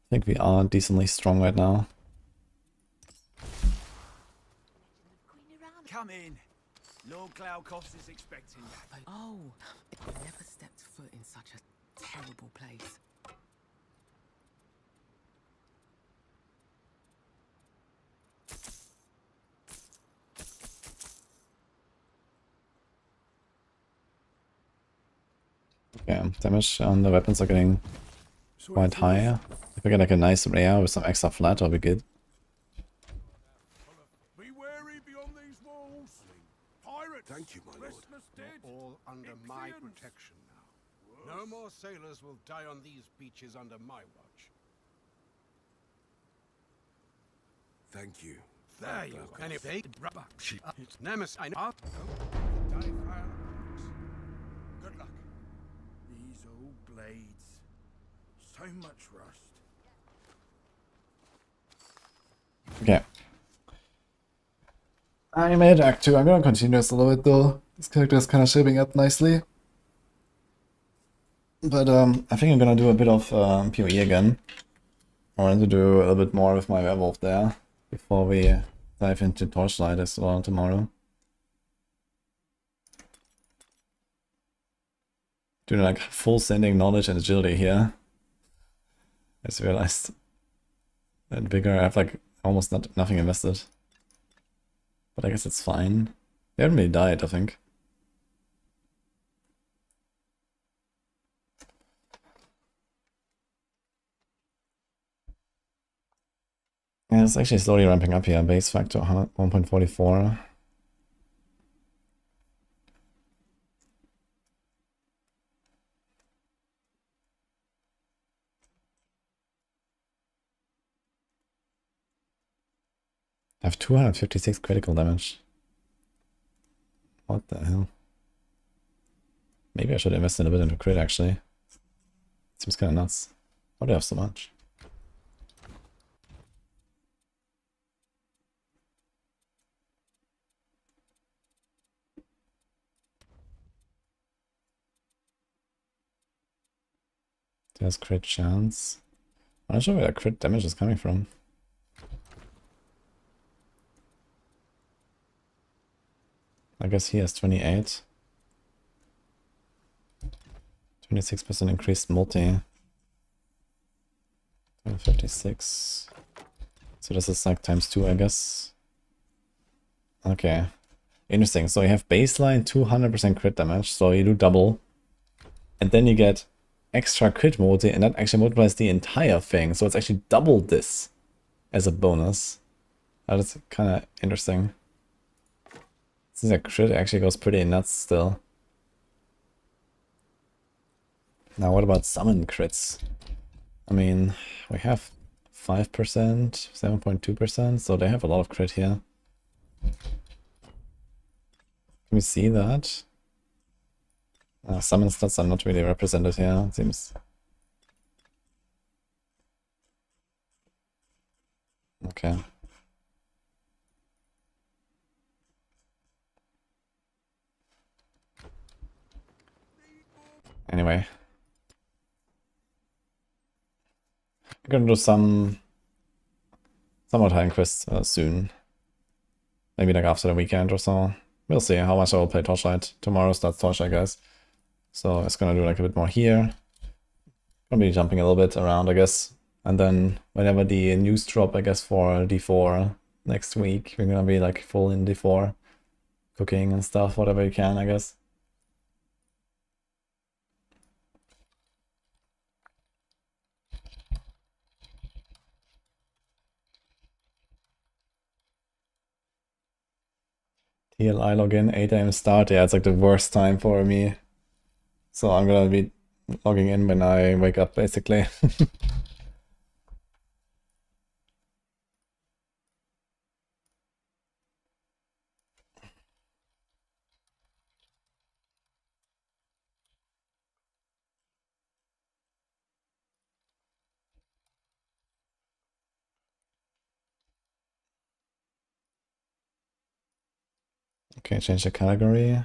think we are decently strong right now. Come in. Lord Glaukos is expecting you. Oh, I never stepped foot in such a terrible place. Okay, damage on the weapons are getting quite high. If we get like a nice rare with some extra flat, that'll be good. Be wary beyond these walls. Pirates. Thank you, my lord. Restless dead. All under my protection now. No more sailors will die on these beaches under my watch. Thank you. There you go. And if they rubber, She it's Nemesis. I know. Good luck. These old blades. So much rust. Okay. I made Act 2. I'm gonna continue this a little bit though. This character is kind of shaping up nicely. But I think I'm gonna do a bit of PoE again. I wanted to do a little bit more with my werewolf there before we dive into Torchlight as well tomorrow. Doing like full sending knowledge and agility here. I just realized that vigor I have like almost nothing invested. But I guess it's fine. They haven't really died, I think. Yeah, it's actually slowly ramping up here. Base factor 1.44. I have 256 critical damage. What the hell? Maybe I should invest in a bit into crit actually. Seems kind of nuts. Why do I have so much? There's crit chance. I'm not sure where that crit damage is coming from. I guess he has 28. 26% increased multi. 56. So this is like ×2, I guess. Okay. Interesting. So you have baseline 200% crit damage, so you do double. And then you get extra crit multi, and that actually multiplies the entire thing. So it's actually double this as a bonus. That is kind of interesting. Since a crit actually goes pretty nuts still. Now what about summon crits? I mean, we have 5%, 7.2%, so they have a lot of crit here. Can we see that? Summon stats are not really represented here, it seems. Okay. Anyway. I'm gonna do some more time quests soon. Maybe like after the weekend or so. We'll see how much I will play Torchlight. Tomorrow starts Torchlight, guys. So it's gonna do like a bit more here. Gonna be jumping a little bit around, I guess. And then whenever the news drop, I guess, for D4 next week, we're gonna be like full in D4. Cooking and stuff, whatever you can, I guess. TLI login, 8 AM start. Yeah, it's like the worst time for me. So I'm gonna be logging in when I wake up, basically. Okay, change the category.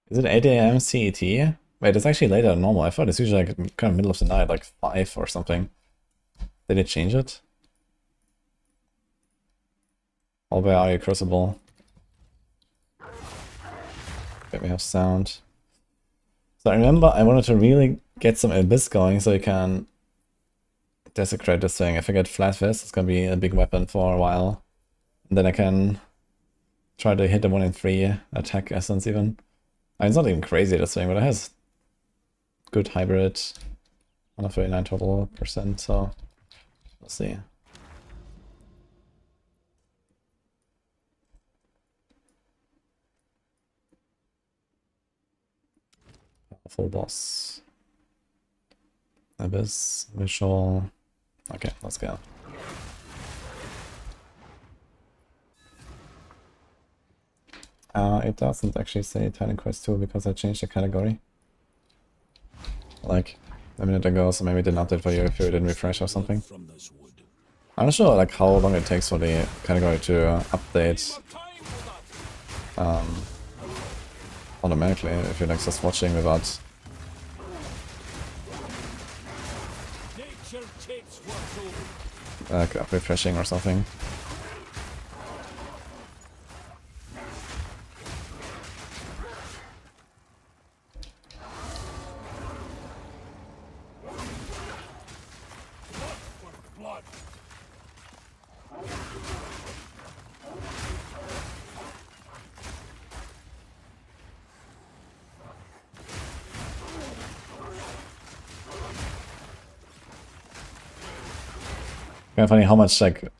Is it 8 AM CET? Wait, it's actually later than normal. I thought it's usually like kind of middle of the night, like 5 or something. Did it change it? Or where are you, Crucible? Okay, we have sound. So I remember I wanted to really get some Abyss going so you can desecrate this thing. If I get Flat Fist, it's gonna be a big weapon for a while. And then I can try to hit the 1 in 3 attack essence even. I mean, it's not even crazy this thing, but it has good hybrid. 139 total %, so we'll see. Full boss. Abyss, visual. Okay, let's go. It doesn't actually say Titan Quest 2 because I changed the category. Like a minute ago, so maybe it didn't update for you if you didn't refresh or something. I'm not sure like how long it takes for the category to update automatically if you're like just watching without like refreshing or something. Kind of funny how much like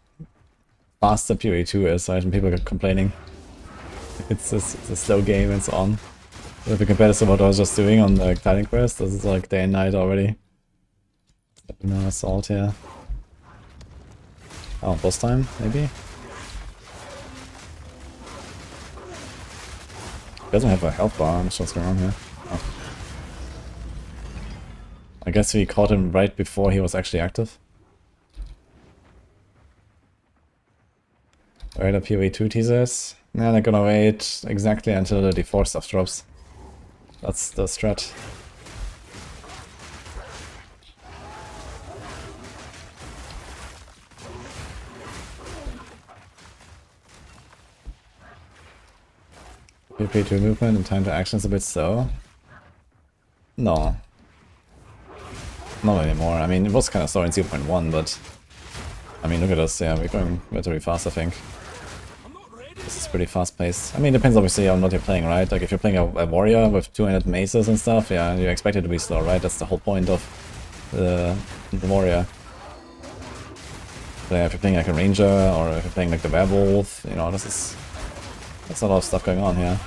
faster PoE 2 is, right? And people are complaining it's a slow game and so on. If you compare this to what I was just doing on the Titan Quest, this is like day and night already. No assault here. Oh, boss time, maybe? He doesn't have a health bar, I'm not sure what's going on here. Oh. I guess we caught him right before he was actually active. Alright, the PoE 2 teasers. Now they're gonna wait exactly until the D4 stuff drops. That's the strat. PoE 2 movement and time to action is a bit slow. No. Not anymore. I mean, it was kind of slow in 0.1, but I mean, look at us. Yeah, we're going relatively fast, I think. This is pretty fast paced. I mean, it depends obviously on what you're playing, right? Like if you're playing a warrior with 200 maces and stuff, yeah, you expect it to be slow, right? That's the whole point of the warrior. But yeah, if you're playing like a ranger or if you're playing like the werewolf, you know, that's a lot of stuff going on here.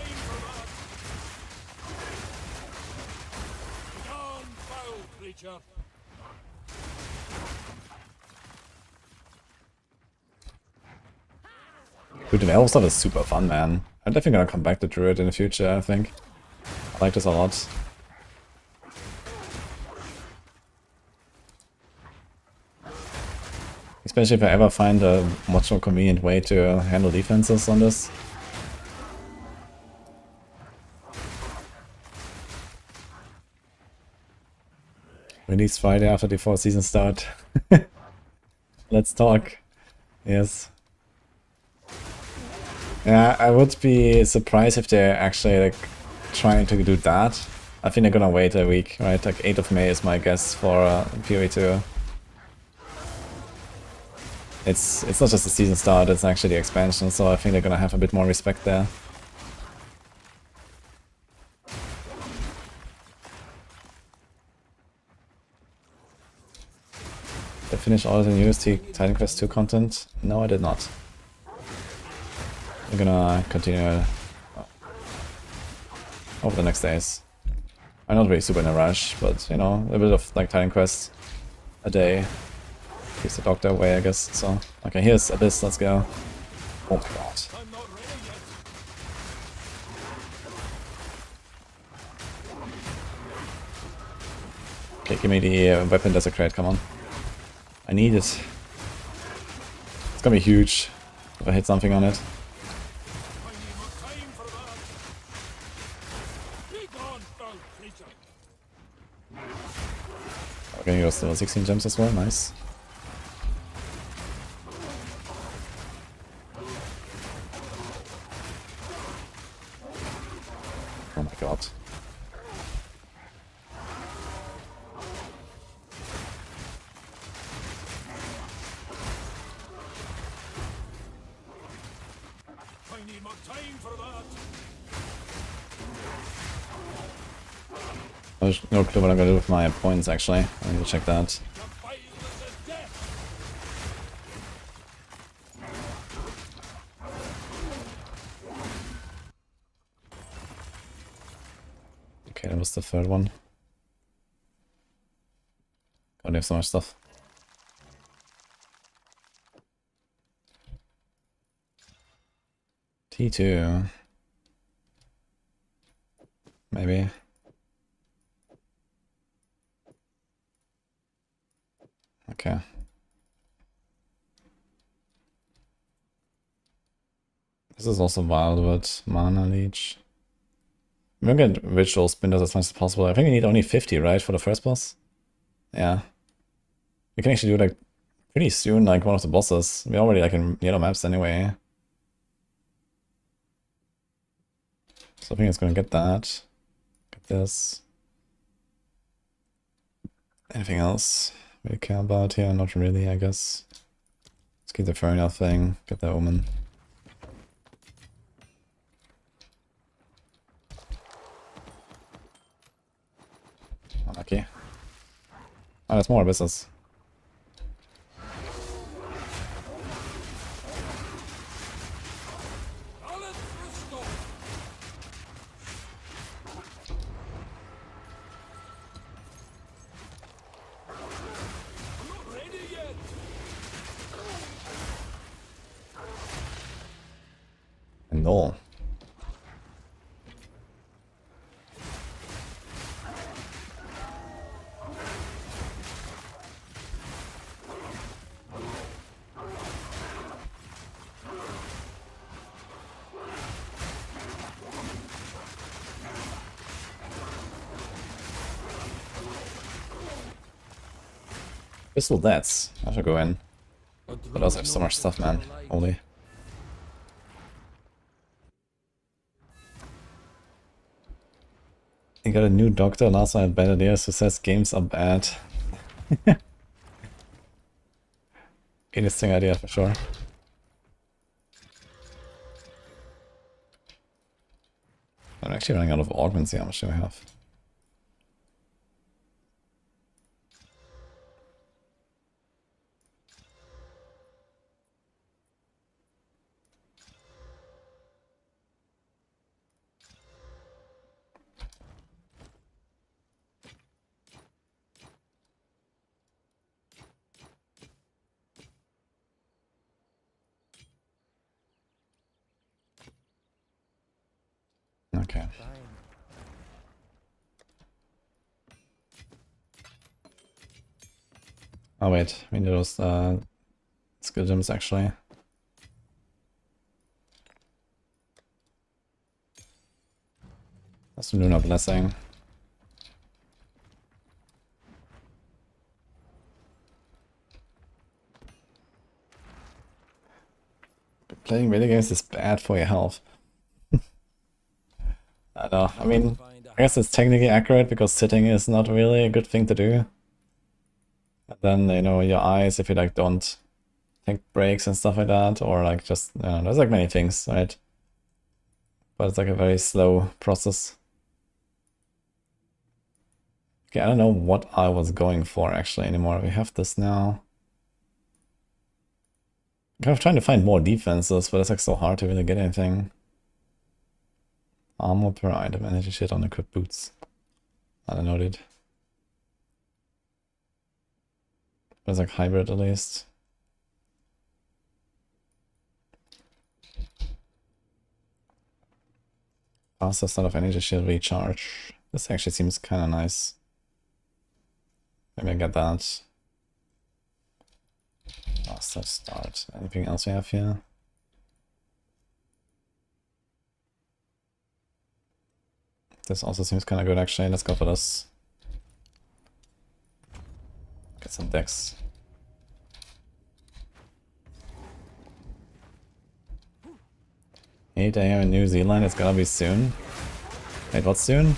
Dude, the werewolf stuff is super fun, man. I'm definitely gonna come back to Druid in the future, I think. I like this a lot. Especially if I ever find a much more convenient way to handle defenses on this. Release Friday after the 4th season start. Let's talk. Yes. Yeah, I would be surprised if they're actually like trying to do that. I think they're gonna wait a week, right? Like 8th of May is my guess for PoE 2. It's not just the season start, it's actually the expansion, so I think they're gonna have a bit more respect there. Did I finish all of the newest Titan Quest 2 content? No, I did not. I'm gonna continue over the next days. I'm not really super in a rush, but you know, a bit of like Titan Quest a day keeps the doctor away, I guess. So, okay, here's Abyss, let's go. Oh my god. Okay, give me the weapon desecrate, come on. I need it. It's gonna be huge if I hit something on it. We're gonna go still 16 gems as well, nice. Oh my god. I need more time for that. There's no clue what I'm gonna do with my points actually. I need to check that. Okay, that was the third one. God, they have so much stuff. T2. Maybe. Okay. This is also Wildwood, Mana Leech. We're gonna get Ritual Spinders as much as possible. I think we need only 50, right, for the first boss? Yeah. We can actually do it like pretty soon, like one of the bosses. We're already like in yellow maps anyway. So I think it's gonna get that. Get this. Anything else we care about here? Not really, I guess. Let's get the Fernal thing, get the Omen. Unlucky. Oh, there's more abysses. No. Pistol Deaths. I should go in. But I also have so much stuff, man. Holy. You got a new doctor last night, bad ideas, who says games are bad. Interesting idea for sure. I'm actually running out of augments here. How much do I have? Okay. Oh wait, we need those skill gems actually. That's a Lunar Blessing. Playing video games is bad for your health. I know. I mean, I guess it's technically accurate because sitting is not really a good thing to do. And then, you know, your eyes, if you like don't take breaks and stuff like that, or like just, you know, there's like many things, right? But it's like a very slow process. Okay, I don't know what I was going for actually anymore. We have this now. I'm kind of trying to find more defenses, but it's like so hard to really get anything. Armor per item, energy shit on equipped boots. I don't know, dude. But it's like hybrid at least. Faster start of energy shield recharge. This actually seems kind of nice. Maybe I get that. Faster start. Anything else we have here? This also seems kind of good actually. Let's go for this. Get some decks. 8 AM in New Zealand, it's gonna be soon. Wait, what's soon?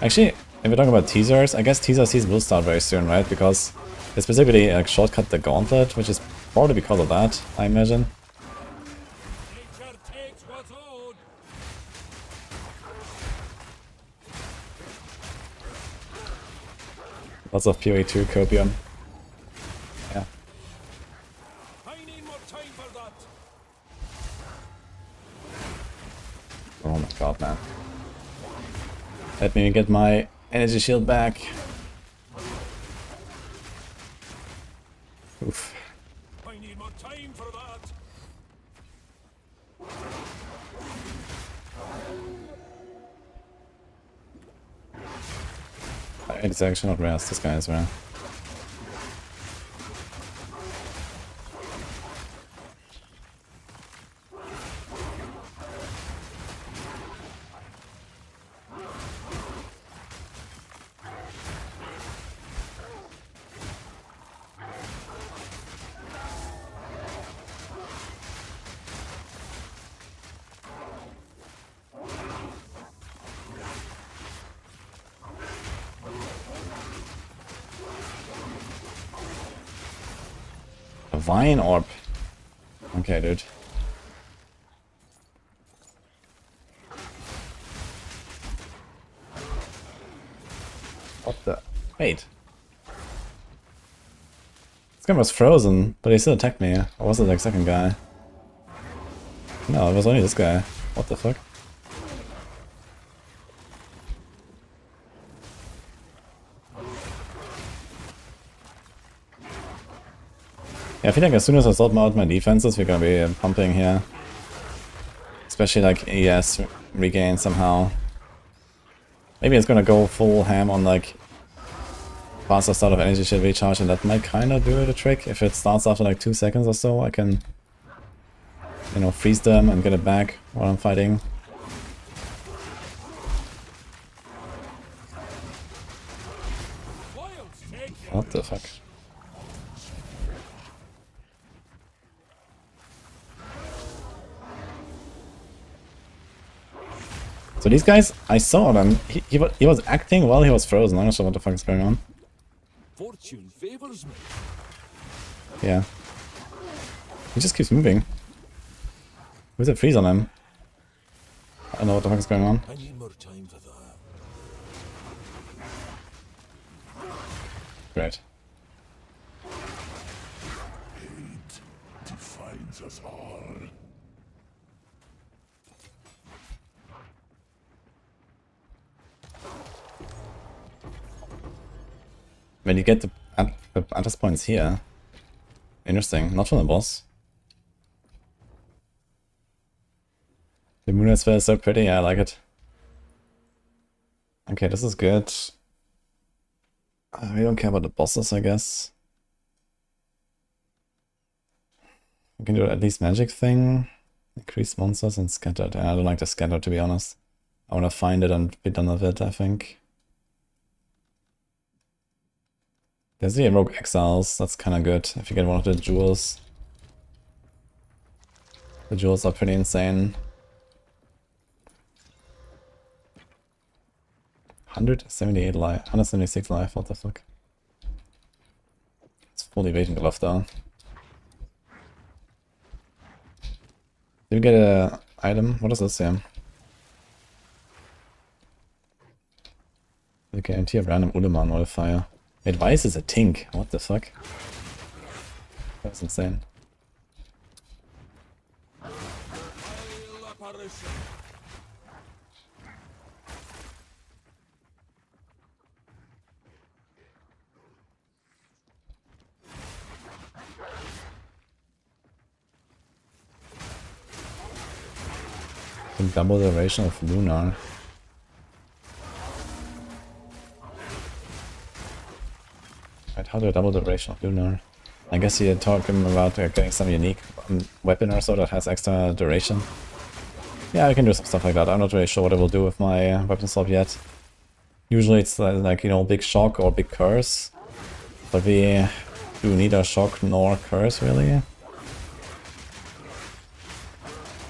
Actually, if we're talking about teasers, I guess teaser season will start very soon, right? Because they specifically like shortcut the gauntlet, which is probably because of that, I imagine. Lots of PoE 2 copium. Yeah. Oh my god, man. Let me get my energy shield back. Oof. I need more time for that. It's actually not rare, this guy is rare. Vine orb. Okay, dude. What the? Wait. This guy was frozen, but he still attacked me. Or was it like second guy? No, it was only this guy. What the fuck? Yeah, I feel like as soon as I sort out my defenses, we're gonna be pumping here. Especially like ES regain somehow. Maybe it's gonna go full ham on like faster start of energy shield recharge, and that might kinda do the trick. If it starts after like 2 seconds or so, I can, you know, freeze them and get it back while I'm fighting. What the fuck? So these guys, I saw them. He was acting while he was frozen. I'm not sure what the fuck is going on. Fortune favors me. Yeah. He just keeps moving. Who's a freeze on him? I don't know what the fuck is going on. I need more time for that. Great. Hate defines us all. When you get the address points here. Interesting. Not from the boss. The moon sphere is so pretty. Yeah, I like it. Okay, this is good. We don't care about the bosses, I guess. We can do at least magic thing. Increase monsters and scattered. I don't like the scatter, to be honest. I want to find it and be done with it, I think. There's the Rogue Exiles, that's kind of good if you get one of the jewels. The jewels are pretty insane. 178 life, 176 life, what the fuck? It's full evasion glove though. Did we get a item? What is this here? The guarantee of random Ulema modifier. Advice is a tink. What the fuck? That's insane. Double the duration of Lunar. Right, how do I double the duration of Lunar? I guess you're talking about getting some unique weapon or so that has extra duration. Yeah, I can do some stuff like that. I'm not really sure what I will do with my weapon swap yet. Usually it's like, you know, big shock or big curse. But we do neither shock nor curse really.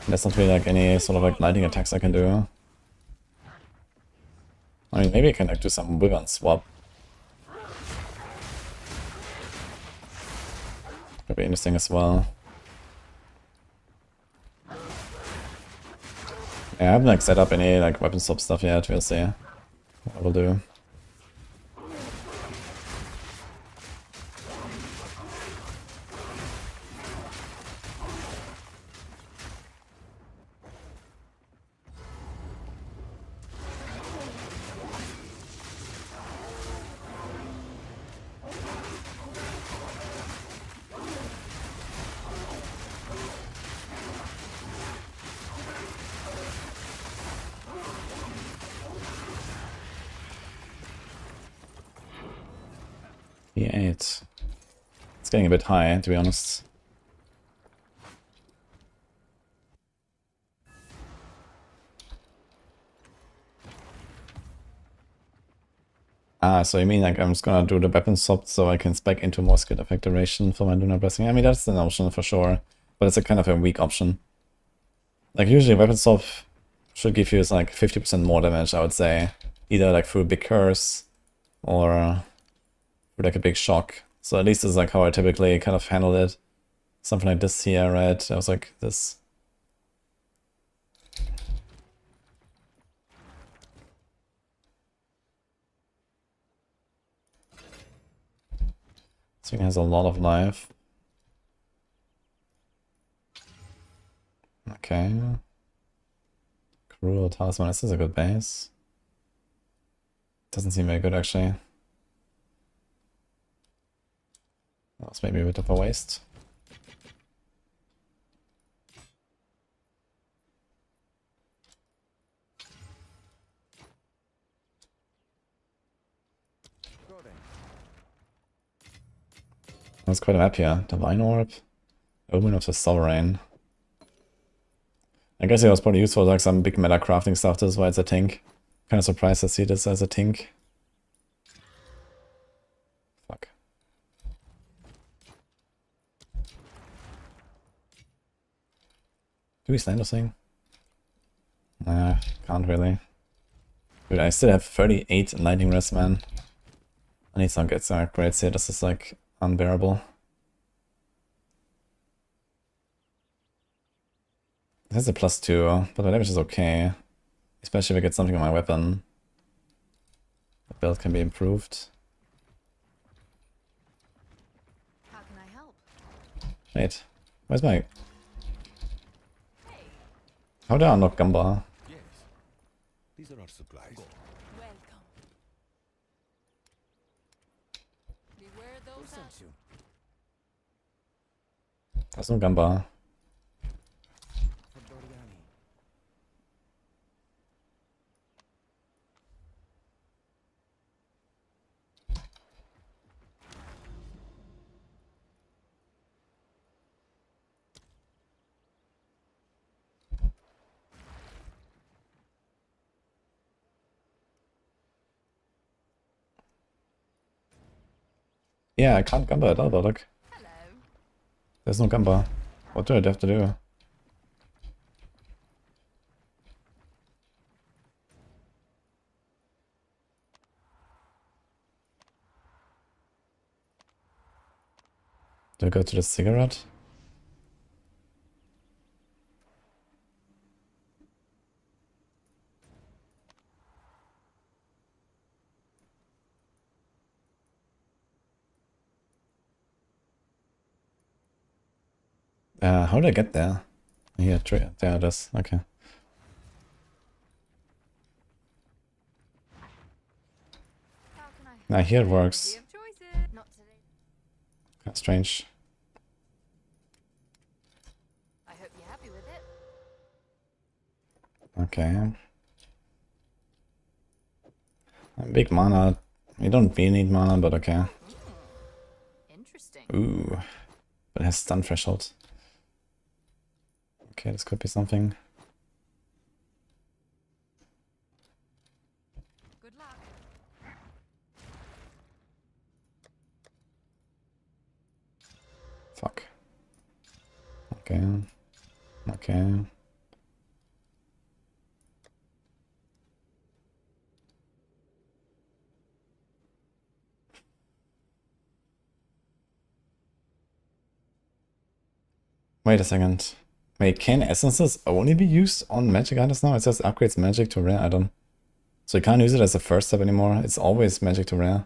There's not really like any sort of like lightning attacks I can do. I mean, maybe I can like do some weapon swap. Could be interesting as well. Yeah, I haven't like set up any like weapon swap stuff yet, we'll see what I will do. E8. It's getting a bit high, to be honest. Ah, so you mean like I'm just gonna do the weapon swap so I can spec into more skill effect duration for my Lunar Blessing? I mean, that's an option for sure, but it's a kind of a weak option. Like usually weapon swap should give you like 50% more damage, I would say. Either like through a big curse or through like a big shock. So at least it's like how I typically kind of handle it. Something like this here, right? I was like this. This thing has a lot of life. Okay. Cruel Talisman, this is a good base. Doesn't seem very good actually. That was maybe a bit of a waste. That's quite a map here. Divine Orb, Omen of the Sovereign. I guess it was probably useful like some big meta crafting stuff, that's why it's a tink. Kind of surprised to see this as a tink. Fuck. Do we stand this thing? Nah, can't really. Dude, I still have 38 lightning rest, man. I need some get some upgrades here, this is like unbearable. This is a +2, but the damage is okay. Especially if I get something on my weapon. The build can be improved. How can I help? Wait, where's my... How do I unlock Gamba? Yes. These are our supplies. Welcome. Beware those sent you. There's no Gamba. Yeah, I can't gamba at all, but look. There's no gamba. What do I have to do? Do I go to the cigarette? How did I get there? Here, there it is. Okay. Now here it works. Kinda strange. I hope you're happy with it. Okay. Big mana. You don't really need mana, but okay. Interesting. Ooh. But it has stun threshold. Okay, this could be something. Good luck. Fuck. Okay. Okay. Wait a second. Wait, can essences only be used on magic items now? It says upgrades magic to rare item. So you can't use it as a first step anymore. It's always magic to rare.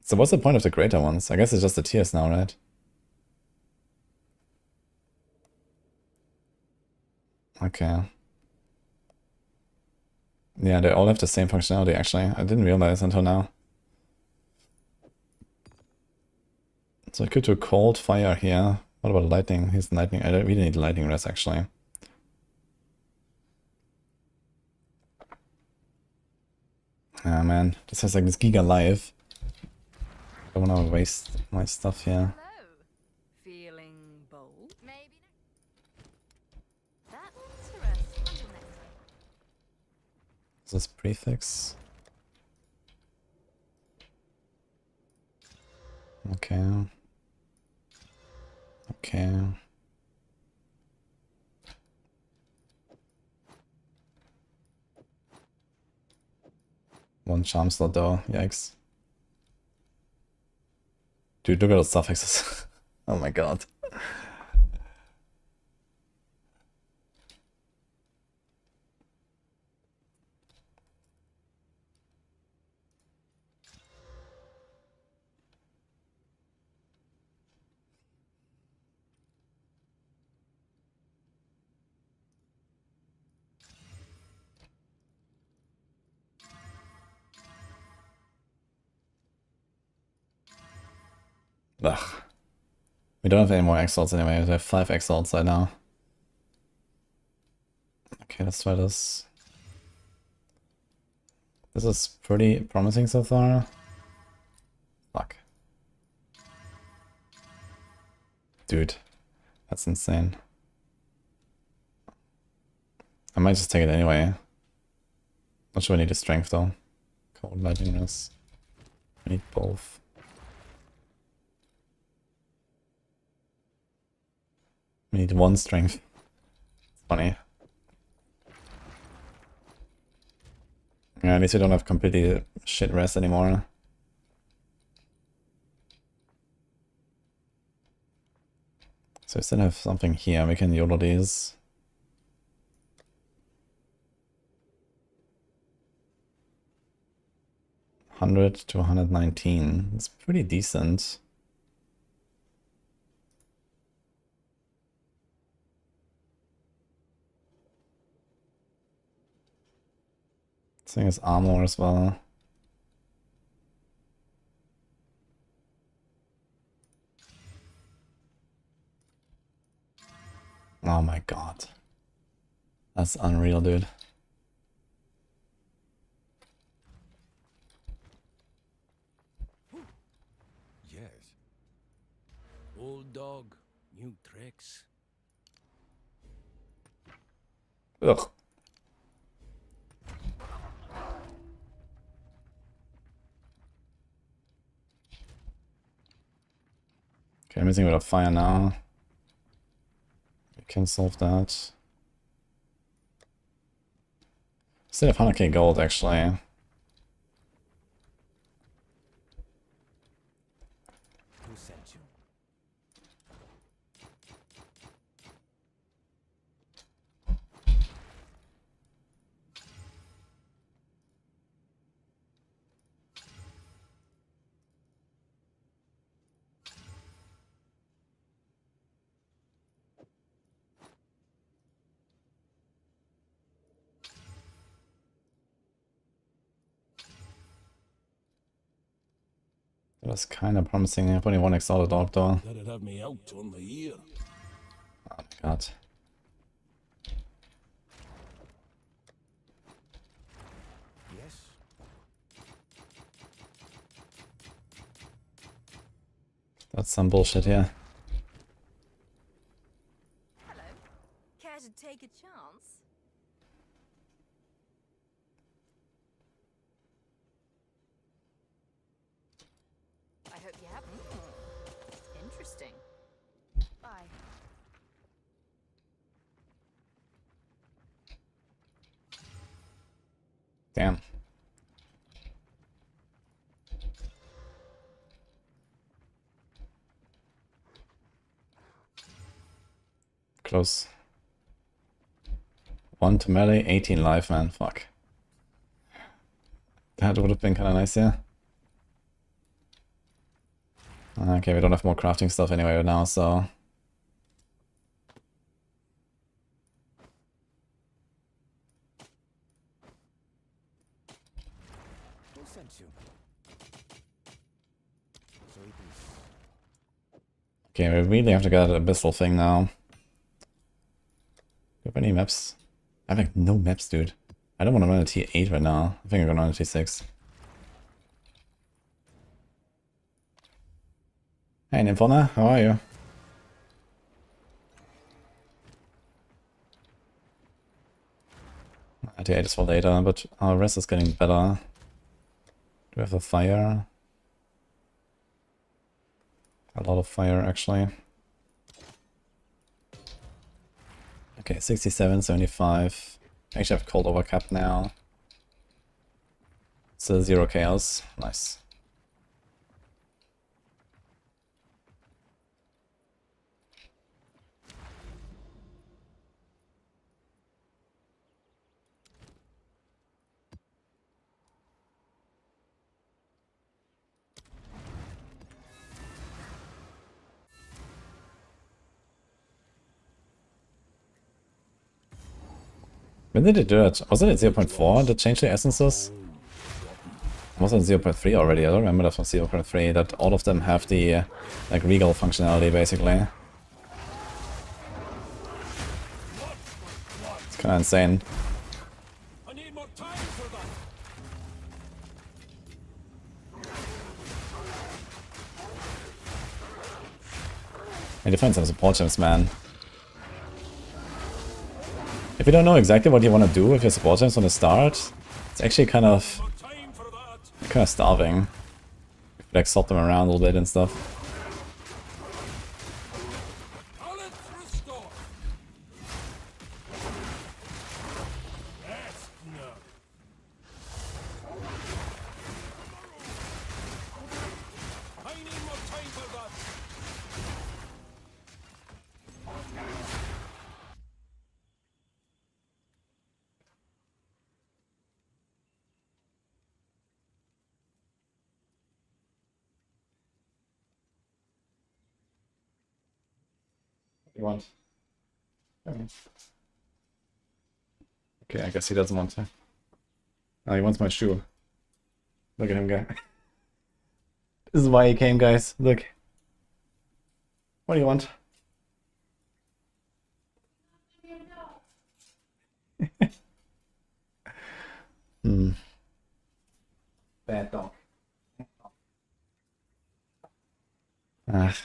So what's the point of the greater ones? I guess it's just the tiers now, right? Okay. Yeah, they all have the same functionality, actually. I didn't realize until now. So I could do cold fire here. What about lightning? Here's lightning. I really need lightning rest, actually. Ah, man. This has like this Giga Live. I don't want to waste my stuff here. Hello. Feeling bold? Maybe. That's interesting. Until next time. Is this prefix? Okay. Okay. One charm slot though, yikes. Dude, look at those suffixes. Oh my god. Ugh. We don't have any more Exiles anyway, we have 5 Exiles right now. Okay, let's try this. This is pretty promising so far. Fuck. Dude, that's insane. I might just take it anyway. Not sure I need a strength though. Cold lightning rest. I need both. We need 1 strength. It's funny. Yeah, at least we don't have completely shit rest anymore. So we still have something here. We can YOLO these. $100 to 119. It's pretty decent. This thing is armor as well. Oh my god. That's unreal, dude. Yes. Old dog, new tricks. Ugh. I'm missing a bit of fire now. We can solve that. Still have 100k gold actually. Who sent you? That was kind of promising. I have only one exalted orb though. That'd have me out on the ear. Oh my god. Yes. That's some bullshit here. Hello. Care to take a chance? I hope you have. Interesting. Bye. Damn. Close. 1 to melee, 18 life, man. Fuck. That would have been kind of nice, yeah. Okay, we don't have more crafting stuff anyway right now, so... Who sent you? So it is. Okay, we really have to get an abyssal thing now. Do you have any maps? I have like no maps, dude. I don't want to run a T8 right now. I think I'm gonna run a T6. Hey Nymphona, how are you? T8 is for later, but our rest is getting better. Do we have a fire? A lot of fire actually. Okay, 67, 75. I actually have cold overcap now. So 0 chaos. Nice. When did it do it? Was it at 0.4 that changed the essences? Was it 0.3 already? I don't remember that from 0.3, that all of them have the like regal functionality basically. It's kinda insane. I need more time for that. I define some support gems, man. If you don't know exactly what you want to do with your support gems from the start, it's actually kind of starving. Like sort them around a little bit and stuff. You want? Okay, I guess he doesn't want to. Oh, he wants my shoe. Look at him go. This is why he came, guys. Look. What do you want? Bad dog. Ah.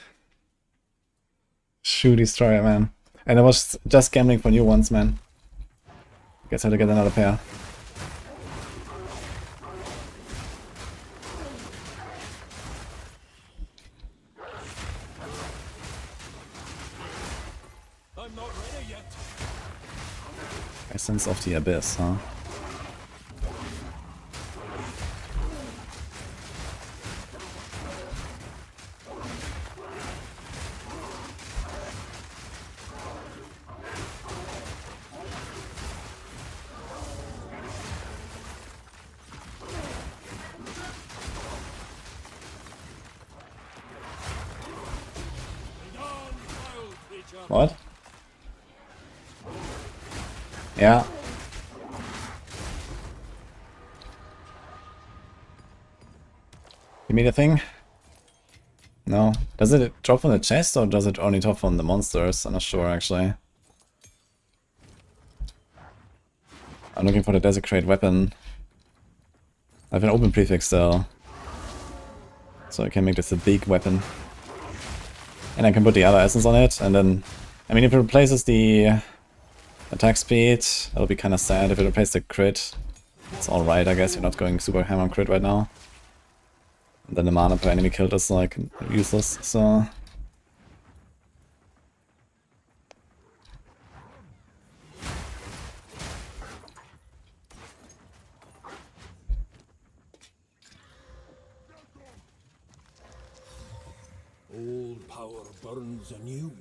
Shoe destroyer, man. And I was just gambling for new ones, man. Guess I have to get another pair. Prince of the Abyss, huh? What? Yeah. Give me the thing. No. Does it drop from the chest or does it only drop from the monsters? I'm not sure actually. I'm looking for the desecrate weapon. I have an open prefix still. So I can make this a big weapon. And I can put the other essence on it, and then... I mean, if it replaces the attack speed, that'll be kind of sad. If it replaces the crit, it's alright, I guess. You're not going super ham on crit right now. And then the mana per enemy killed is like useless, so... Old power burns anew.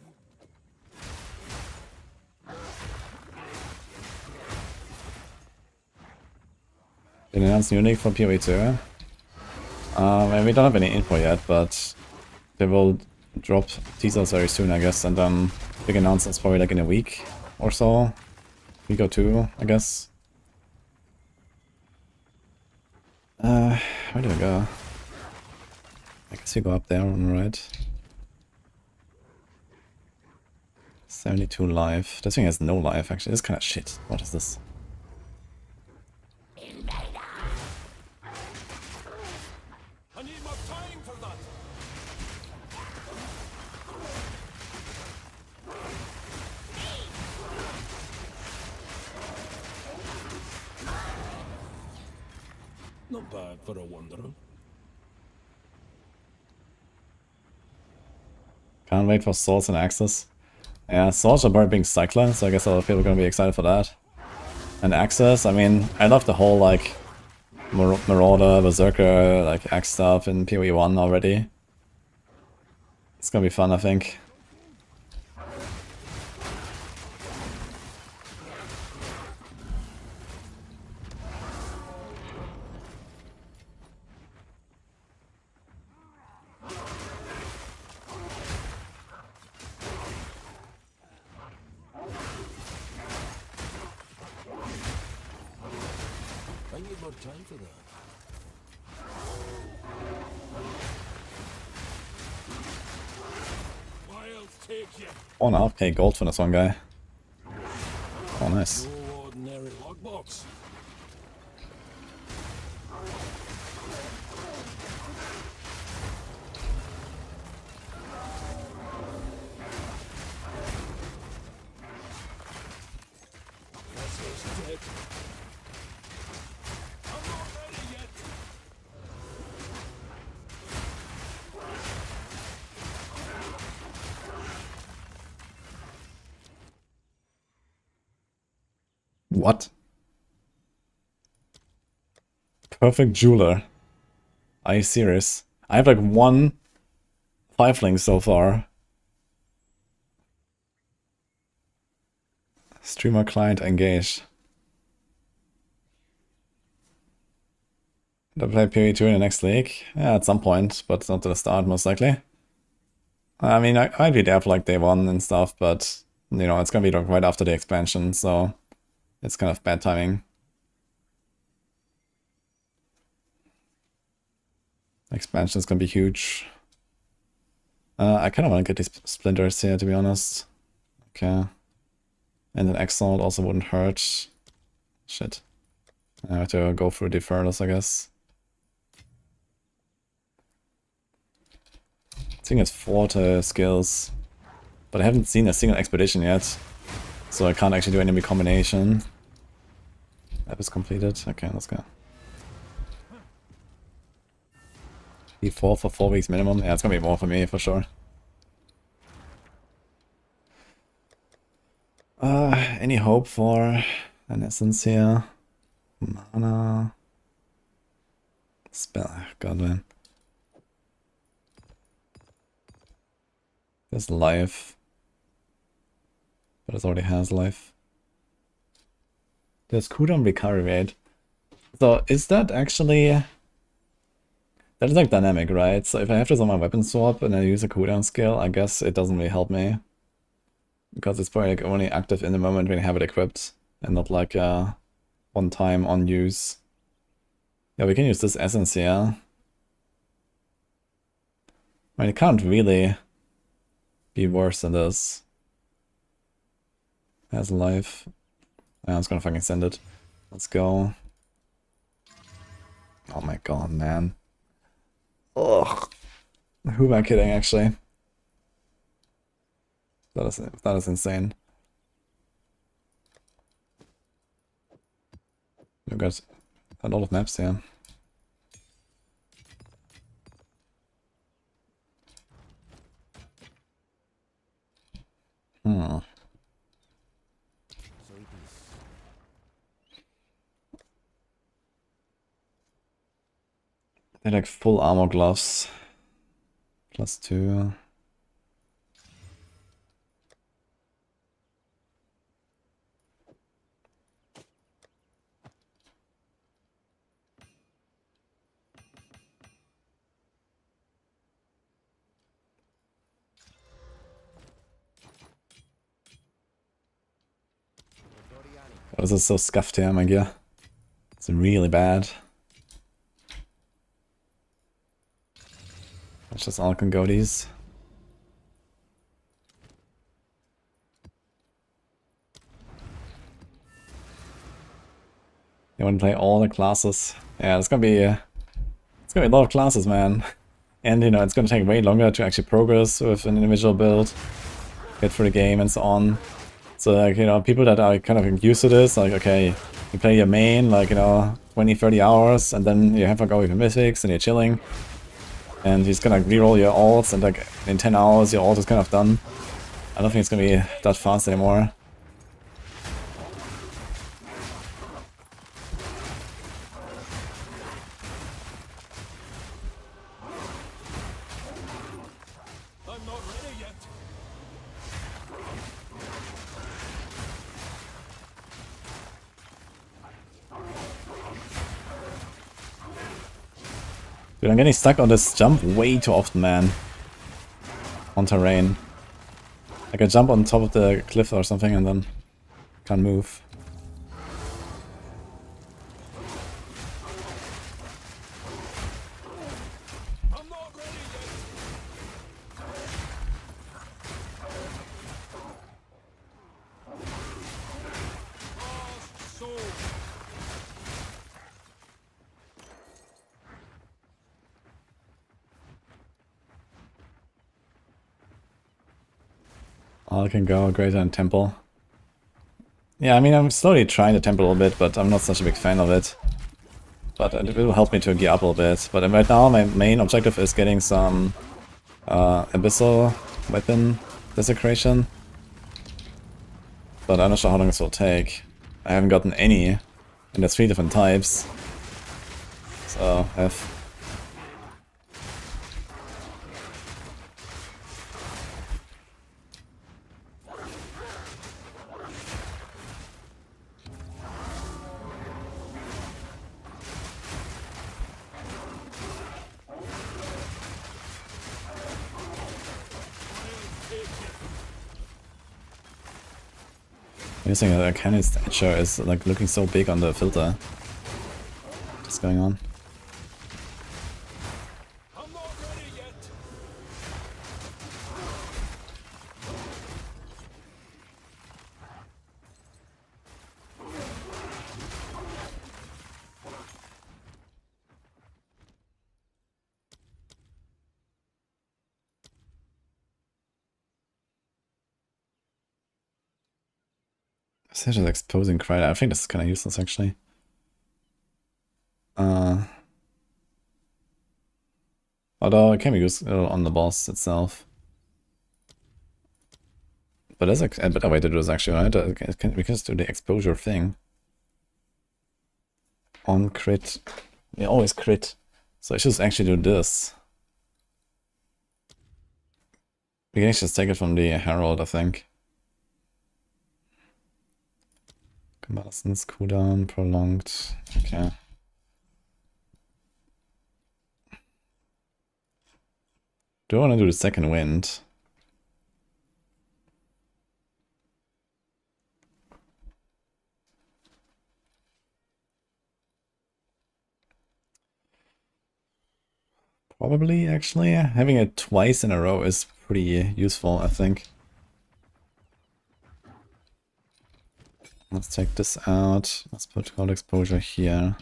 Been announced unique for PoE 2. And we don't have any info yet, but they will drop teasers very soon, I guess, and big announcements probably like in a week or so. Week or two, I guess. Where do I go? I guess you go up there on the right. 72 life. This thing has no life, actually. It's kind of shit. What is this? I need more time for that. Not bad for a wanderer. Can't wait for Swords and Axes. Yeah, Swords are probably being Cycler, so I guess a lot of people are gonna be excited for that. And Axes, I mean, I love the whole, like, Marauder, Berserker, like, Axe stuff in PoE 1 already. It's gonna be fun, I think. I need more time for that. Wild takes you. 1.5k gold for this one guy. Oh, nice. No ordinary logbox. Vessel's dead. I'm not ready yet. What? Perfect Jeweler. Are you serious? I have like 1 5-link so far. Streamer client engaged. Do I play PoE 2 in the next league? Yeah, at some point, but not to the start, most likely. I mean, I'd be there for like day 1 and stuff, but, you know, it's gonna be like right after the expansion, so it's kind of bad timing. Expansion's gonna be huge. I kind of want to get these splinters here, to be honest. Okay. And then Exile also wouldn't hurt. Shit. I have to go through the furnace, I guess. I think it's 4 skills. But I haven't seen a single expedition yet. So I can't actually do any recombination. That is completed. Okay, let's go. E4 for 4 weeks minimum. Yeah, it's gonna be more for me, for sure. Any hope for An essence here. Mana. Spell. God, man. There's life. But it already has life. There's cooldown recovery rate. So is that actually... That is like dynamic, right? So if I have this on my weapon swap and I use a cooldown skill, I guess it doesn't really help me. Because it's probably like only active in the moment when you have it equipped. And not like one time on use. Yeah, we can use this essence here. I mean, it can't really be worse than this. Has life. I'm just gonna fucking send it. Let's go. Oh my god, man. Ugh. Who am I kidding, actually? That is insane. We've got a lot of maps here. They're like full armor gloves. +2. Oh, this is so scuffed here, my gear. It's really bad. That's just all can go these. You want to play all the classes? Yeah, it's gonna be a lot of classes, man. And you know, it's gonna take way longer to actually progress with an individual build, get through the game and so on. So like, you know, people that are kind of used to this, like, okay, you play your main, like, you know, 20-30 hours, and then you have a go with your mythics and you're chilling. And you're just gonna reroll your ults, and like in 10 hours your ult is kind of done. I don't think it's gonna be that fast anymore. I'm not ready yet. Dude, I'm getting stuck on this jump way too often, man. On terrain. Like I jump on top of the cliff or something and then can't move. All can go, greater than temple. Yeah, I mean, I'm slowly trying the temple a little bit, but I'm not such a big fan of it. But it will help me to gear up a little bit. But right now, my main objective is getting some abyssal weapon desecration. But I'm not sure how long this will take. I haven't gotten any, and there's 3 different types. So I have... I'm guessing that cannon stature is like looking so big on the filter. What's going on? Such as exposing Crider. I think this is kind of useless actually. Although it can be used on the boss itself. But there's a better way to do this actually, right? We can just do the exposure thing. on crit. We always crit. So I should actually do this. We can just take it from the Herald, I think. Convalescence, cooldown, prolonged. Okay. Do I want to do the second wind? Probably, actually. Having it twice in a row is pretty useful, I think. Let's take this out. Let's put cold exposure here.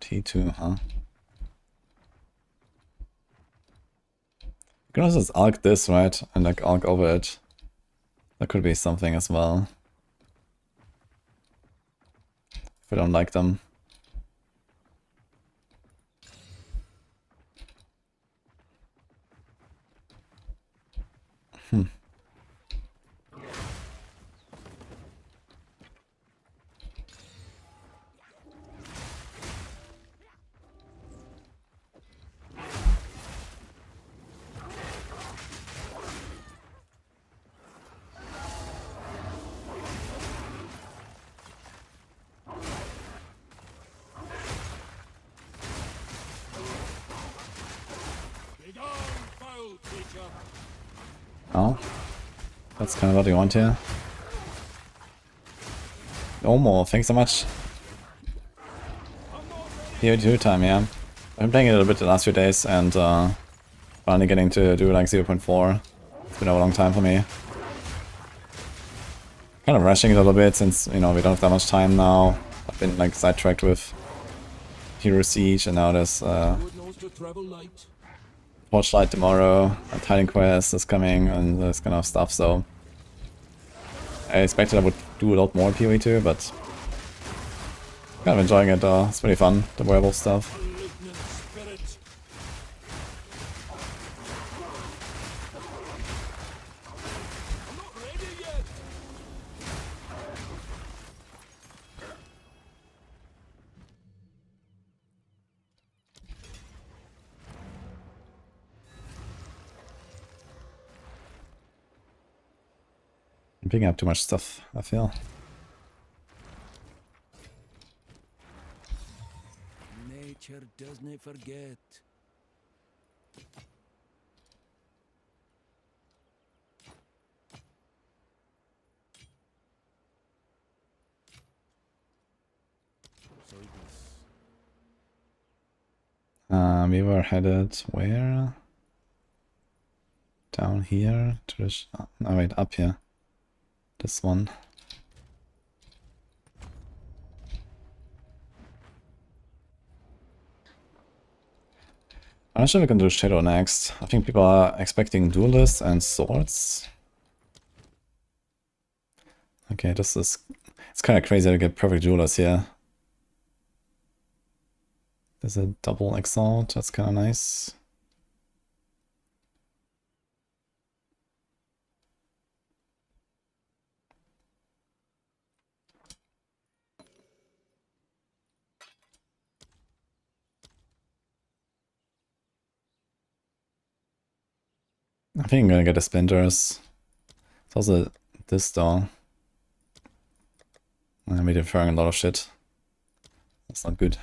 T2, huh? You can also just arc this, right? And like arc over it. That could be something as well. If I don't like them. Oh, that's kind of what we want here. No more, thanks so much. PoE2 time, yeah. I've been playing it a little bit the last few days and finally getting to do like 0.4. It's been a long time for me. Kind of rushing it a little bit since, you know, we don't have that much time now. I've been like sidetracked with Hero Siege and now there's Torchlight tomorrow, a Titan Quest is coming and this kind of stuff, so I expected I would do a lot more PoE2, but kind of enjoying it though. It's pretty fun, the werewolf stuff. I'm picking up too much stuff, I feel. Nature doesn't forget. We were headed where? Down here to the no wait, up here. This one. I'm not sure we can do Shadow next. I think people are expecting duelists and swords. Okay, this is... It's kind of crazy to get perfect duelists here. There's a double exalt, that's kind of nice. I think I'm gonna get the splinters. It's also this though. I'm deferring a lot of shit. That's not good.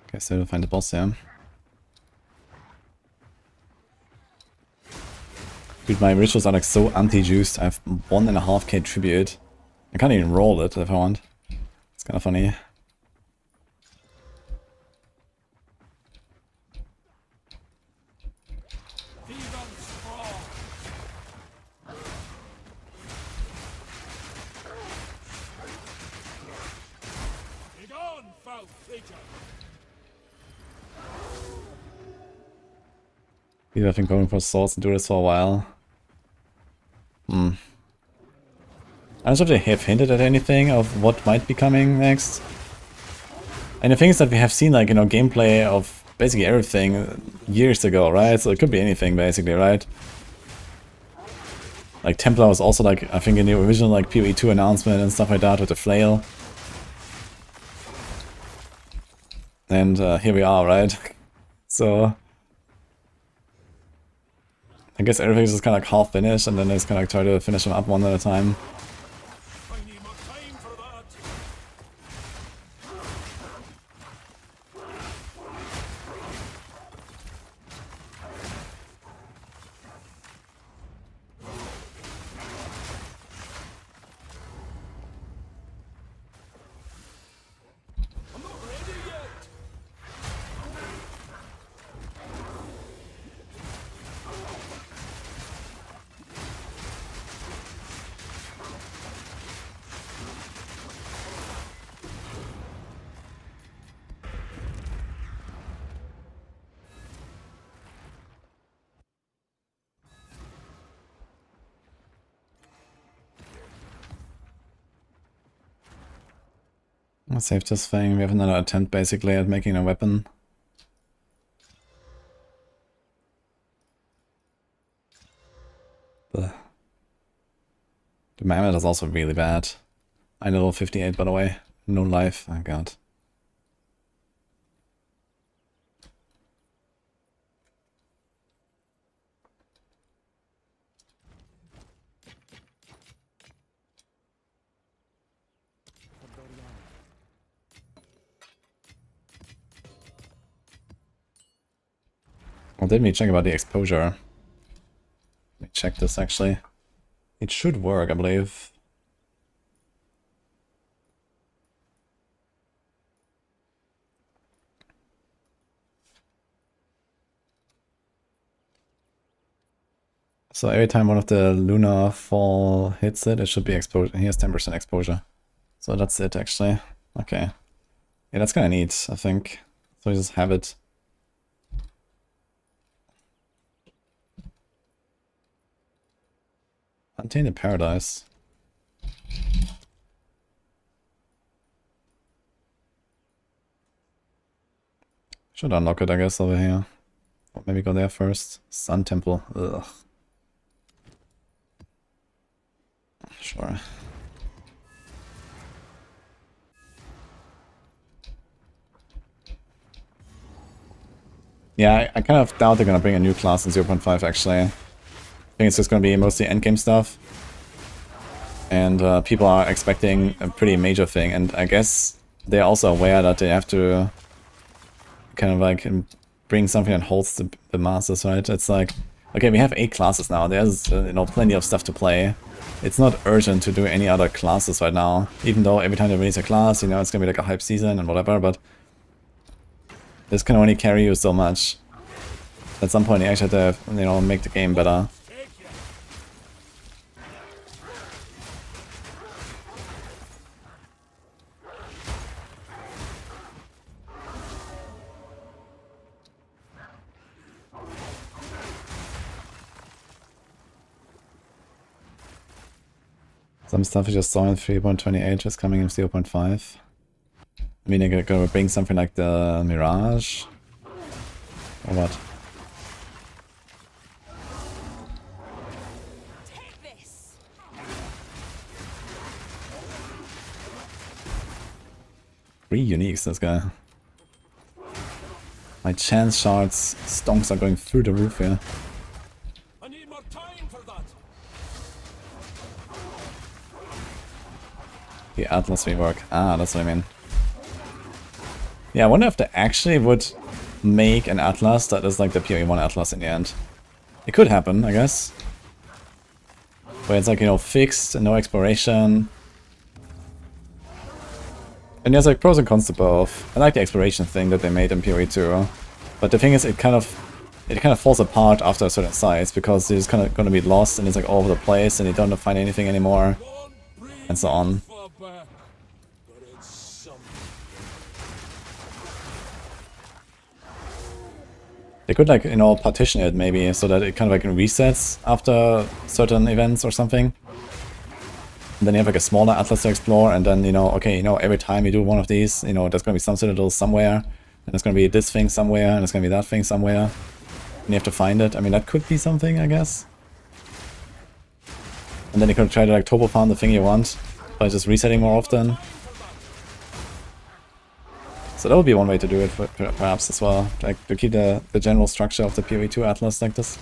Okay, so we'll find the boss here. Dude, my rituals are like so anti-juiced. I have 1.5k tribute. I can't even roll it if I want. It's kind of funny. I've been going for swords and do this for a while. I'm not sure if they have hinted at anything of what might be coming next. And the thing is that we have seen, like, you know, gameplay of basically everything years ago, right? So it could be anything basically, right? Like Templar was also like, I think in the original like PoE 2 announcement and stuff like that with the flail. And here we are, right? So I guess everything's just kind of like half finished, and then they just kind of like try to finish them up one at a time. Let's save this thing. We have another attempt basically at making a weapon. The mammoth is also really bad. I level 58 by the way. No life. Oh god. Well, didn't we check about the exposure? Let me check this actually. It should work, I believe. So every time one of the lunar fall hits it, it should be exposure. Here's 10% exposure. So that's it actually. Okay. Yeah, that's kind of neat, I think. So we just have it. Untainted Paradise. Should unlock it, I guess, over here. Or maybe go there first. Sun Temple. Ugh. Sure. Yeah, I kind of doubt they're gonna bring a new class in 0.5 actually. I think it's just gonna be mostly endgame stuff. And people are expecting a pretty major thing, and I guess they're also aware that they have to kind of like bring something that holds the masses, right? It's like, okay, we have 8 classes now, there's you know, plenty of stuff to play. It's not urgent to do any other classes right now, even though every time they release a class, you know, it's gonna be like a hype season and whatever, but this can only carry you so much. At some point you actually have to, you know, make the game better. Some stuff you just saw in 3.28 is coming in 0.5. I mean, you're gonna bring something like the Mirage? Or what? Three uniques, this guy. My chance shards, stonks are going through the roof here. I need more time for that. The Atlas rework. Ah, that's what I mean. Yeah, I wonder if they actually would make an Atlas that is like the PoE 1 Atlas in the end. It could happen, I guess. Where it's like, you know, fixed, no exploration. And there's like pros and cons to both. I like the exploration thing that they made in PoE 2. But the thing is, it kind of falls apart after a certain size, because you're just kind of gonna be lost and it's like all over the place and you don't find anything anymore. And so on. They could, like, you know, partition it maybe so that it kind of like resets after certain events or something. And then you have like a smaller atlas to explore, and then, you know, okay, you know, every time you do one of these, you know, there's gonna be some citadel somewhere, and there's gonna be this thing somewhere, and there's gonna be that thing somewhere. And you have to find it. I mean, that could be something, I guess. And then you can try to like turbo farm the thing you want by just resetting more often. So that would be one way to do it, perhaps as well, like to keep the general structure of the PoE 2 Atlas like this.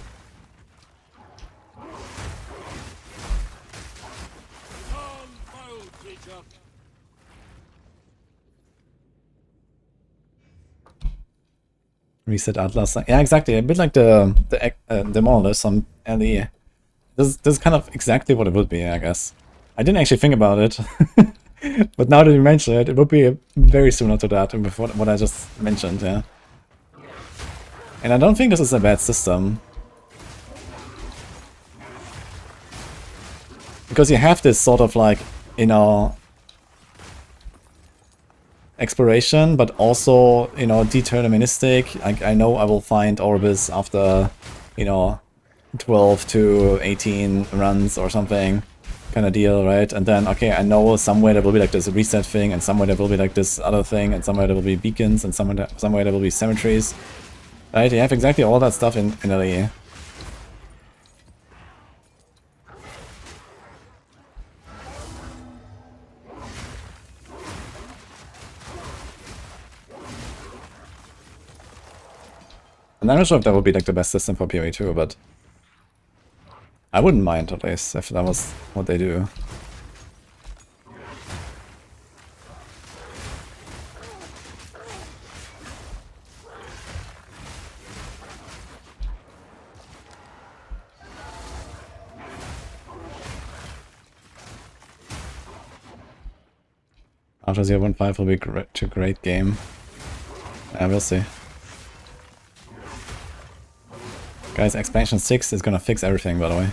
Reset Atlas, yeah, exactly. A bit like the monolith on LE. This is kind of exactly what it would be, I guess. I didn't actually think about it, but now that you mention it, it would be very similar to that with what I just mentioned, yeah. And I don't think this is a bad system, because you have this sort of like, you know, exploration, but also, you know, deterministic. Like, I know I will find Orbis after, you know, 12 to 18 runs or something kind of deal, right? And then, okay, I know somewhere there will be like this reset thing, and somewhere there will be like this other thing, and somewhere there will be beacons, and somewhere there will be cemeteries, right? You have exactly all that stuff in LE. And I'm not sure if that would be like the best system for PoE 2, but I wouldn't mind, at least, if that was what they do. After 0.5 will be a great game. Yeah, we'll see. Guys, expansion 6 is gonna fix everything, by the way.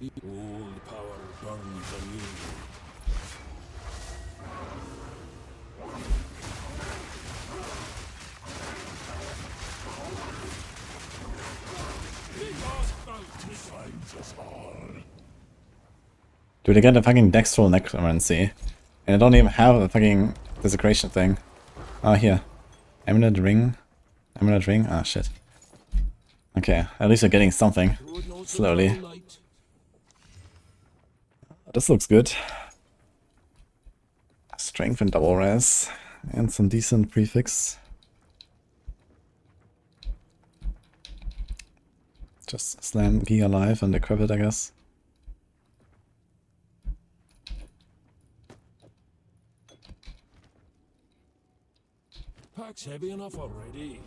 All the power burns anew. Dude, I get a fucking Dextral Necromancy. And I don't even have a fucking desecration thing. Oh, here. Emerald Ring. Emerald Ring? Ah, shit. Okay, at least we're getting something. Slowly. This looks good. Strength and double res. And some decent prefix. Just slam Giga alive and equip it, I guess. Pack's heavy enough already.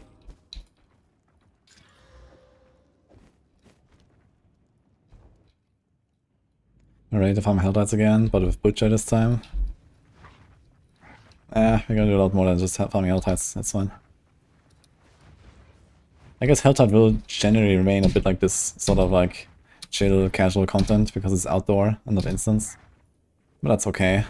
Alright, to farm Helltides again, but with Butcher this time. We're gonna do a lot more than just farming Helltides, that's fine. I guess Helltide will generally remain a bit like this sort of like chill, casual content because it's outdoor and not instance. But that's okay.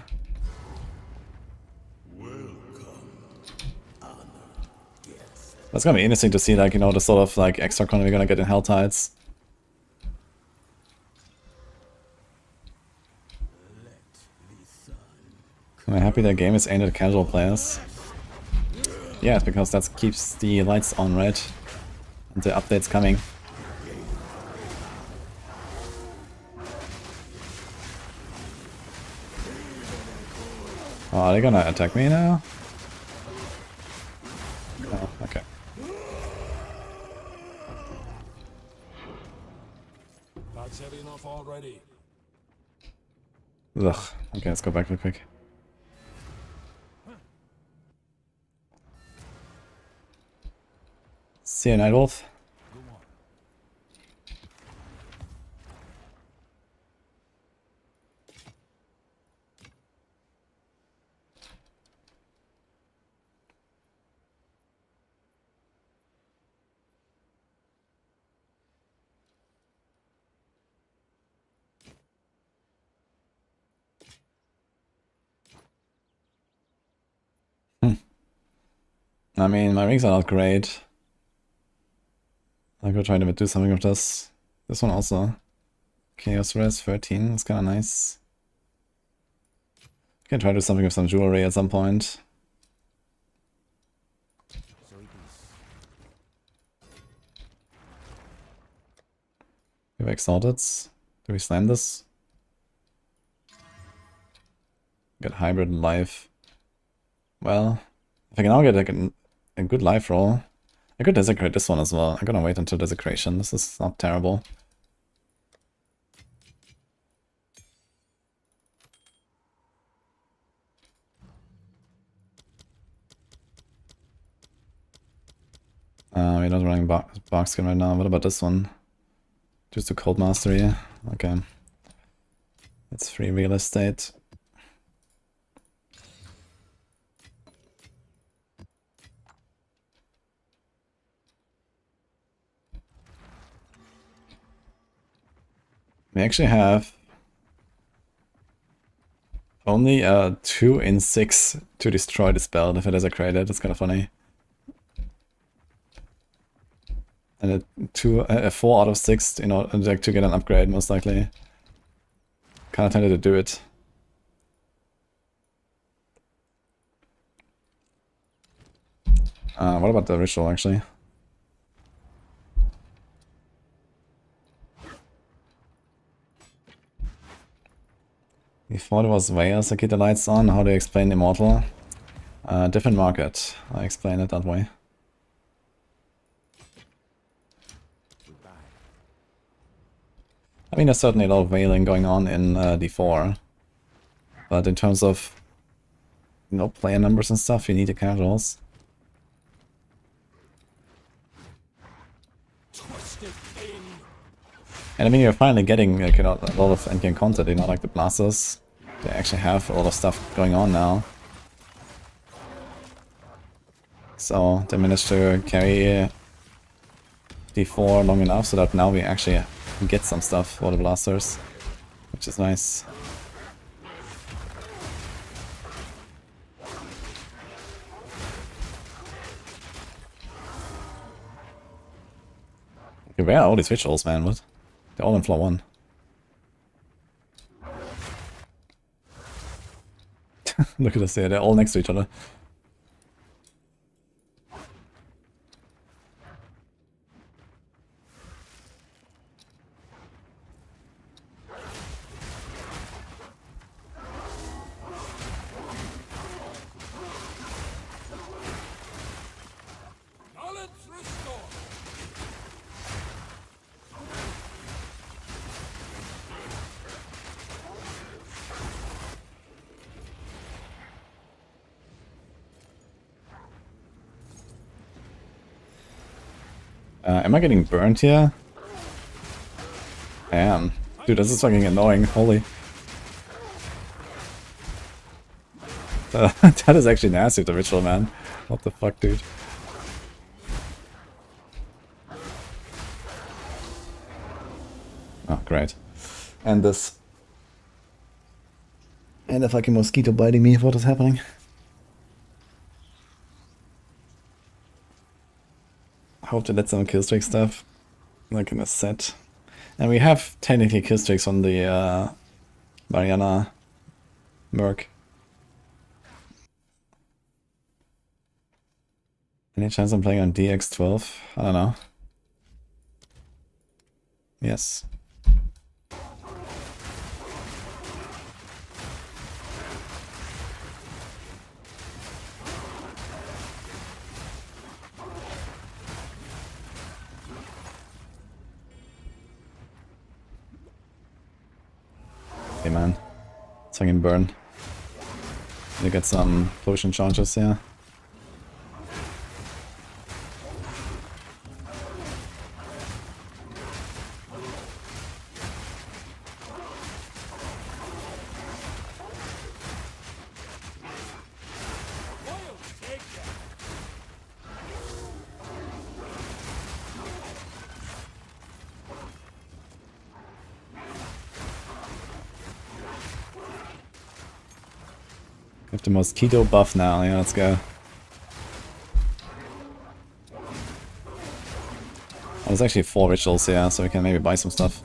That's gonna be interesting to see, like, you know, the sort of like extra content we're gonna get in Helltides. I'm happy that game is aimed at casual players. Yeah, it's because that keeps the lights on, right? And the updates coming. Oh, are they gonna attack me now? Oh, okay. Pack's heavy enough already. Ugh. Okay, let's go back real quick. See you, Nightwolf. I mean, my rings are not great. I'll go try to do something with this. This one also. Chaos Res 13, it's kinda nice. Can try to do something with some jewelry at some point. we exalted? Do we slam this? Get hybrid life. Well, if I can now get like a good life roll, I could desecrate this one as well. I'm gonna wait until desecration. This is not terrible. We're not running box skin right now. What about this one? Just a cold mastery. Okay. It's free real estate. We actually have only 2 in 6 to destroy the spell if it is a created. It's kind of funny. And a 4 out of 6 in order like, to get an upgrade, most likely. Kind of tempted to do it. What about the ritual, actually? We thought it was Wales that keep the lights on. How do you explain Immortal? Different market. I explain it that way. I mean, there's certainly a lot of wailing going on in D4. But in terms of, you know, player numbers and stuff, you need the casuals. And I mean, you're finally getting like, you know, a lot of endgame content, you know, like the blasters. They actually have a lot of stuff going on now. So they managed to carry D4 long enough so that now we actually get some stuff for the blasters, which is nice. Okay, where are all these rituals, man? What? They're all on floor 1. Look at this here, they're all next to each other. Am I getting burnt here? I am. Dude, this is fucking annoying. Holy. That is actually nasty, the ritual, man. What the fuck, dude? Oh, great. And this. And the fucking mosquito biting me. What is happening? I hope to let some killstreak stuff, like in a set. And we have technically killstreaks on the Mariana Merc. Any chance I'm playing on DX12? I don't know. Yes. Hey man, so I can burn. You get some potion charges here. Have the mosquito buff now, yeah, let's go. Oh, there's actually 4 rituals here, so we can maybe buy some stuff.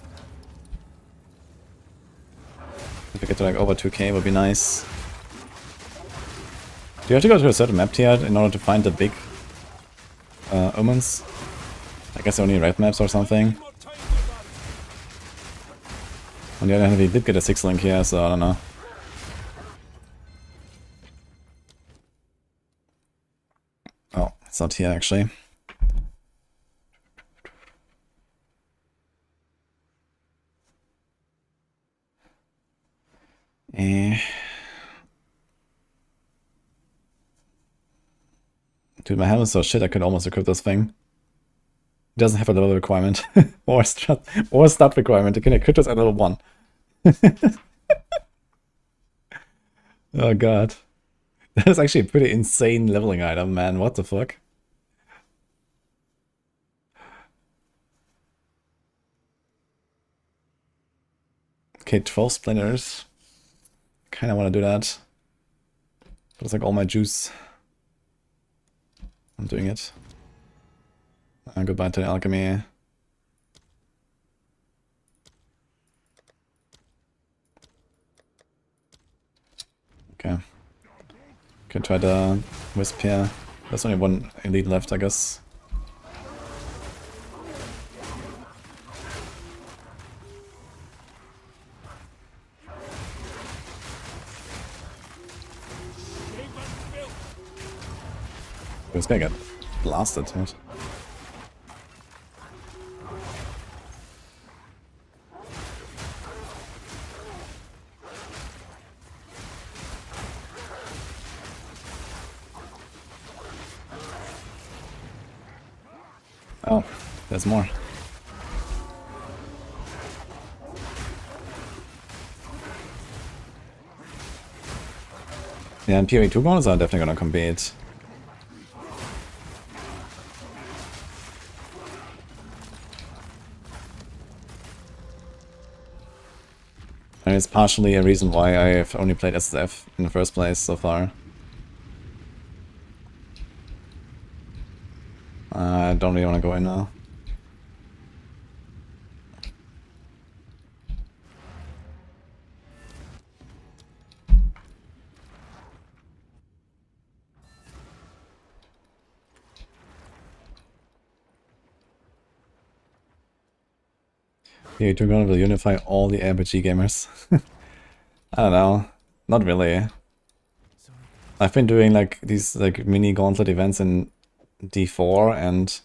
If we get to like over 2k would be nice. Do you have to go to a certain map tier in order to find the big omens? I guess only red maps or something. On the other hand, he did get a 6 link here, so I don't know. Oh, it's not here actually. Dude, my helmet is so shit, I could almost equip this thing. It doesn't have a level requirement. or stat requirement. You can equip this at level 1. Oh god. That is actually a pretty insane leveling item, man. What the fuck? Okay, 12 splinters. Kinda wanna do that. But it's like all my juice. I'm doing it. And goodbye to the alchemy. Okay. Can try the wisp here. There's only one elite left, I guess. This guy got blasted, right? Oh, there's more. Yeah, and PoE 2 bonus are definitely gonna compete. And it's partially a reason why I've only played SSF in the first place so far. I don't really want to go in now. PoE 2 will unify all the RPG gamers. I don't know. Not really. I've been doing like these like mini gauntlet events in D4 and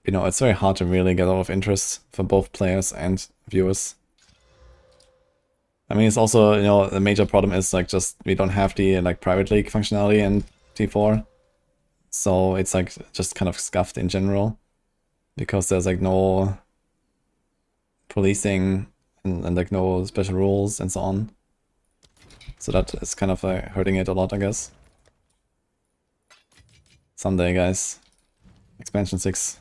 you know, it's very hard to really get a lot of interest from both players and viewers. I mean, it's also, you know, the major problem is like just we don't have the like private league functionality in D4. So it's like just kind of scuffed in general because there's like no policing and like no special rules and so on. So that is kind of hurting it a lot, I guess. Someday, guys. Expansion 6.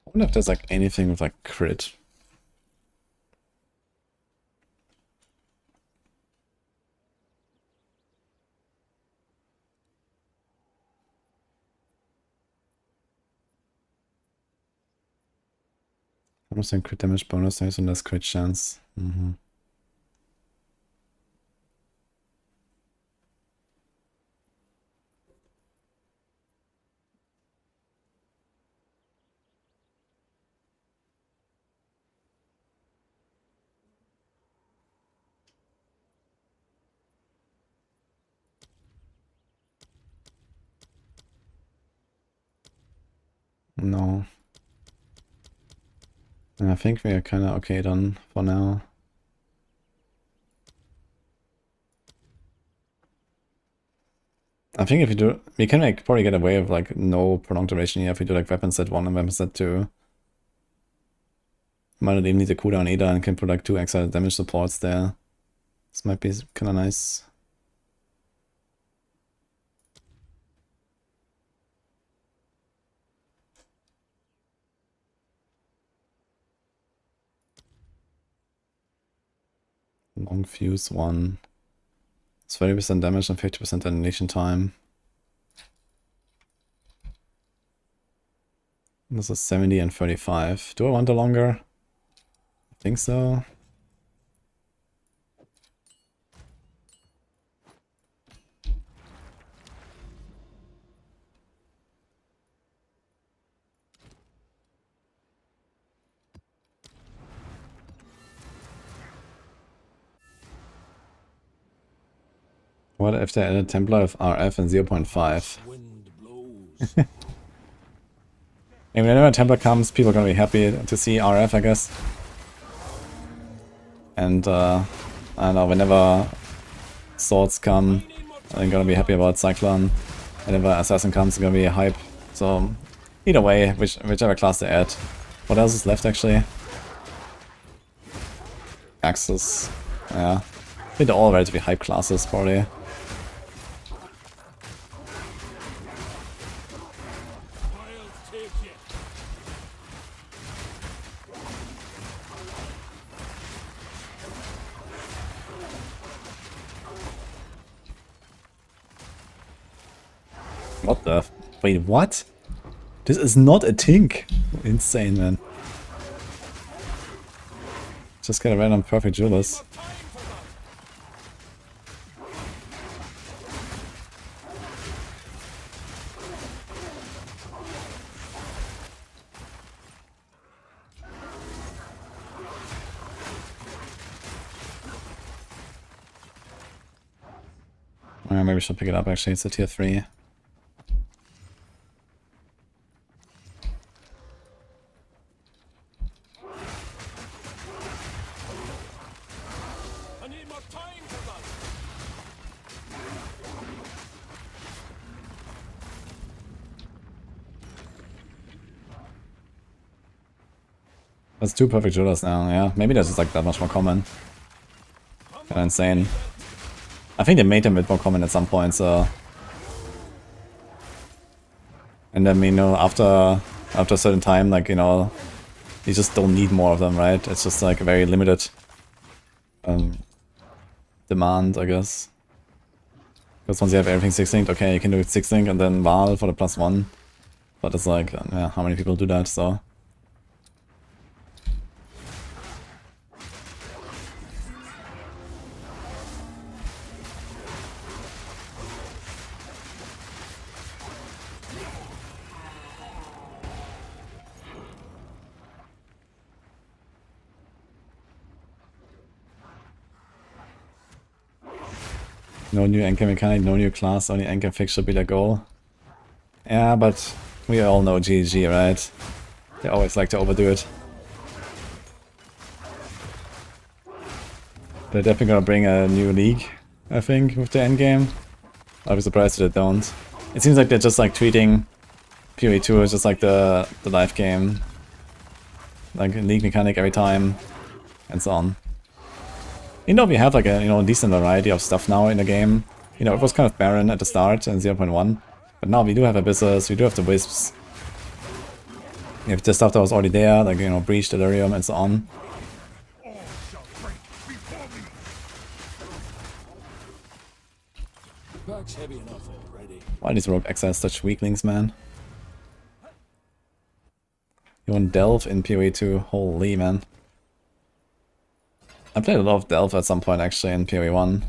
I wonder if there's like anything with like crit. Almost crit damage bonus dice and less crit chance. No. I think we are kind of okay done for now. I think if you do, we can like probably get away with like no prolonged duration here if we do like weapon set 1 and weapon set 2. Might not even need a cooldown either and can put like 2 extra damage supports there. This might be kind of nice. Long fuse 1. It's 30% damage and 50% detonation time. This is 70 and 35. Do I want a longer? I think so. What if they added Templar with RF and 0.5? Maybe whenever Templar comes, people are gonna be happy to see RF, I guess. And I don't know, whenever Swords come, I'm gonna be happy about Cyclone. Whenever Assassin comes, it's gonna be a hype. So either way, whichever class they add. What else is left actually? Axis. Yeah. I think they're all relatively hype classes probably. What the? Wait, what? This is not a tink. Insane, man. Just get a random perfect Julius. Maybe we should pick it up actually, it's a tier 3. That's 2 perfect Judas now, yeah. Maybe that's just like that much more common. Kinda insane. I think they made them a bit more common at some point, so... And then, you know, after a certain time, like, you know, you just don't need more of them, right? It's just like a very limited demand, I guess. Because once you have everything 6-linked, okay, you can do it 6-link and then Val for the +1. But it's like, yeah, how many people do that, so... No new anchor mechanic, no new class, only anchor fix should be the goal. Yeah, but we all know GG, right? They always like to overdo it. They're definitely gonna bring a new league, I think, with the endgame. I'll be surprised if they don't. It seems like they're just like treating PoE 2 as just like the live game. Like a league mechanic every time, and so on. You know, we have like a decent variety of stuff now in the game. You know, it was kind of barren at the start in 0.1, but now we do have Abysses, we do have the Wisps. We have the stuff that was already there, like, you know, Breach, Delirium, and so on. Why these Rogue Exiles such weaklings, man? You want Delve in PoE 2? Holy, man. I played a lot of Delve at some point actually in PoE 1.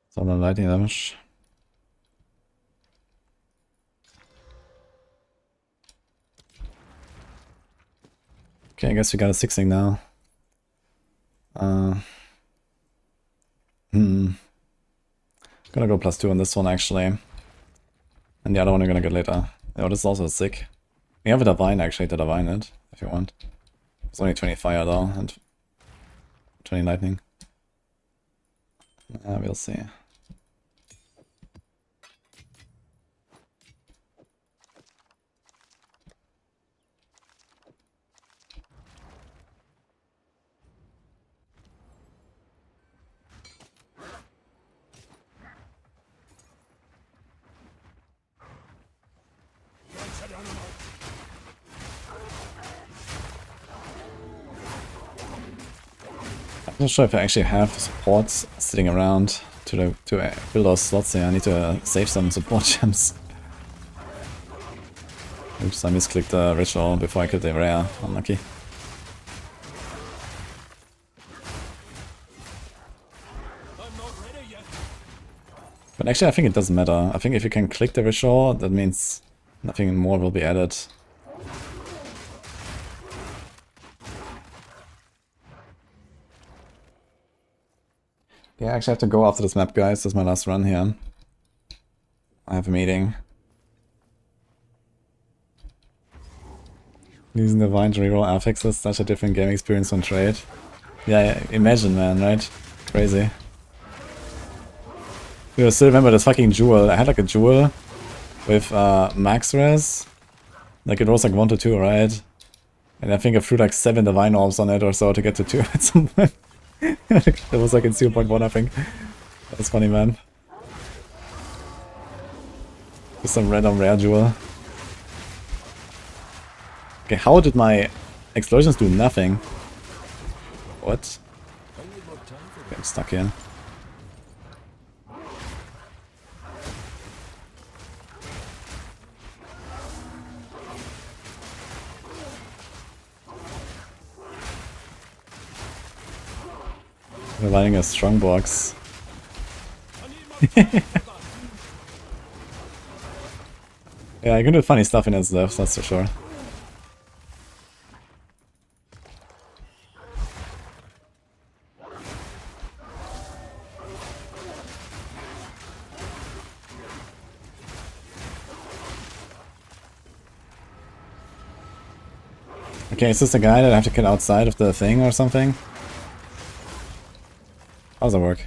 So no lightning damage. Okay, I guess we got a 6-ing now. Gonna go +2 on this one actually. And the other one we're gonna get later. Oh, this is also sick. We have a Divine actually to Divine it, if you want. It's only 20 fire though, and 20 lightning. We'll see. I'm not sure if I actually have supports sitting around to fill those slots here. I need to save some support gems. Oops, I misclicked the ritual before I killed the rare. Unlucky. But actually I think it doesn't matter. I think if you can click the ritual, that means nothing more will be added. Yeah, I actually have to go after this map, guys. This is my last run here. I have a meeting. Using the vine to reroll affixes, such a different game experience on trade. Yeah, imagine, man, right? Crazy. Dude, I still remember this fucking jewel. I had like a jewel with max res. Like it was like 1 to 2, right? And I think I threw like 7 divine orbs on it or so to get to 2 at some point. That was like in 0.1, I think. That was funny, man. Just some random rare jewel. Okay, how did my explosions do nothing? What? Okay, I'm stuck here. We're lining a strong box. Yeah, I can do funny stuff in his left, that's for sure. Okay, is this the guy that I have to kill outside of the thing or something? How does that work?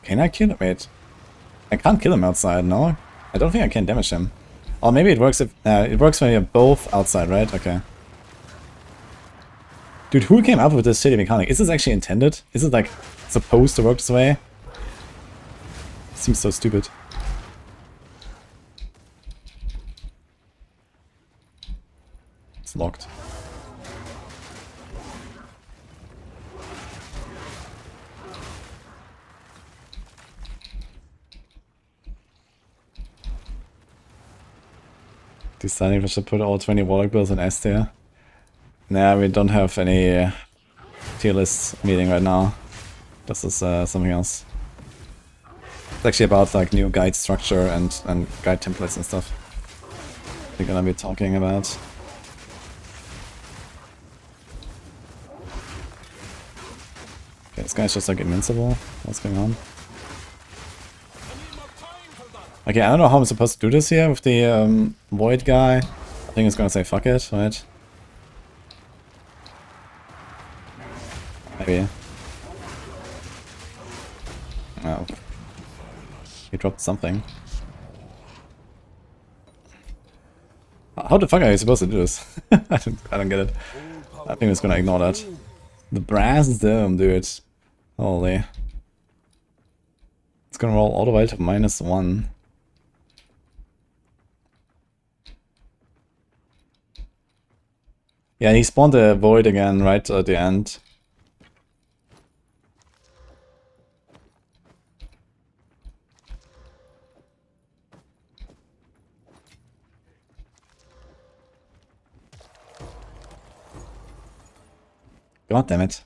Can I kill him? Wait. I can't kill him outside, no? I don't think I can damage him. Or maybe it works if... it works when you're both outside, right? Okay. Dude, who came up with this shitty mechanic? Is this actually intended? Is it like supposed to work this way? Seems so stupid. It's locked. Deciding if I should put all 20 Warlock bills in S tier. Nah, we don't have any tier list meeting right now. This is something else. It's actually about like new guide structure and guide templates and stuff. We're gonna be talking about. Okay, this guy's just like invincible. What's going on? Okay, I don't know how I'm supposed to do this here with the void guy. I think it's gonna say fuck it, right? Maybe. Oh. He dropped something. How the fuck are you supposed to do this? I don't get it. I think it's gonna ignore that. The brass dome, dude. Holy. It's gonna roll all the way to -1. Yeah, he spawned a void again right at the end. God damn it.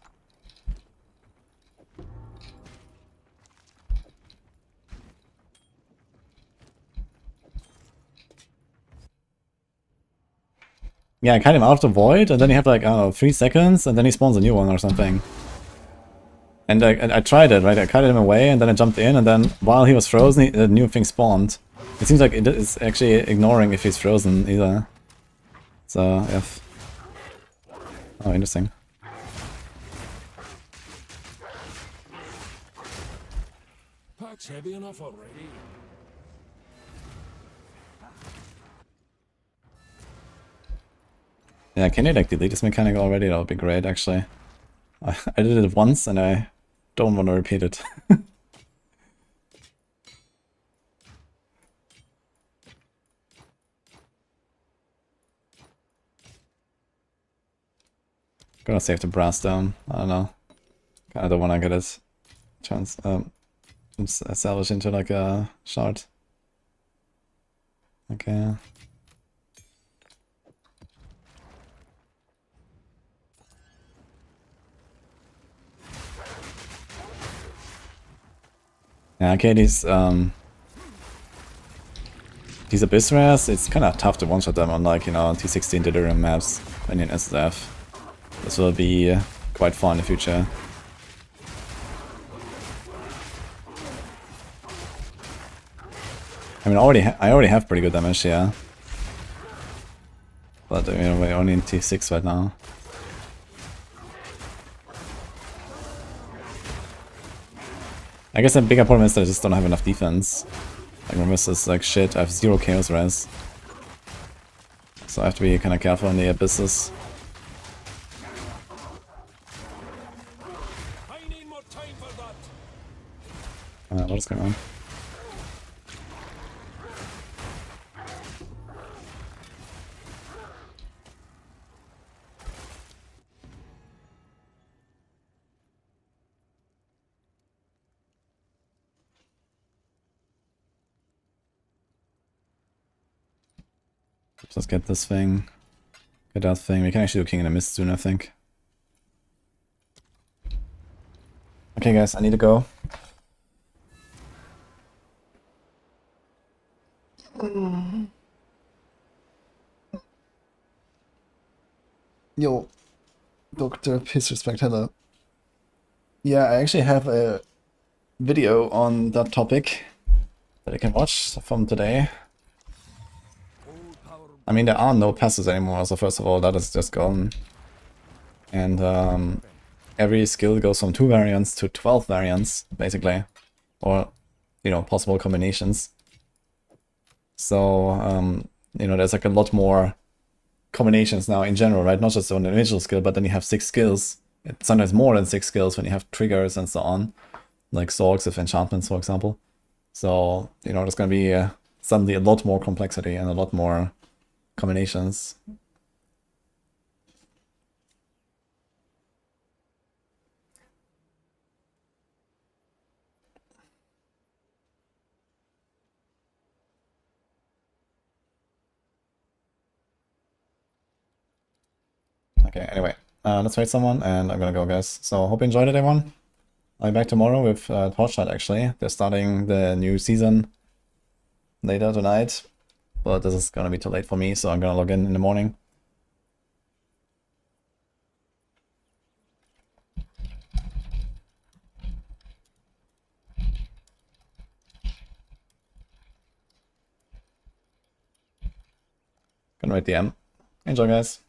Yeah, I kite him out of the void, and then you have like, I don't know, 3 seconds, and then he spawns a new one or something. And I tried it, right? I kited him away, and then I jumped in, and then while he was frozen, the new thing spawned. It seems like it is actually ignoring if he's frozen either. So, yeah. Oh, interesting. Pack's heavy enough already. Yeah, can you like delete this mechanic already? That would be great, actually. I did it once and I don't want to repeat it. Gonna save the brass dome. I don't know. Kinda don't wanna get it salvaged into like a shard. Okay. Yeah, okay, these Abyss rares, it's kind of tough to one-shot them on, like, you know, T16 Delirium maps when you're in SSF. This will be quite fun in the future. I mean, I already have pretty good damage here. But, you know, we're only in T6 right now. I guess the bigger problem is that I just don't have enough defense. Like, my wrist is like shit, I have 0 chaos res. So I have to be kind of careful in the abysses. What is going on? Let's get this thing. Get that thing. We can actually do King in the Mist soon, I think. Okay guys, I need to go. Yo, Dr. Piss Respect, hello. Yeah, I actually have a video on that topic that you can watch from today. I mean, there are no passes anymore, so first of all, that is just gone. And every skill goes from 2 variants to 12 variants, basically. Or, you know, possible combinations. So, you know, there's like a lot more combinations now in general, right? Not just on an individual skill, but then you have 6 skills. It's sometimes more than 6 skills when you have triggers and so on. Like Sorgs with enchantments, for example. So, you know, there's gonna be suddenly a lot more complexity and a lot more combinations. Okay, anyway, let's wait someone and I'm gonna go, guys. So hope you enjoyed it, everyone. I'll be back tomorrow with Torchlight, actually. They're starting the new season later tonight, but this is gonna be too late for me, so I'm gonna log in the morning. Gonna write DM. Enjoy, guys.